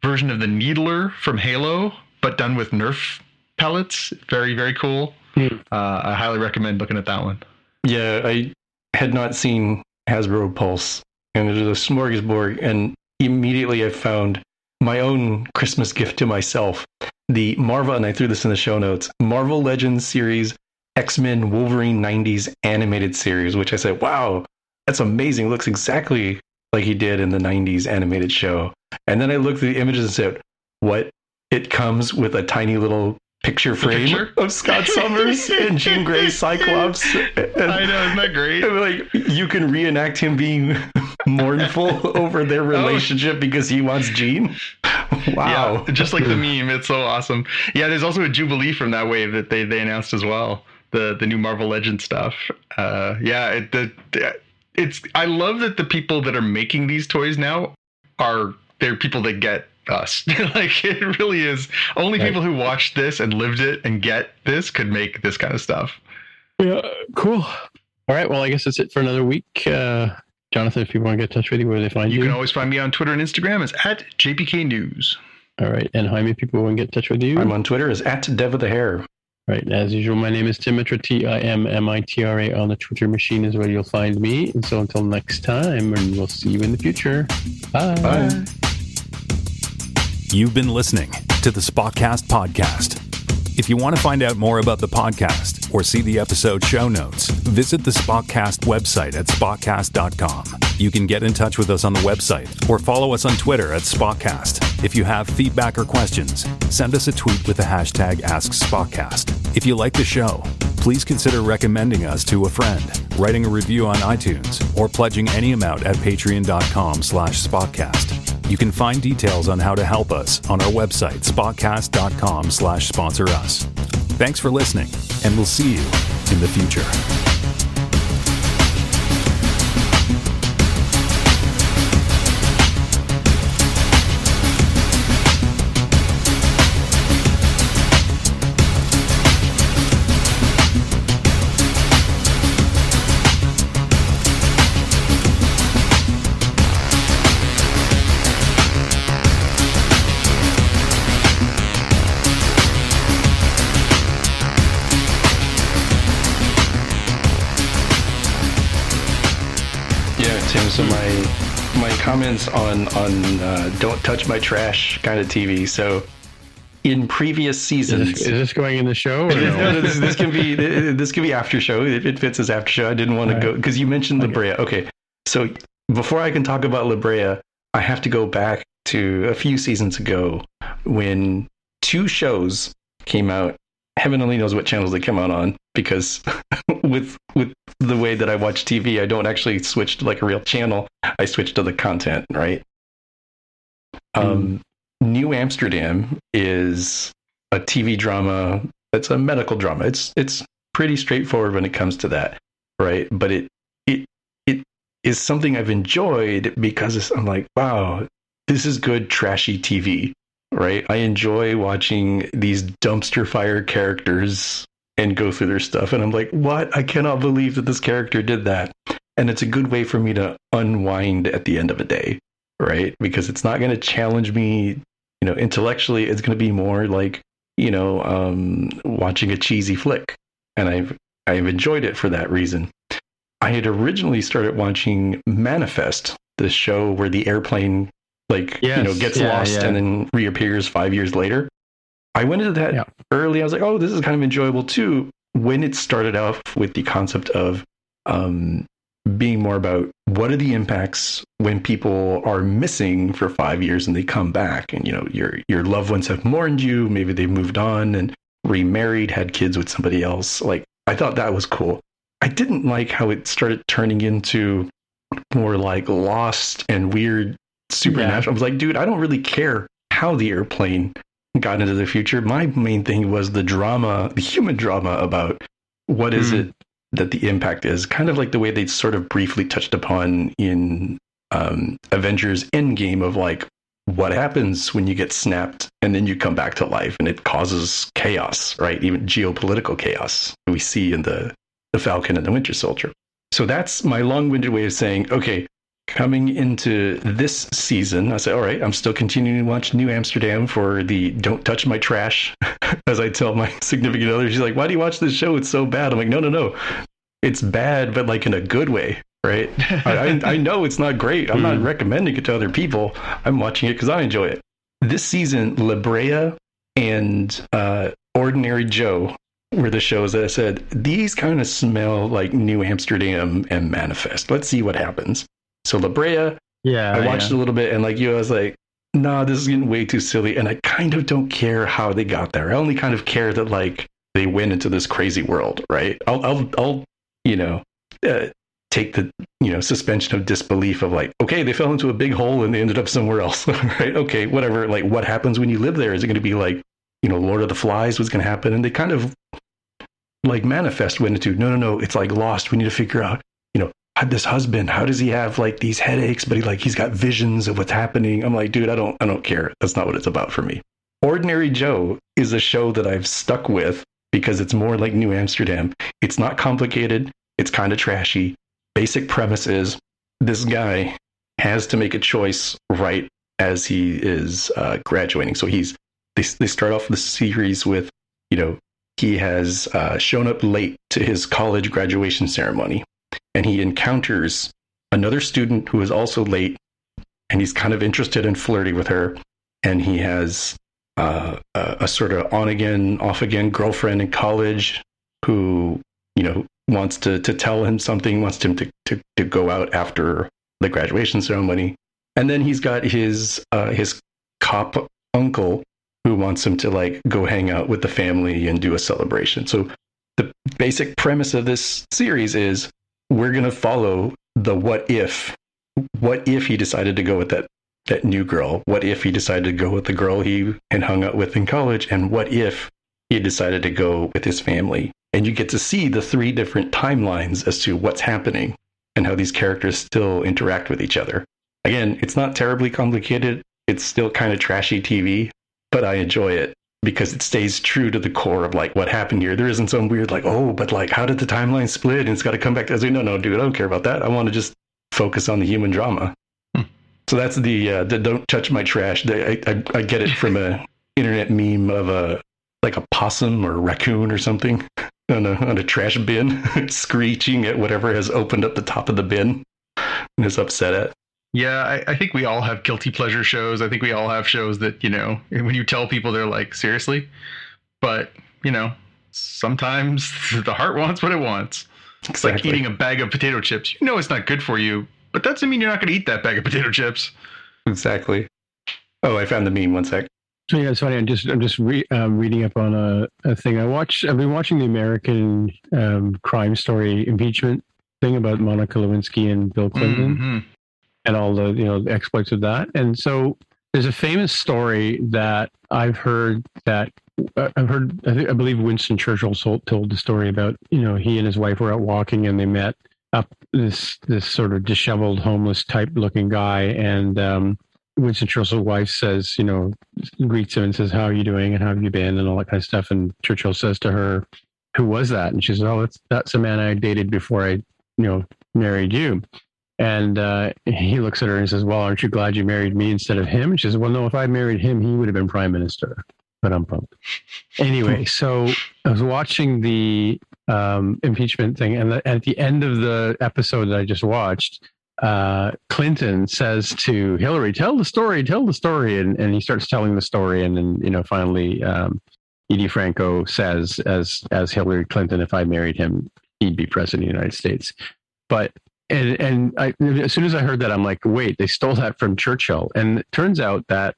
version of the Needler from Halo, but done with Nerf pellets. Very, very cool. I highly recommend looking at that one.
Yeah, I had not seen Hasbro Pulse, and it is a smorgasbord, and immediately I found my own Christmas gift to myself. The Marvel, and I threw this in the show notes, Marvel Legends series, X-Men Wolverine 90s animated series, which I said, wow, that's amazing. It looks exactly like he did in the 90s animated show. And then I looked at the images and said, what? It comes with a tiny little picture frame of Scott Summers and Jean Grey's Cyclops. And
I know, isn't that great?
Like, you can reenact him being mournful over their relationship because he wants Jean. Wow.
Yeah, just like the meme. It's so awesome. Yeah, there's also a Jubilee from that wave that they announced as well. The new Marvel Legends stuff. I love that the people that are making these toys now they're people that get us. Like, it really is only people who watched this and lived it and get this could make this kind of stuff.
Yeah, cool. All right. Well, I guess that's it for another week. Jonathan, if people want to get in touch with you, where do they find you?
You can always find me on Twitter and Instagram as @JPK News.
All right. And Jaime, people want to get in touch with you?
I'm on Twitter as @DevWithTheHair.
Right. As usual, my name is Timitra, Timmitra. On the Twitter machine is where you'll find me. And so until next time, and we'll see you in the future. Bye.
Bye.
You've been listening to the Spotcast podcast. If you want to find out more about the podcast or see the episode show notes, visit the Spotcast website at spotcast.com. You can get in touch with us on the website or follow us on Twitter at Spotcast. If you have feedback or questions, send us a tweet with the hashtag AskSpotcast. If you like the show, please consider recommending us to a friend, writing a review on iTunes, or pledging any amount at patreon.com/Spotcast. You can find details on how to help us on our website, spotcast.com/sponsor us. Thanks for listening, and we'll see you in the future.
So my comments on don't touch my trash kind of TV. So in previous seasons,
is this going in the show? Or
no, this can be after show. It fits as after show. I didn't want to go because you mentioned La Brea. Okay, so before I can talk about La Brea, I have to go back to a few seasons ago when two shows came out. Heaven only knows what channels they come out on, because with the way that I watch TV, I don't actually switch to like a real channel. I switch to the content, right? New Amsterdam is a TV drama. It's a medical drama. It's pretty straightforward when it comes to that, right? But it is something I've enjoyed because I'm like, wow, this is good trashy TV. Right. I enjoy watching these dumpster fire characters and go through their stuff. And I'm like, what? I cannot believe that this character did that. And it's a good way for me to unwind at the end of a day. Right. Because it's not going to challenge me, intellectually. It's going to be more like, watching a cheesy flick. And I've enjoyed it for that reason. I had originally started watching Manifest, the show where the airplane gets lost and then reappears 5 years later. I went into that early. I was like, oh, this is kind of enjoyable too. When it started off with the concept of being more about what are the impacts when people are missing for 5 years and they come back, and your loved ones have mourned you, maybe they moved on and remarried, had kids with somebody else. Like, I thought that was cool. I didn't like how it started turning into more like Lost and weird supernatural. I was like, dude, I don't really care how the airplane got into the future. My main thing was the drama, the human drama about what is it that the impact is. Kind of like the way they sort of briefly touched upon in Avengers Endgame of like, what happens when you get snapped and then you come back to life and it causes chaos, right? Even geopolitical chaos we see in the Falcon and the Winter Soldier. So that's my long-winded way of saying, okay, coming into this season, I said, all right, I'm still continuing to watch New Amsterdam for the don't touch my trash. As I tell my significant other, she's like, why do you watch this show? It's so bad. I'm like, no. It's bad, but like in a good way, right? I know it's not great. I'm not recommending it to other people. I'm watching it because I enjoy it. This season, La Brea and Ordinary Joe were the shows that I said, these kind of smell like New Amsterdam and Manifest. Let's see what happens. So La Brea, I watched a little bit, and like you, I was like, nah, this is getting way too silly, and I kind of don't care how they got there. I only kind of care that like they went into this crazy world, right? I'll take the suspension of disbelief of like, okay, they fell into a big hole and they ended up somewhere else, right? Okay, whatever. Like, what happens when you live there? Is it going to be like, Lord of the Flies? What's going to happen? And they kind of like Manifest went into no. It's like Lost. We need to figure out, this husband, how does he have like these headaches, but he's got visions of what's happening? I'm like, dude, I don't care. That's not what it's about for me. Ordinary Joe is a show that I've stuck with because it's more like New Amsterdam. It's not complicated. It's kind of trashy. Basic premise is this guy has to make a choice right as he is graduating. So they start off the series with, he has shown up late to his college graduation ceremony, and he encounters another student who is also late, and he's kind of interested and flirty with her, and he has a sort of on again, off again girlfriend in college who, wants to tell him something, wants him to go out after the graduation ceremony. And then he's got his cop uncle who wants him to like go hang out with the family and do a celebration. So the basic premise of this series is we're going to follow the what if he decided to go with that new girl? What if he decided to go with the girl he had hung out with in college? And what if he decided to go with his family? And you get to see the 3 different timelines as to what's happening and how these characters still interact with each other. Again, it's not terribly complicated. It's still kind of trashy TV, but I enjoy it because it stays true to the core of like what happened here. There isn't some weird like, oh, but like how did the timeline split and it's got to come back to, I was like, no, dude, I don't care about that. I want to just focus on the human drama. So that's the don't touch my trash. I get it from a internet meme of a possum or raccoon or something on a trash bin screeching at whatever has opened up the top of the bin and is upset at.
Yeah, I think we all have guilty pleasure shows. I think we all have shows that, when you tell people, they're like, seriously? But, sometimes the heart wants what it wants. It's like eating a bag of potato chips. It's not good for you, but that doesn't mean you're not going to eat that bag of potato chips.
Exactly. Oh, I found the meme. One sec.
So yeah, it's funny. I'm just reading up on a thing. I've been watching the American crime story impeachment thing about Monica Lewinsky and Bill Clinton and all the exploits of that. And so there's a famous story that I believe Winston Churchill told the story about. He and his wife were out walking and they met up this sort of disheveled homeless type looking guy, and Winston Churchill's wife says, greets him and says, how are you doing and how have you been and all that kind of stuff. And Churchill says to her, who was that? And she says, oh, that's a man I dated before I, married you. And he looks at her and says, well, aren't you glad you married me instead of him? And she says, well, no, if I married him, he would have been prime minister. But I'm pumped. Anyway, so I was watching the impeachment thing. And at the end of the episode that I just watched, Clinton says to Hillary, tell the story. And he starts telling the story. And then, finally, Edie Franco says, as Hillary Clinton, if I married him, he'd be president of the United States. But, and as soon as I heard that, I'm like, wait, they stole that from Churchill. And it turns out that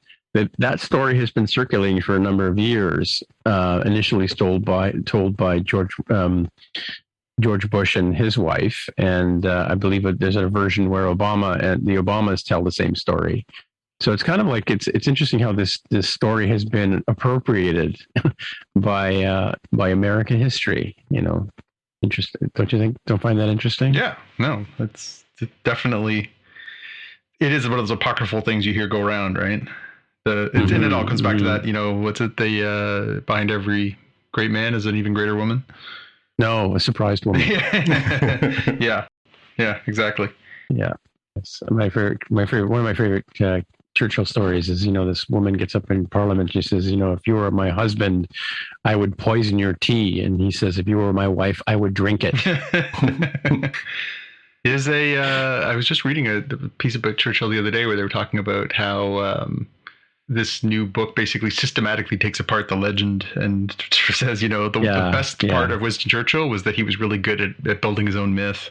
story has been circulating for a number of years, initially told by George Bush and his wife, and I believe there's a version where Obama and the Obamas tell the same story. So it's kind of like it's interesting how this story has been appropriated by American history. Interesting, don't you think? Don't find that interesting?
Yeah, no, it's definitely. It is one of those apocryphal things you hear go around, right? And it all comes back to that. What's it? Behind every great man is an even greater woman.
No, a surprised woman.
Yeah, exactly.
Yeah, it's one of my favorite Churchill stories is, this woman gets up in Parliament. She says, if you were my husband, I would poison your tea. And he says, if you were my wife, I would drink it.
I was just reading a piece about Churchill the other day where they were talking about how this new book basically systematically takes apart the legend and says, the best part of Winston Churchill was that he was really good at building his own myth.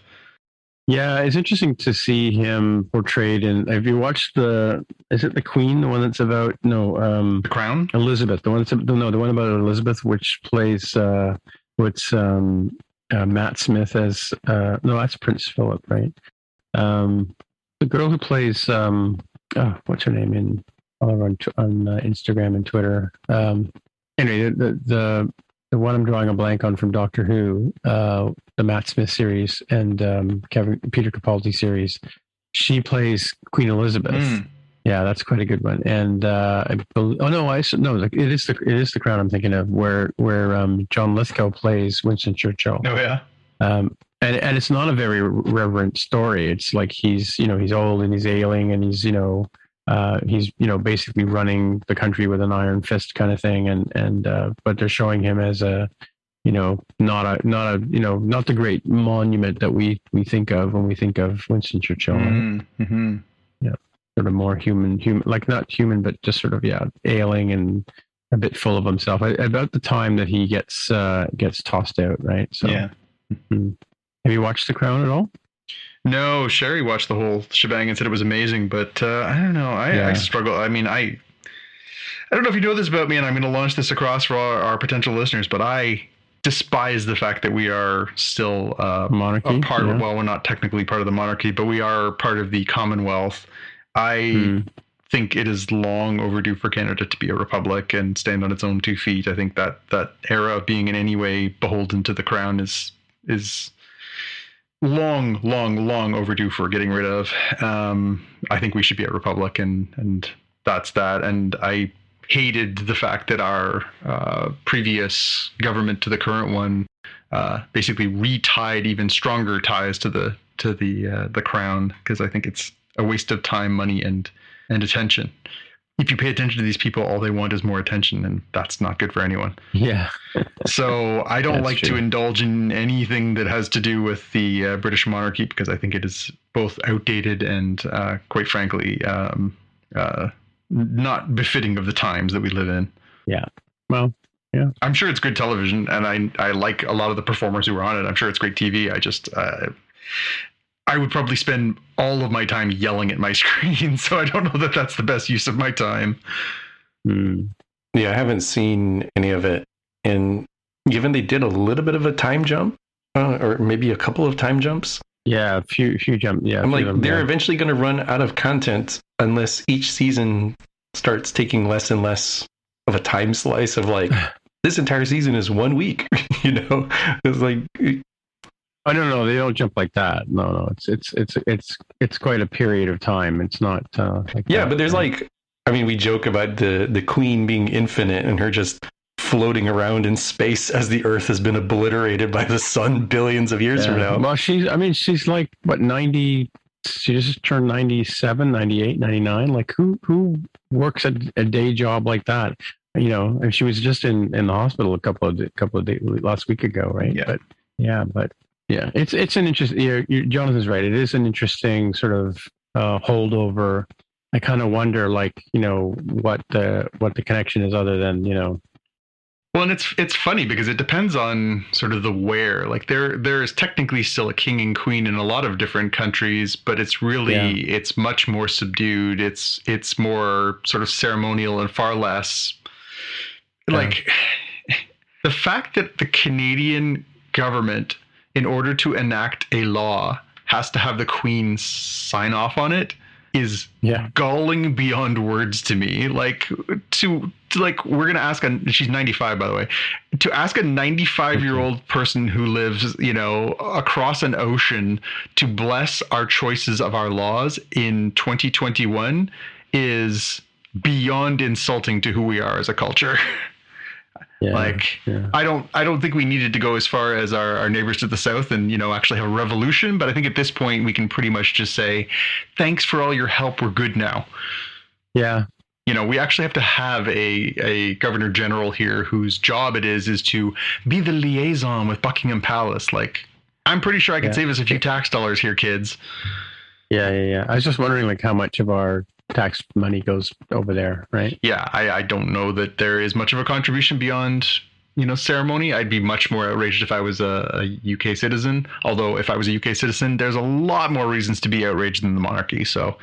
Yeah, it's interesting to see him portrayed in. Have you watched is it the Queen, the one that's about
The Crown?
Elizabeth, the one about Elizabeth, which plays Matt Smith as that's Prince Philip, right? The girl who plays what's her name in all over on Instagram and Twitter. Anyway, the one I'm drawing a blank on from Doctor Who, the Matt Smith series and Peter Capaldi series. She plays Queen Elizabeth. Yeah, that's quite a good one. And it is the Crown I'm thinking of, where John Lithgow plays Winston Churchill.
Oh yeah.
And it's not a very reverent story. It's like he's old and he's ailing and he's basically running the country with an iron fist kind of thing. And but they're showing him as a, not the great monument that we think of when we think of Winston Churchill.
Mm-hmm.
Yeah. Sort of more human, like not human, but just sort of, ailing and a bit full of himself about the time that he gets tossed out. Right. So,
yeah.
Mm-hmm. Have you watched The Crown at all?
No, Sherry watched the whole shebang and said it was amazing, but I don't know. I struggle. I mean, I don't know if you know this about me, and I'm going to launch this across for our potential listeners, but I despise the fact that we are still
monarchy.
A part of, well, we're not technically part of the monarchy, but we are part of the Commonwealth. I think it is long overdue for Canada to be a republic and stand on its own 2 feet. I think that era of being in any way beholden to the crown is long overdue for getting rid of. I think we should be a republic, and that's that. And I hated the fact that our previous government to the current one basically retied even stronger ties to the crown, because I think it's a waste of time, money, and attention. If you pay attention to these people, all they want is more attention, and that's not good for anyone.
Yeah.
So I don't like to indulge in anything that has to do with the British monarchy, because I think it is both outdated and, quite frankly, not befitting of the times that we live in.
Yeah. Well, yeah.
I'm sure it's good television, and I like a lot of the performers who are on it. I'm sure it's great TV. I just I would probably spend all of my time yelling at my screen, so I don't know that that's the best use of my time.
Yeah, I haven't seen any of it. And given they did a little bit of a time jump, or maybe a couple of time jumps.
Yeah, a few jump. Yeah,
I'm like, they're eventually going to run out of content unless each season starts taking less and less of a time slice of like, this entire season is 1 week. It's like.
Oh no, they don't jump like that. No, it's quite a period of time. It's not like that,
but there's like, I mean, we joke about the Queen being infinite and her just floating around in space as the Earth has been obliterated by the sun billions of years from now.
Well, she's like what 90. She just turned 97, 98, 99. Like who works a day job like that? And she was just in the hospital a couple of days last week ago, right?
Yeah.
But. Yeah, it's an interesting. Jonathan's right. It is an interesting sort of holdover. I kind of wonder, like, what the connection is, other than
Well, and it's funny because it depends on sort of the where. Like there is technically still a king and queen in a lot of different countries, but it's really it's much more subdued. It's more sort of ceremonial and far less like the fact that the Canadian government, in order to enact a law, has to have the Queen sign off on it is galling beyond words to me. Like to we're gonna ask she's 95, by the way, to ask a 95-year-old person who lives across an ocean to bless our choices of our laws in 2021 is beyond insulting to who we are as a culture. I don't think we needed to go as far as our neighbors to the south and actually have a revolution, but I think at this point we can pretty much just say thanks for all your help, we're good now. We actually have to have a governor general here whose job it is to be the liaison with Buckingham Palace. Like, I'm pretty sure I could save us a few tax dollars here, kids.
I was just wondering like how much of our tax money goes over there, right?
I don't know that there is much of a contribution beyond ceremony. I'd be much more outraged if I was a UK citizen, although if I was a UK citizen there's a lot more reasons to be outraged than the monarchy. So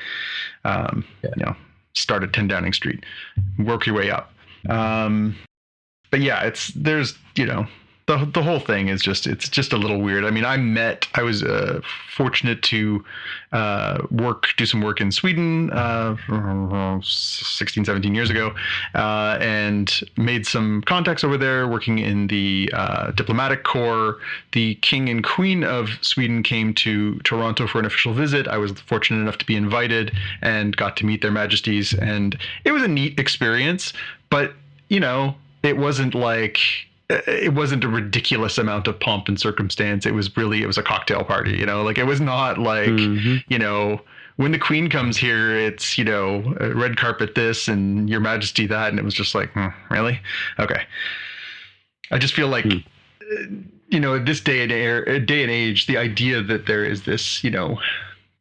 start at 10 Downing Street, work your way up. But there's the whole thing is just a little weird. I mean, I was fortunate to do some work in Sweden 16, 17 years ago, and made some contacts over there working in the diplomatic corps. The King and Queen of Sweden came to Toronto for an official visit. I was fortunate enough to be invited and got to meet their majesties, and it was a neat experience, but it wasn't like it wasn't a ridiculous amount of pomp and circumstance. It was a cocktail party, you know, like it was not like, you know, when the Queen comes here, it's, you know, red carpet this and Your Majesty that. And it was just like, really? Okay. I just feel like, you know, at this day and age, the idea that there is this, you know,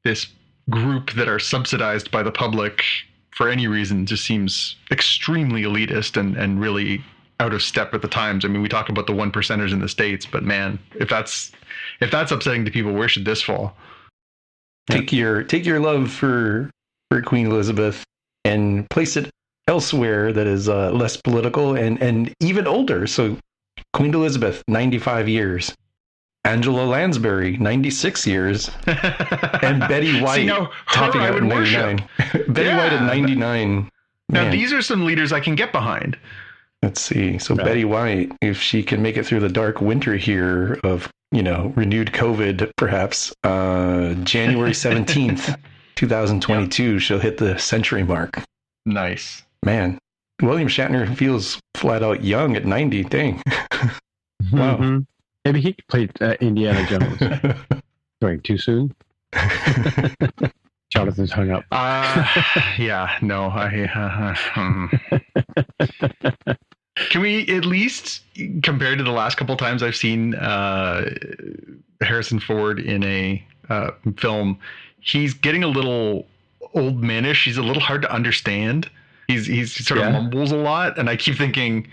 this group that are subsidized by the public for any reason just seems extremely elitist and really out of step with the times. I mean, we talk about the 1%ers in the States, but man, if that's upsetting to people, where should this fall?
Take your love for Queen Elizabeth and place it elsewhere that is less political and even older. So Queen Elizabeth, 95 years. Angela Lansbury, 96 years. And Betty White, topping out at 99. Betty White at 99.
Now, these are some leaders I can get behind.
Let's see. So Betty White, if she can make it through the dark winter here of, you know, renewed COVID, perhaps, January 17th, 2022, she'll hit the century mark.
Nice.
Man, William Shatner feels flat out young at 90. Dang. Wow.
Maybe he played Indiana Jones. Going too soon? Jonathan's hung up.
Yeah, no. Can we at least, compared to the last couple times I've seen Harrison Ford in a film, he's getting a little old manish. He's a little hard to understand. He's sort of mumbles a lot, and I keep thinking,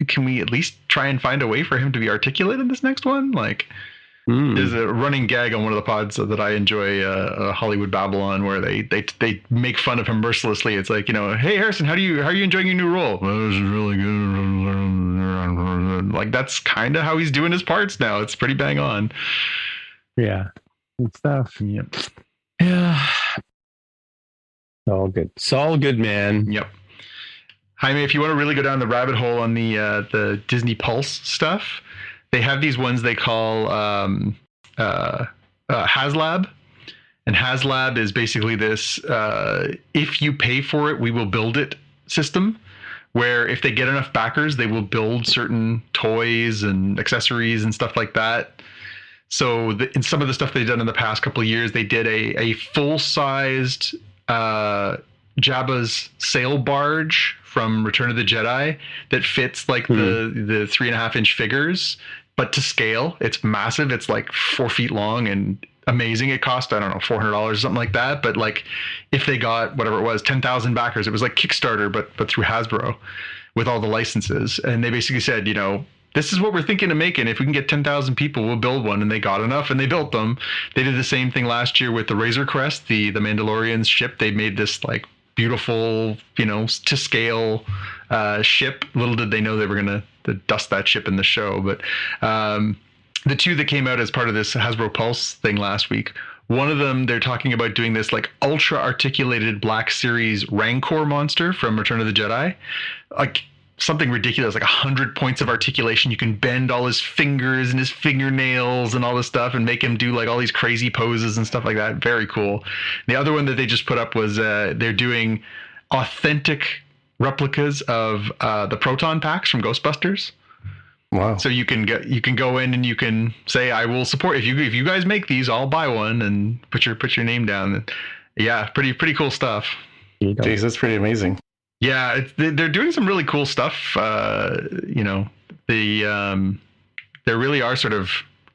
can we at least try and find a way for him to be articulate in this next one? Like, there's a running gag on one of the pods that I enjoy, Hollywood Babylon, where they make fun of him mercilessly. It's like, you know, hey Harrison, how are you enjoying your new role? Well, this is really good. Like, that's kind of how he's doing his parts now. It's pretty bang on.
Yeah, good stuff.
Yep.
Yeah. It's all good, man.
Yep. Jaime, if you want to really go down the rabbit hole on the Disney Pulse stuff, they have these ones they call HasLab. And HasLab is basically this, if you pay for it, we will build it system, where if they get enough backers, they will build certain toys and accessories and stuff like that. So in some of the stuff they've done in the past couple of years, they did a full-sized Jabba's sail barge from Return of the Jedi that fits like the 3.5-inch figures, but to scale. It's massive. It's like 4 feet long and amazing. It cost, I don't know, $400 or something like that. But like, if they got whatever it was, 10,000 backers, it was like Kickstarter, but through Hasbro with all the licenses. And they basically said, you know, this is what we're thinking of making. If we can get 10,000 people, we'll build one. And they got enough and they built them. They did the same thing last year with the Razor Crest, the Mandalorian's ship. They made this like beautiful, you know, to scale ship. Little did they know they were going to dust that ship in the show. But the two that came out as part of this Hasbro Pulse thing last week, one of them, they're talking about doing this like ultra articulated Black Series Rancor monster from Return of the Jedi. Like, something ridiculous, like 100 points of articulation. You can bend all his fingers and his fingernails and all this stuff and make him do like all these crazy poses and stuff like that. Very cool. The other one that they just put up was they're doing authentic replicas of the proton packs from Ghostbusters.
Wow.
So you can go in and you can say, I will support, if you guys make these, I'll buy one, and put your name down. Yeah, pretty cool stuff.
Jeez, that's pretty amazing.
Yeah, they're doing some really cool stuff. You know, they really are sort of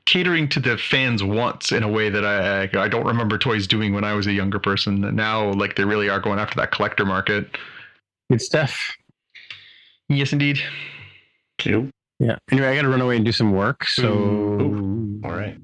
catering to the fans' wants in a way that I don't remember toys doing when I was a younger person. And now, like, they really are going after that collector market.
Good stuff.
Yes, indeed.
Cool.
Yeah. Anyway, I got to run away and do some work. So,
all right.